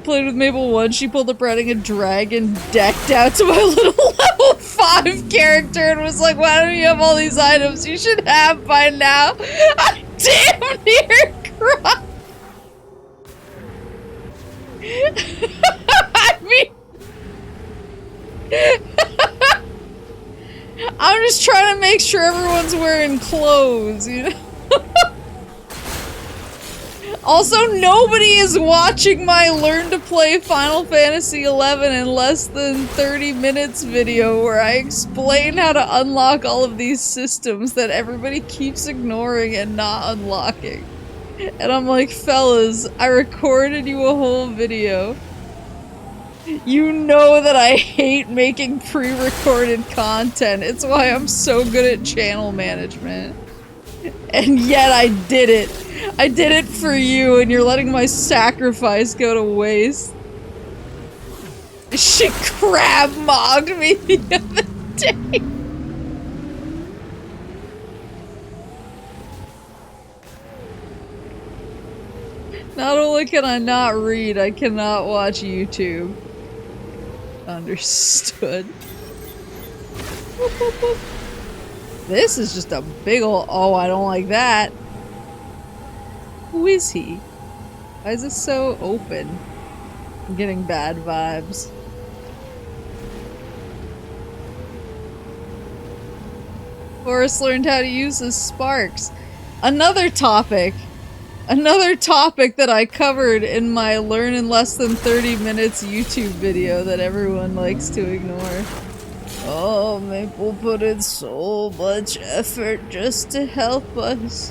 Played with Maple once, she pulled up riding a dragon decked out to my little level 5 character and was like, why don't you have all these items you should have by now? I damn near cried. I mean... I'm just trying to make sure everyone's wearing clothes, you know? Also, nobody is watching my Learn to Play Final Fantasy XI in less than 30 minutes video where I explain how to unlock all of these systems that everybody keeps ignoring and not unlocking. And I'm like, fellas, I recorded you a whole video. You know that I hate making pre-recorded content. It's why I'm so good at channel management. And yet I did it. I did it for you, and you're letting my sacrifice go to waste. She crab mogged me the other day. Not only can I not read, I cannot watch YouTube. Understood. This is just a big ol'— oh, I don't like that. Who is he? Why is this so open? I'm getting bad vibes. Forrest learned how to use his sparks. Another topic that I covered in my Learn in Less Than 30 Minutes YouTube video that everyone likes to ignore. Oh, Maple put in so much effort just to help us.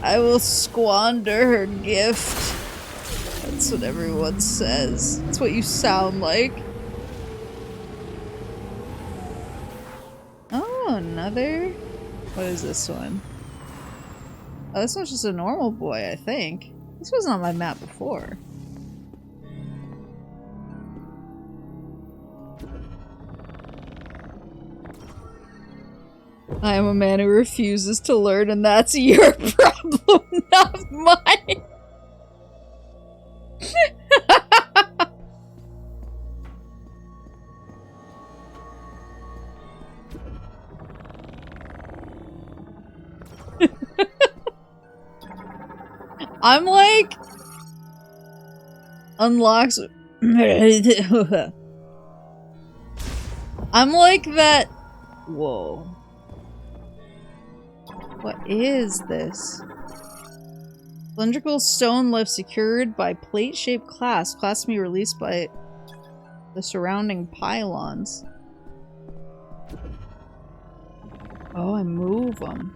I will squander her gift. That's what everyone says. That's what you sound like. Oh, another? What is this one? Oh, this one's just a normal boy, I think. This wasn't on my map before. I am a man who refuses to learn, and that's your problem, not mine. I'm like unlocks. I'm like that. Whoa. What is this? Cylindrical stone lift secured by plate-shaped clasp. Clasp can be released by the surrounding pylons. Oh, I move them.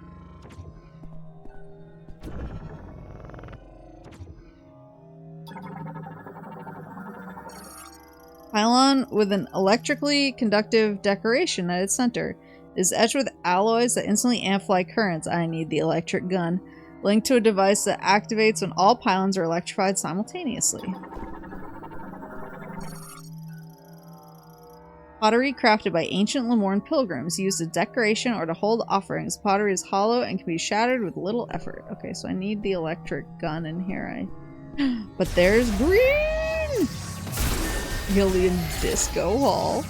Pylon with an electrically conductive decoration at its center. It is etched with alloys that instantly amplify currents. I need the electric gun. Linked to a device that activates when all pylons are electrified simultaneously. Pottery crafted by ancient Lemorne pilgrims used as decoration or to hold offerings. Pottery is hollow and can be shattered with little effort. Okay, so I need the electric gun in here. But there's green! Alien Disco Hall.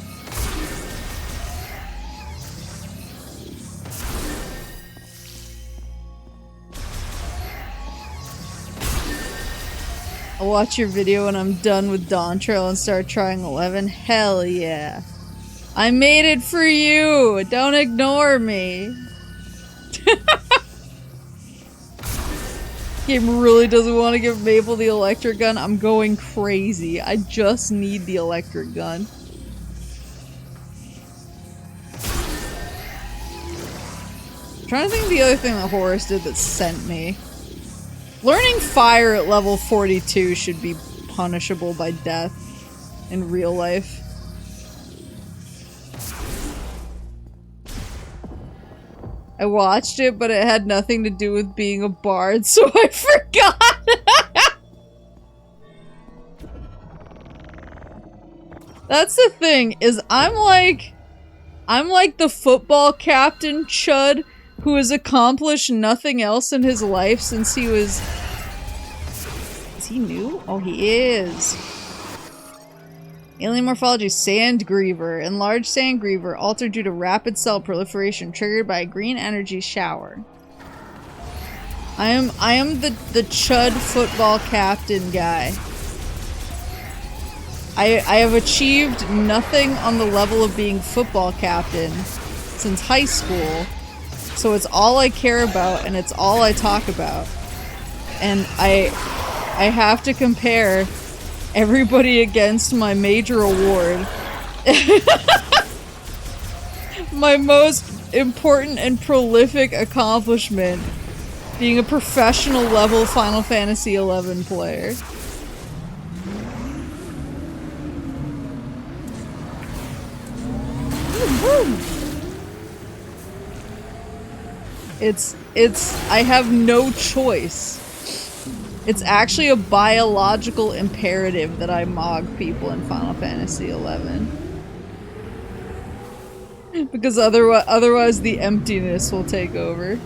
I'll watch your video when I'm done with Dawn Trail and start trying 11. Hell yeah. I made it for you! Don't ignore me! Game really doesn't want to give Maple the electric gun. I'm going crazy. I just need the electric gun. I'm trying to think of the other thing that Horace did that sent me. Learning fire at level 42 should be punishable by death in real life. I watched it, but it had nothing to do with being a bard, so I forgot! That's the thing, is I'm like the football captain chud who has accomplished nothing else in his life since he was... Is he new? Oh, he is. Alien morphology, Sandgriever. Enlarged Sandgriever, altered due to rapid cell proliferation, triggered by a green energy shower. I am the chud football captain guy. I have achieved nothing on the level of being football captain since high school, so it's all I care about and it's all I talk about. And I have to compare everybody against my major award. My most important and prolific accomplishment being a professional level Final Fantasy XI player. I have no choice. It's actually a biological imperative that I mog people in Final Fantasy XI. Because otherwise the emptiness will take over.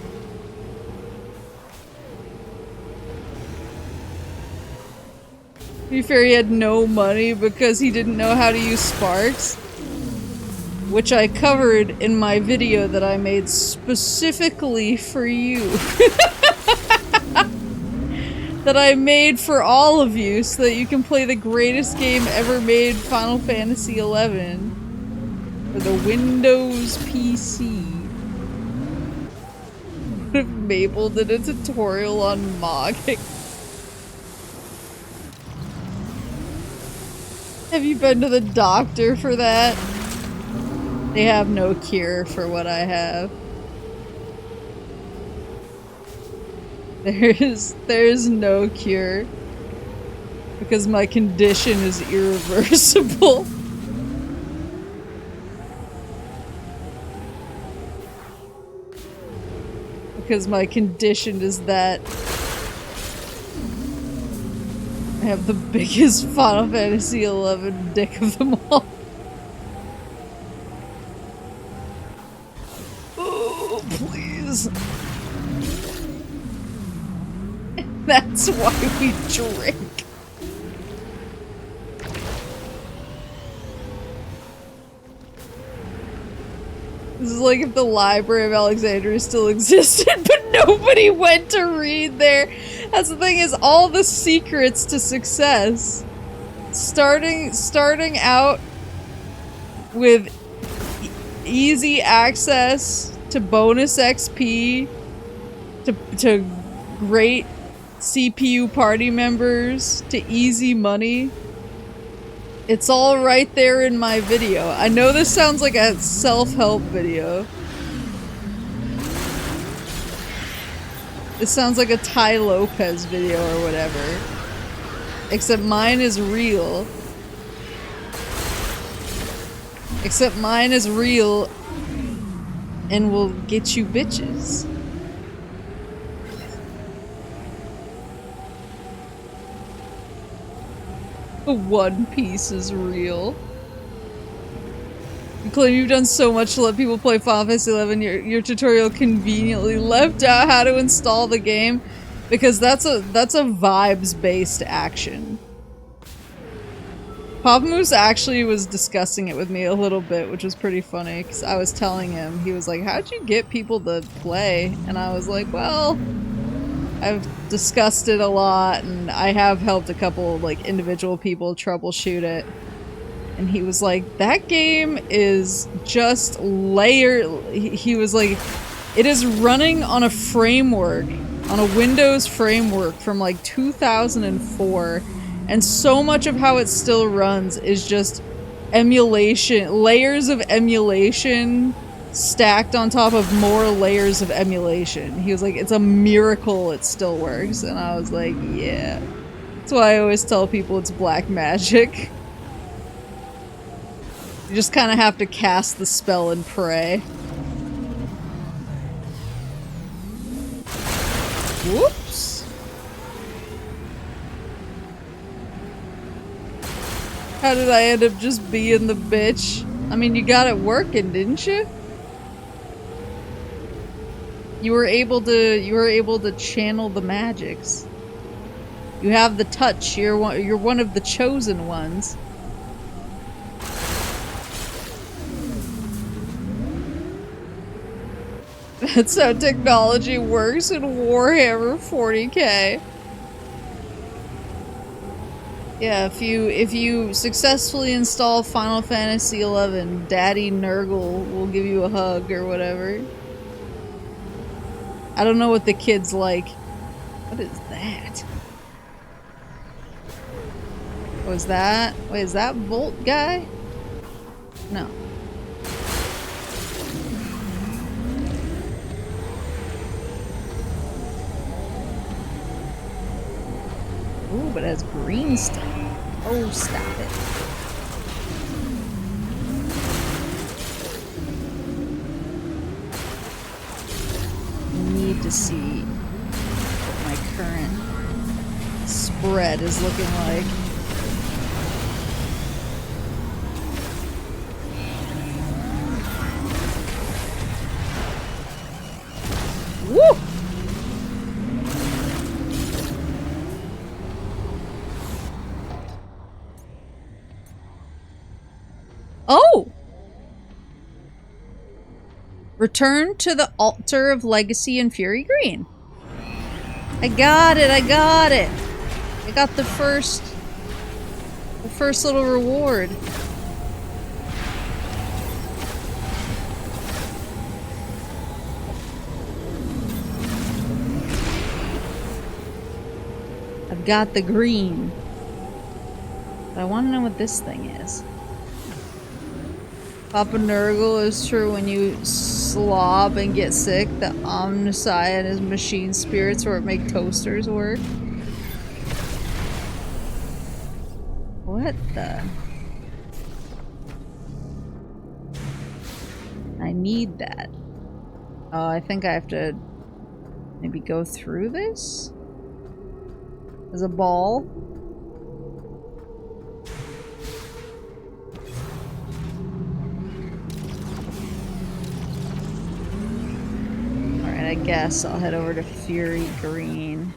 To be fair, he had no money because he didn't know how to use sparks. Which I covered in my video that I made specifically for you. That I made for all of you so that you can play the greatest game ever made, Final Fantasy XI. For the Windows PC. What if Maple did a tutorial on mogging? Have you been to the doctor for that? They have no cure for what I have. There's no cure. Because my condition is irreversible. Because my condition is that I have the biggest Final Fantasy XI dick of them all. Oh, please. That's why we drink. This is like if the Library of Alexandria still existed, but nobody went to read there. That's the thing, is all the secrets to success. Starting out with easy access to bonus XP, to great CPU party members, to easy money. It's all right there in my video. I know this sounds like a self-help video. This sounds like a Ty Lopez video or whatever. Except mine is real. Except mine is real and will get you bitches. The One Piece is real. You claim you've done so much to let people play Final Fantasy XI, your tutorial conveniently left out how to install the game, because that's a vibes-based action. Pop Moose actually was discussing it with me a little bit, which was pretty funny, because I was telling him, he was like, how'd you get people to play? And I was like, well, I've discussed it a lot, and I have helped a couple, like, individual people troubleshoot it. And he was like, that game is just he was like, it is running on a framework, on a Windows framework from like 2004, and so much of how it still runs is just emulation, layers of emulation stacked on top of more layers of emulation. He was like, it's a miracle it still works. And I was like, yeah. That's why I always tell people it's black magic. You just kind of have to cast the spell and pray. Whoops. How did I end up just being the bitch? I mean, you got it working, didn't you? You were able to channel the magics. You have the touch. You're one of the chosen ones. That's how technology works in Warhammer 40k. Yeah, if you successfully install Final Fantasy XI, Daddy Nurgle will give you a hug or whatever. I don't know what the kids like. What is that? Was that? Wait, is that Volt guy? No. Ooh, but it has green stuff. Oh, stop it. I need to see what my current spread is looking like. Woo! Oh! Return to the altar of legacy in Fury Green. I got it, I got it. I got the first little reward. I've got the green. But I want to know what this thing is. Papa Nurgle is true when you slob and get sick. The Omnissiah and his machine spirits where it make toasters work. What the? I need that. Oh, I think I have to maybe go through this? As a ball? Alright, I guess I'll head over to Fury Green.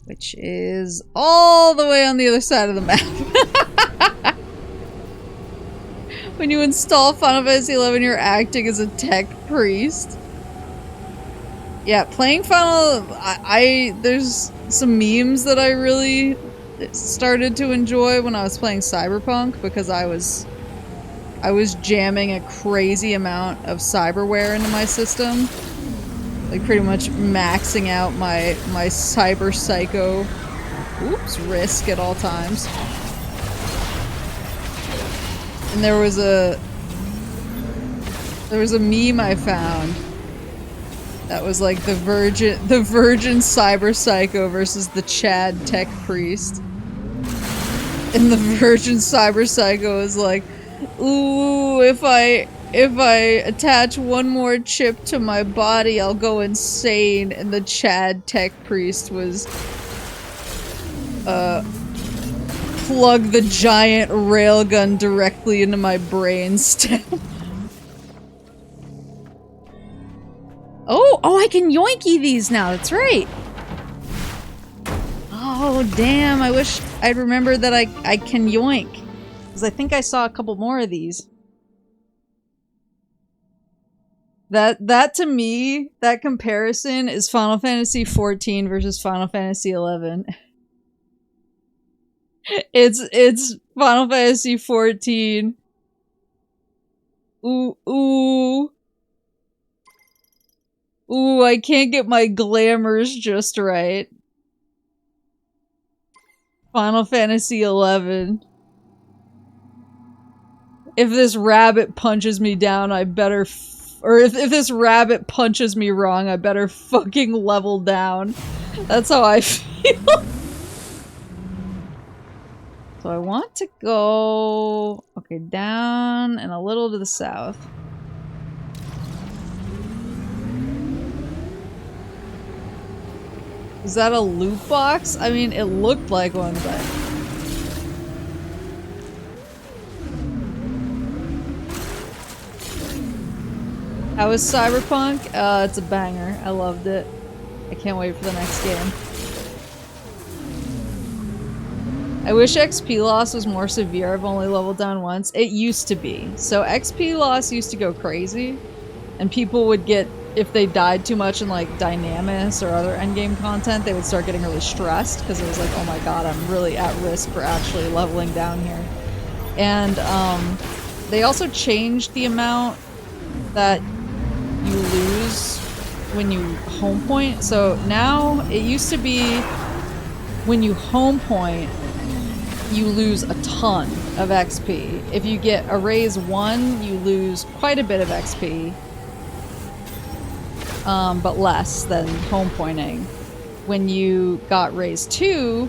Which is all the way on the other side of the map. When you install Final Fantasy XI, you're acting as a tech priest. Yeah, playing Final... there's some memes that I really started to enjoy when I was playing Cyberpunk, because I was jamming a crazy amount of cyberware into my system. Like, pretty much maxing out my cyber psycho... Oops, risk at all times. And there was a meme I found that was like the virgin cyber psycho versus the Chad tech priest. And the virgin cyber psycho is like, ooh, if I attach one more chip to my body, I'll go insane. And the Chad tech priest was plug the giant railgun directly into my brainstem. Oh, I can yoinky these now, that's right! Oh, damn, I wish I'd remembered that I can yoink. Because I think I saw a couple more of these. That to me, that comparison is Final Fantasy XIV versus Final Fantasy XI. It's Final Fantasy XIV. Ooh. Ooh, I can't get my glamours just right. Final Fantasy XI. If this rabbit punches me down, I better or if this rabbit punches me wrong, I better fucking level down. That's how I feel. So I want to go... Okay, down and a little to the south. Is that a loot box? I mean, it looked like one, but... How was Cyberpunk? It's a banger. I loved it. I can't wait for the next game. I wish XP loss was more severe. I've only leveled down once. It used to be. So XP loss used to go crazy. And people would get, if they died too much in like Dynamis or other endgame content, they would start getting really stressed because it was like, oh my god, I'm really at risk for actually leveling down here. And they also changed the amount that you lose when you home point. So now it used to be when you home point, you lose a ton of XP. If you get a raise 1, you lose quite a bit of XP, but less than home pointing. When you got raise 2,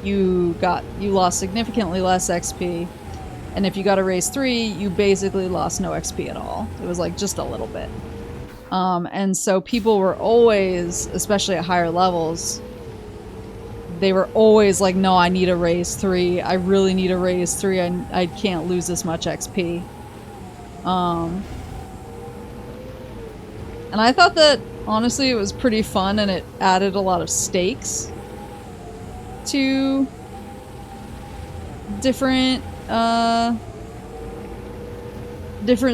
you lost significantly less XP, and if you got a raise 3, you basically lost no XP at all. It was like just a little bit. And so people were always, especially at higher levels, they were always like, no, I need a raise 3. I really need a raise 3. I can't lose this much XP. And I thought that, honestly, it was pretty fun, and it added a lot of stakes to different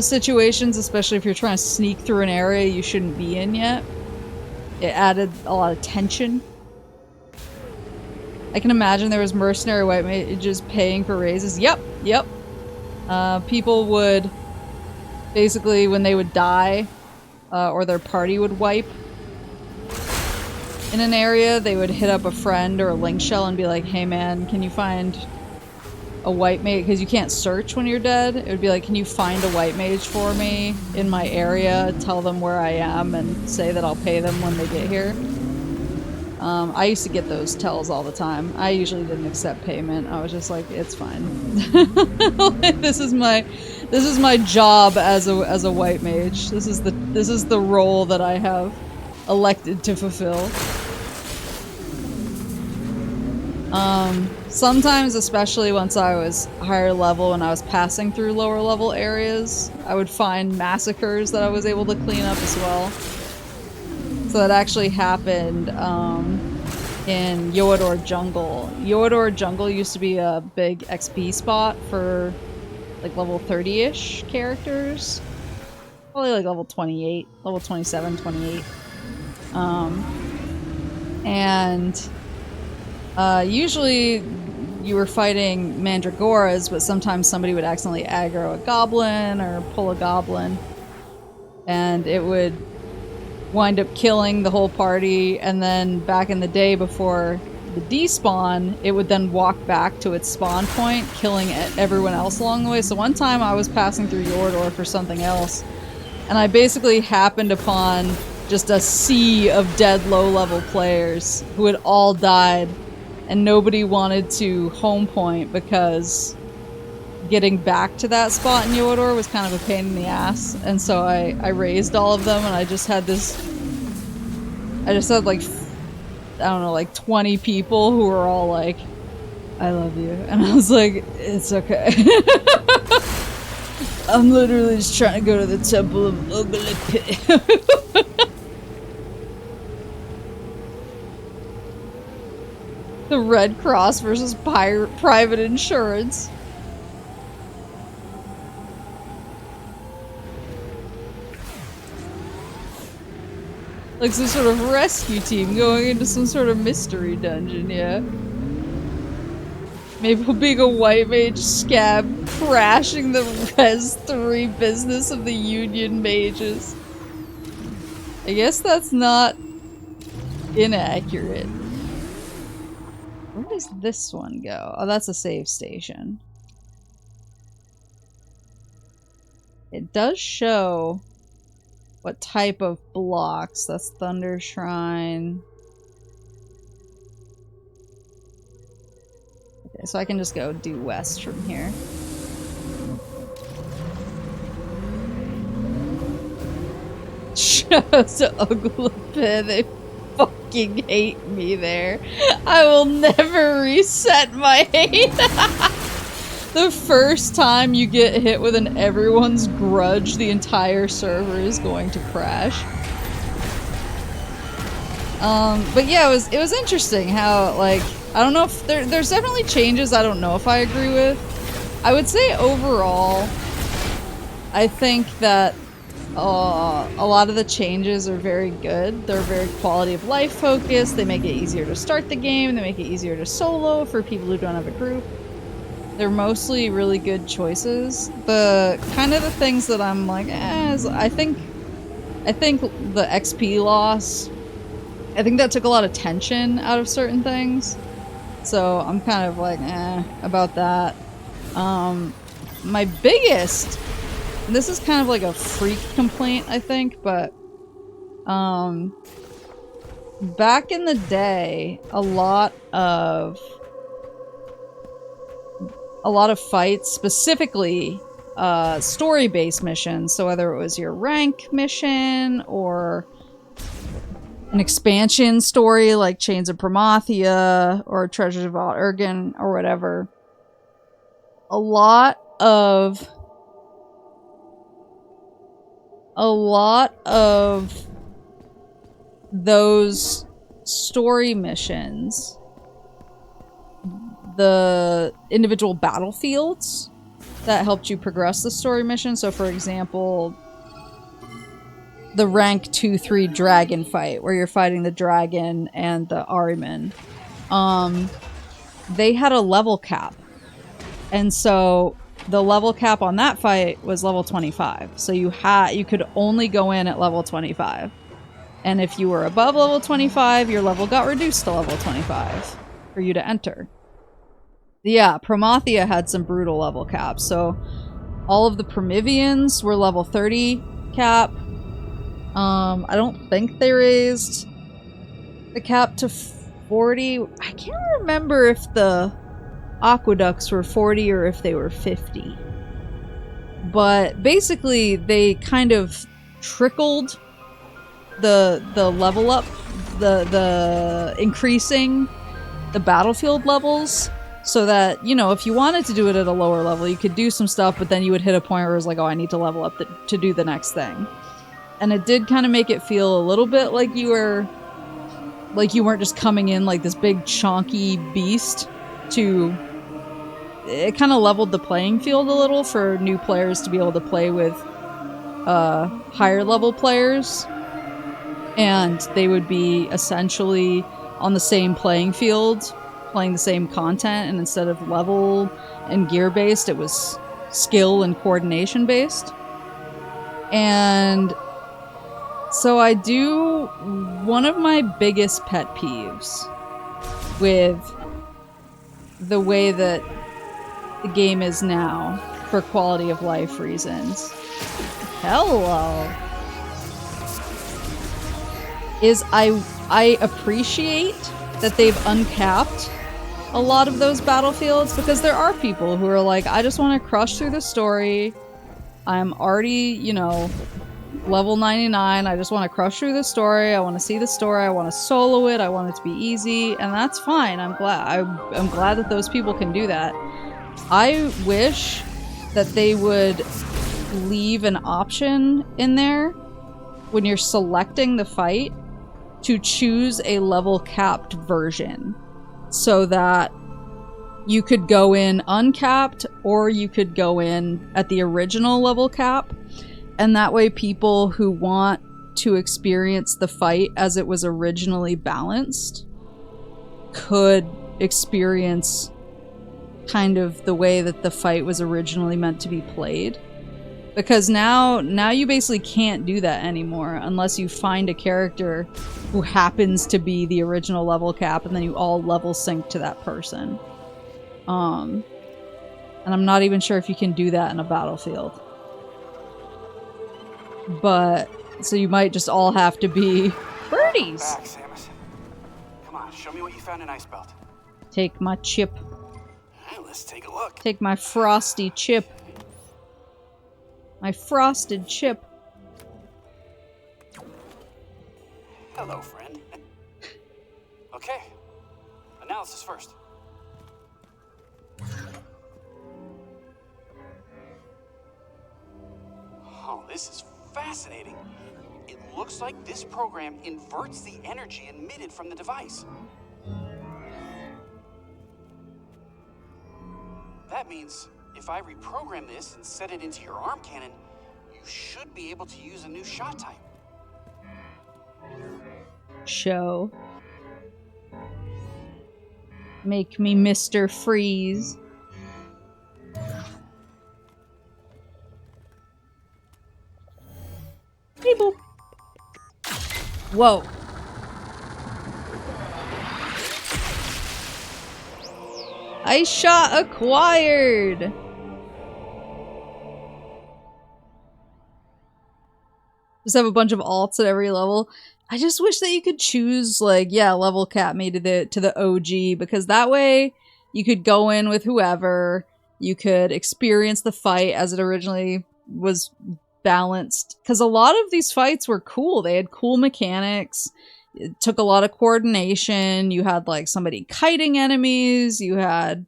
situations, especially if you're trying to sneak through an area you shouldn't be in yet. It added a lot of tension. I can imagine there was mercenary white mages paying for raises. Yep. People would, basically, when they would die, or their party would wipe in an area, they would hit up a friend or a link shell and be like, hey man, can you find a white mage? Because you can't search when you're dead. It would be like, can you find a white mage for me in my area? Tell them where I am and say that I'll pay them when they get here. I used to get those tells all the time. I usually didn't accept payment. I was just like, it's fine. This is my job as a white mage. This is the role that I have elected to fulfill. Sometimes, especially once I was higher level and I was passing through lower level areas, I would find massacres that I was able to clean up as well. So that actually happened in Yoador Jungle. Yoador Jungle used to be a big XP spot for like level 30-ish characters. Probably like level 28, level 27, 28. Usually you were fighting Mandragoras, but sometimes somebody would accidentally aggro a goblin or pull a goblin, and it would wind up killing the whole party, and then back in the day before the despawn, it would then walk back to its spawn point, killing everyone else along the way. So one time I was passing through Yordor for something else, and I basically happened upon just a sea of dead low-level players who had all died, and nobody wanted to home point because getting back to that spot in Yordor was kind of a pain in the ass, and so I raised all of them, and I just had like, I don't know, like 20 people who were all like, I love you, and I was like, it's okay. I'm literally just trying to go to the Temple of Ugly. The Red Cross versus private insurance. Like some sort of rescue team going into some sort of mystery dungeon, yeah. Maple being a white mage scab crashing the Res 3 business of the Union mages. I guess that's not inaccurate. Where does this one go? Oh, that's a save station. It does show what type of blocks. That's Thunder Shrine. Okay, so I can just go due west from here. Shouts to Uglapin, they fucking hate me there. I will never reset my hate. The first time you get hit with an everyone's grudge, the entire server is going to crash. But yeah, it was interesting how, like, I don't know if there's definitely changes I don't know if I agree with. I would say overall, I think that a lot of the changes are very good. They're very quality of life focused. They make it easier to start the game. They make it easier to solo for people who don't have a group. They're mostly really good choices. The kind of the things that I'm like, I think the XP loss, I think that took a lot of tension out of certain things. So I'm kind of like, about that. My biggest, and this is kind of like a freak complaint, I think, but, back in the day, a lot of fights, specifically, story-based missions, so whether it was your rank mission, or an expansion story like Chains of Promathia or Treasures of Alt Ergen or whatever. A lot of those story missions, the individual battlefields that helped you progress the story mission. So for example, the rank 2-3 dragon fight, where you're fighting the dragon and the Ahriman. They had a level cap. And so the level cap on that fight was level 25. So you could only go in at level 25. And if you were above level 25, your level got reduced to level 25 for you to enter. Yeah, Promathia had some brutal level caps. So all of the Primivians were level 30 cap. I don't think they raised the cap to 40. I can't remember if the Aqueducts were 40 or if they were 50. But basically, they kind of trickled the level up, the increasing the battlefield levels, so that, you know, if you wanted to do it at a lower level, you could do some stuff, but then you would hit a point where it was like, oh, I need to level up to do the next thing. And it did kind of make it feel a little bit like you weren't just coming in like this big chonky beast. It kind of leveled the playing field a little for new players to be able to play with higher level players. And they would be essentially on the same playing field, playing the same content, and instead of level and gear based, it was skill and coordination based. And so one of my biggest pet peeves with the way that the game is now for quality of life reasons. Hello. Is I appreciate that they've uncapped a lot of those battlefields, because there are people who are like, I just want to crush through the story. I'm already, you know, level 99. I just want to crush through the story. I want to see the story. I want to solo it. I want it to be easy, and that's fine. I'm glad that those people can do that. I wish that they would leave an option in there when you're selecting the fight to choose a level capped version, so that you could go in uncapped or you could go in at the original level cap. And that way people who want to experience the fight as it was originally balanced could experience kind of the way that the fight was originally meant to be played. Because now you basically can't do that anymore unless you find a character who happens to be the original level cap, and then you all level sync to that person. And I'm not even sure if you can do that in a battlefield. But, so you might just all have to be birdies. Back, Samus. Come on, show me what you found in Icebelt. Take my chip. Alright, let's take a look. Take my frosty chip. My frosted chip. Hello, friend. Okay, analysis first. Oh, this is fascinating. It looks like this program inverts the energy emitted from the device. That means if I reprogram this and set it into your arm cannon, you should be able to use a new shot type. Show. Make me Mr. Freeze. Hey, boop. Whoa. Ice shot acquired! Just have a bunch of alts at every level. I just wish that you could choose, like, yeah, level cap me to the OG, because that way you could go in with whoever, you could experience the fight as it originally was balanced. Because a lot of these fights were cool. They had cool mechanics. It took a lot of coordination. You had, like, somebody kiting enemies. You had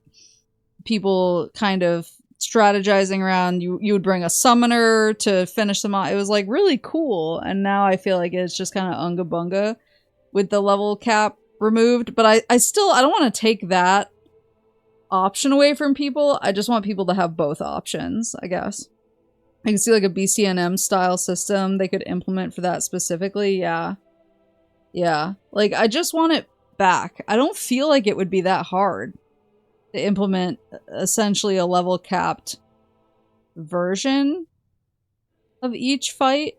people kind of strategizing around. You would bring a summoner to finish them off. It was like really cool, and now I feel like it's just kind of unga bunga with the level cap removed. But I don't want to take that option away from people. I just want people to have both options, I guess. I can see like a BCNM style system they could implement for that specifically. Yeah, like I just want it back. I don't feel like it would be that hard to implement essentially a level capped version of each fight.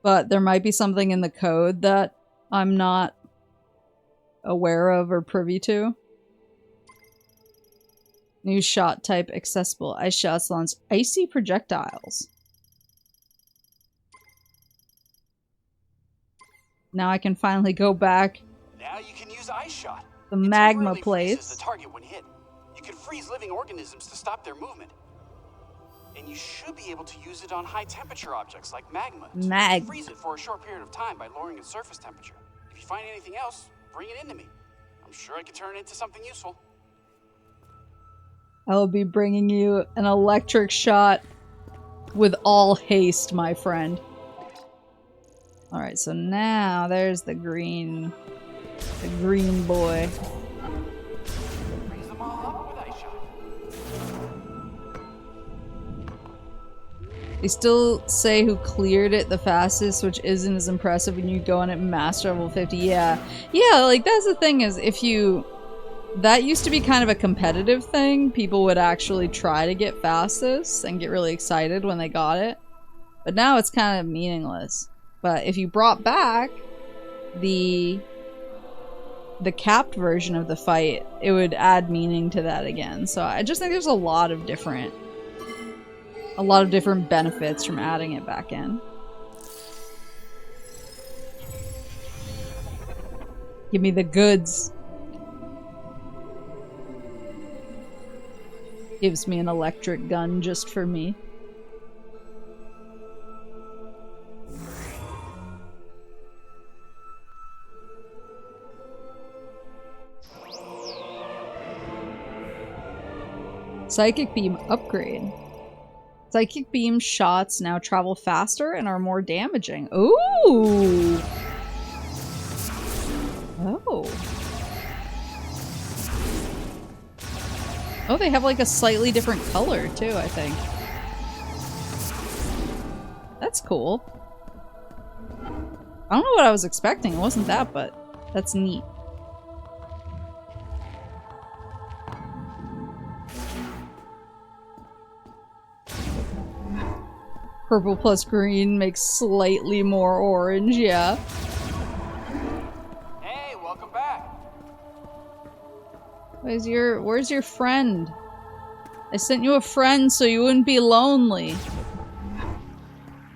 But there might be something in the code that I'm not aware of or privy to. New shot type accessible. Ice shots launch icy projectiles. Now I can finally go back. Now you can use ice shot. The magma place. The target when hit. You can freeze living organisms to stop their movement. And you should be able to use it on high temperature objects like magma. Freeze it for a short period of time by lowering its surface temperature. If you find anything else, bring it into me. I'm sure I can turn it into something useful. I will be bringing you an electric shot with all haste, my friend. Alright, so now there's the green boy. Freeze them all up with ice shot. They still say who cleared it the fastest, which isn't as impressive when you go in at master level 50. Yeah, like that's the thing is if you... That used to be kind of a competitive thing. People would actually try to get fastest and get really excited when they got it. But now it's kind of meaningless. But if you brought back the capped version of the fight, it would add meaning to that again. So I just think there's a lot of different benefits from adding it back in. Give me the goods. Gives me an electric gun just for me. Psychic Beam upgrade. Psychic Beam shots now travel faster and are more damaging. Ooh! Oh. Oh, they have like a slightly different color too, I think. That's cool. I don't know what I was expecting. It wasn't that, but that's neat. Purple plus green makes slightly more orange, yeah. Hey, welcome back. Where's your friend? I sent you a friend so you wouldn't be lonely.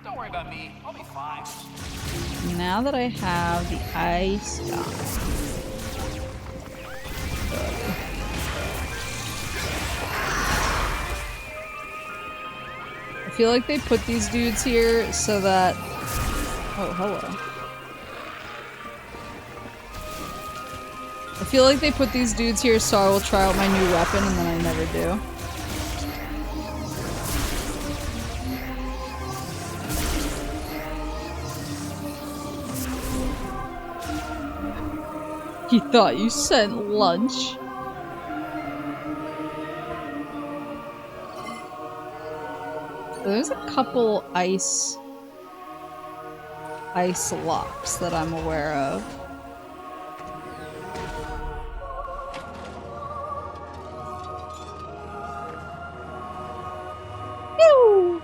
Don't worry about me. I'll be fine. Now that I have the ice gun. I feel like they put these dudes here so that... Oh, hello. I feel like they put these dudes here so I will try out my new weapon and then I never do. He thought you sent lunch. There's a couple ice locks that I'm aware of. Pew!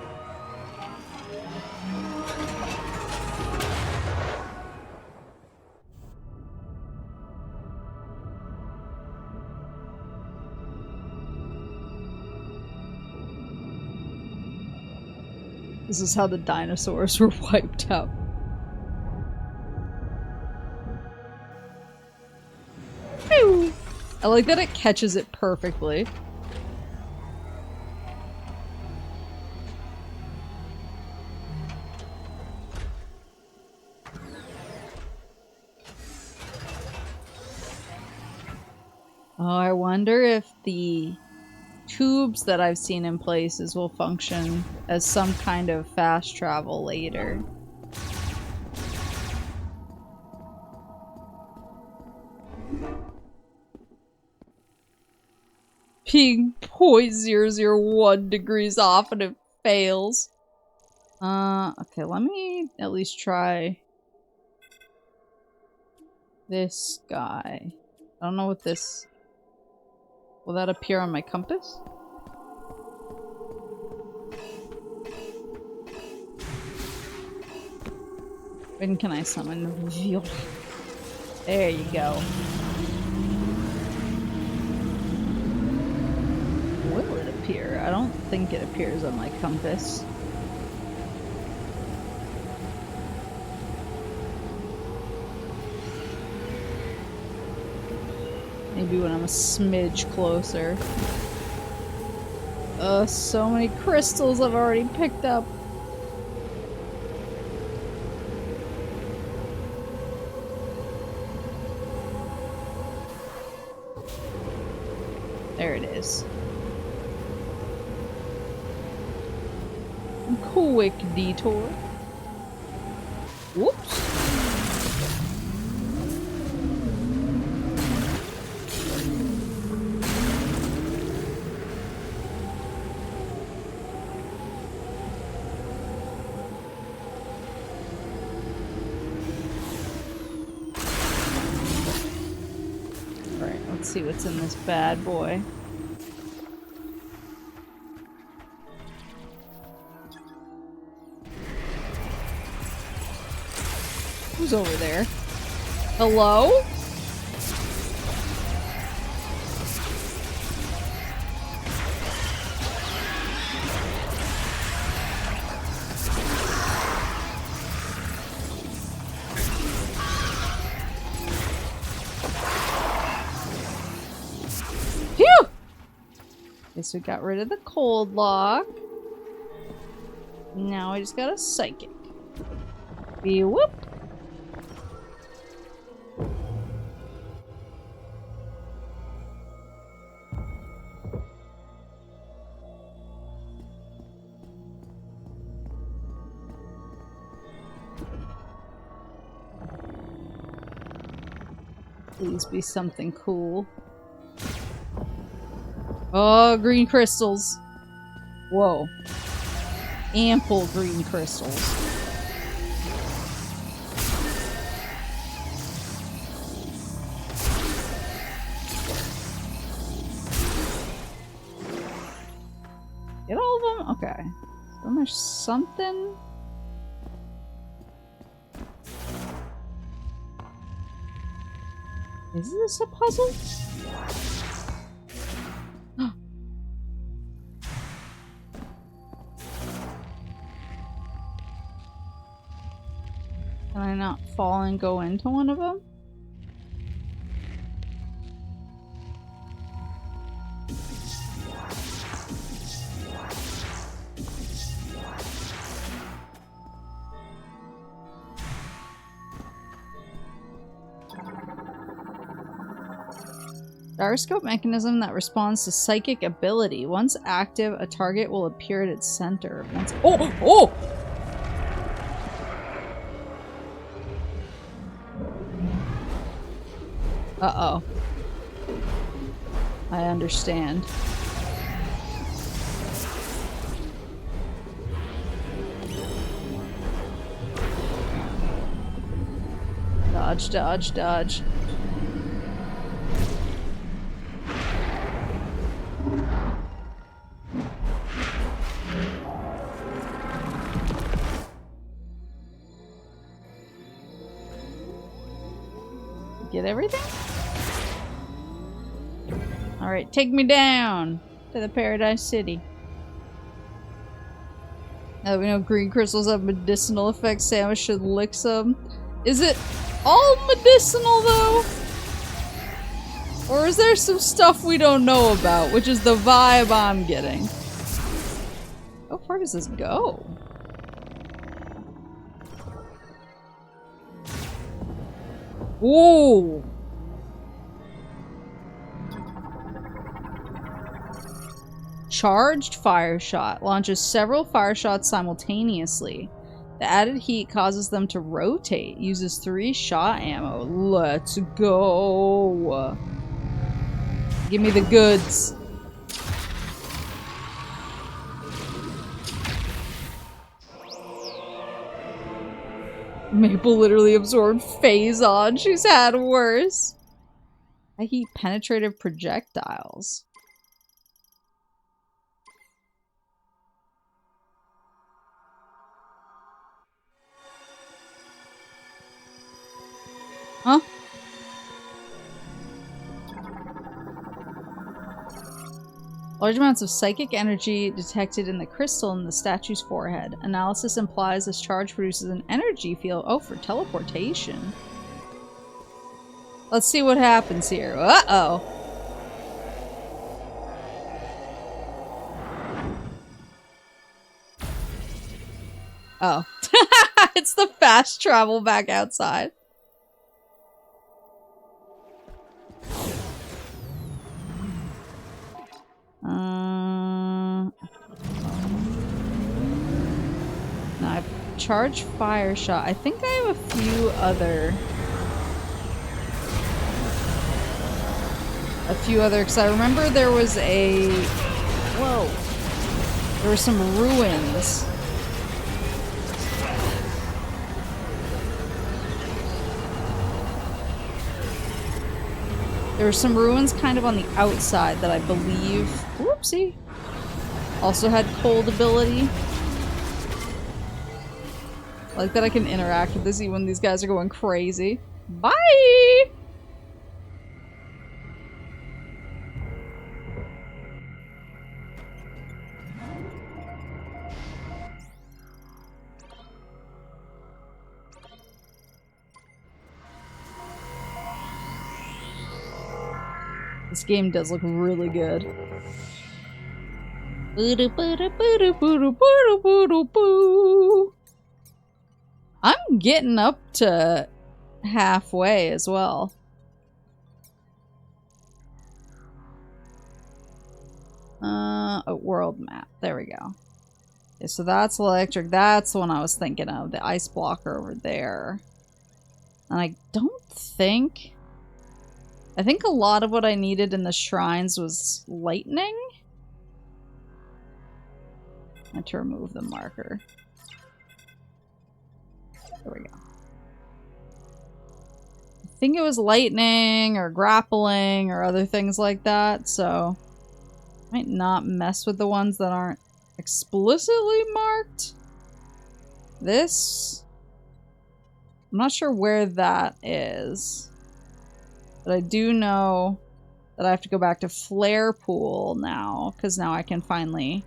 This is how the dinosaurs were wiped out. Pew! I like that it catches it perfectly. Oh, I wonder if the tubes that I've seen in places will function as some kind of fast travel later. Being 0.001 degrees off and it fails. Okay, let me at least try this guy. I don't know what this... Will that appear on my compass? When can I summon reveal? There you go. Will it appear? I don't think it appears on my compass. Maybe when I'm a smidge closer. So many crystals I've already picked up. There it is. Quick detour. Whoops. Alright, let's see what's in this bad boy. Who's over there? Hello? Phew! Guess we got rid of the cold lock. Now I just got a psychic. Be whoop! Please be something cool. Oh, green crystals. Whoa. Ample green crystals. Get all of them? Okay. Then there's something. Is this a puzzle? Can I not fall and go into one of them? Gyroscope mechanism that responds to psychic ability. Once active, a target will appear at its center. Once oh! Uh-oh. I understand. Dodge, dodge, dodge. Get everything? Alright, take me down to the Paradise City. We know green crystals have medicinal effects. Samus should lick some. Is it all medicinal though? Or is there some stuff we don't know about, which is the vibe I'm getting? How far does this go? Whoa! Charged fire shot launches several fire shots simultaneously. The added heat causes them to rotate. Uses 3 shot ammo. Let's go. Give me the goods. Maple literally absorbed Phazon. She's had worse. I heat penetrative projectiles. Huh? Large amounts of psychic energy detected in the crystal in the statue's forehead. Analysis implies this charge produces an energy field. Oh, for teleportation. Let's see what happens here. Uh-oh. Oh. It's the fast travel back outside. Now I've charged fire shot. I think I have a few other, because I remember there was a, whoa, there were some ruins. There were some ruins kind of on the outside that I believe, whoopsie, also had cold ability. I like that I can interact with this even when these guys are going crazy. Bye! This game does look really good. I'm getting up to halfway as well. A world map. There we go. Okay, so that's electric. That's the one I was thinking of. The ice blocker over there. And I don't think... I think a lot of what I needed in the shrines was lightning. I had to remove the marker. There we go. I think it was lightning or grappling or other things like that, so I might not mess with the ones that aren't explicitly marked. This, I'm not sure where that is, but I do know that I have to go back to Flare Pool now, because now I can finally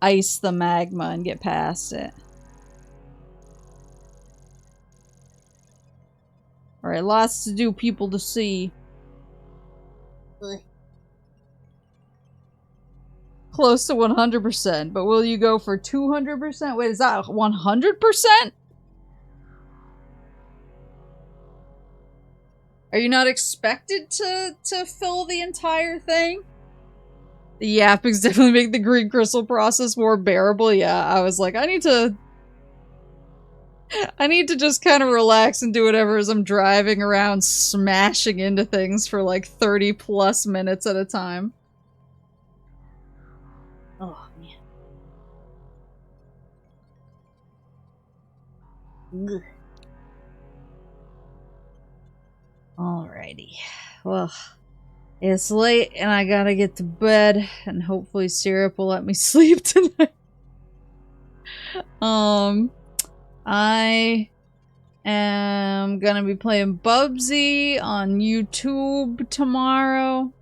ice the magma and get past it. Alright, lots to do, people to see. Close to 100%, but will you go for 200%? Wait, is that 100%? Are you not expected to fill the entire thing? The yappings definitely make the green crystal process more bearable. Yeah, I was like, I need to just kind of relax and do whatever as I'm driving around smashing into things for like 30 plus minutes at a time. Oh, man. Ugh. Alrighty. Well, it's late and I gotta get to bed, and hopefully Syrup will let me sleep tonight. I am gonna be playing Bubsy on YouTube tomorrow.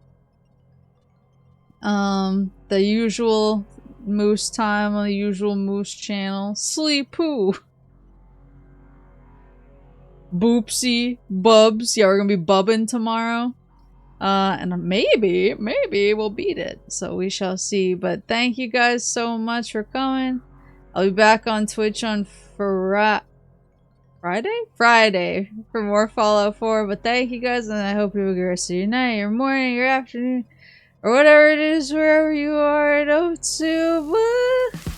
The usual Moose time on the usual Moose channel. Sleep poo. Boopsie. Bubs. Yeah, we're gonna be bubbing tomorrow. And maybe we'll beat it. So we shall see. But thank you guys so much for coming. I'll be back on Twitch on Friday for more Fallout 4. But thank you guys, and I hope you have a good rest of your night, your morning, your afternoon, or whatever it is, wherever you are at HOWDY.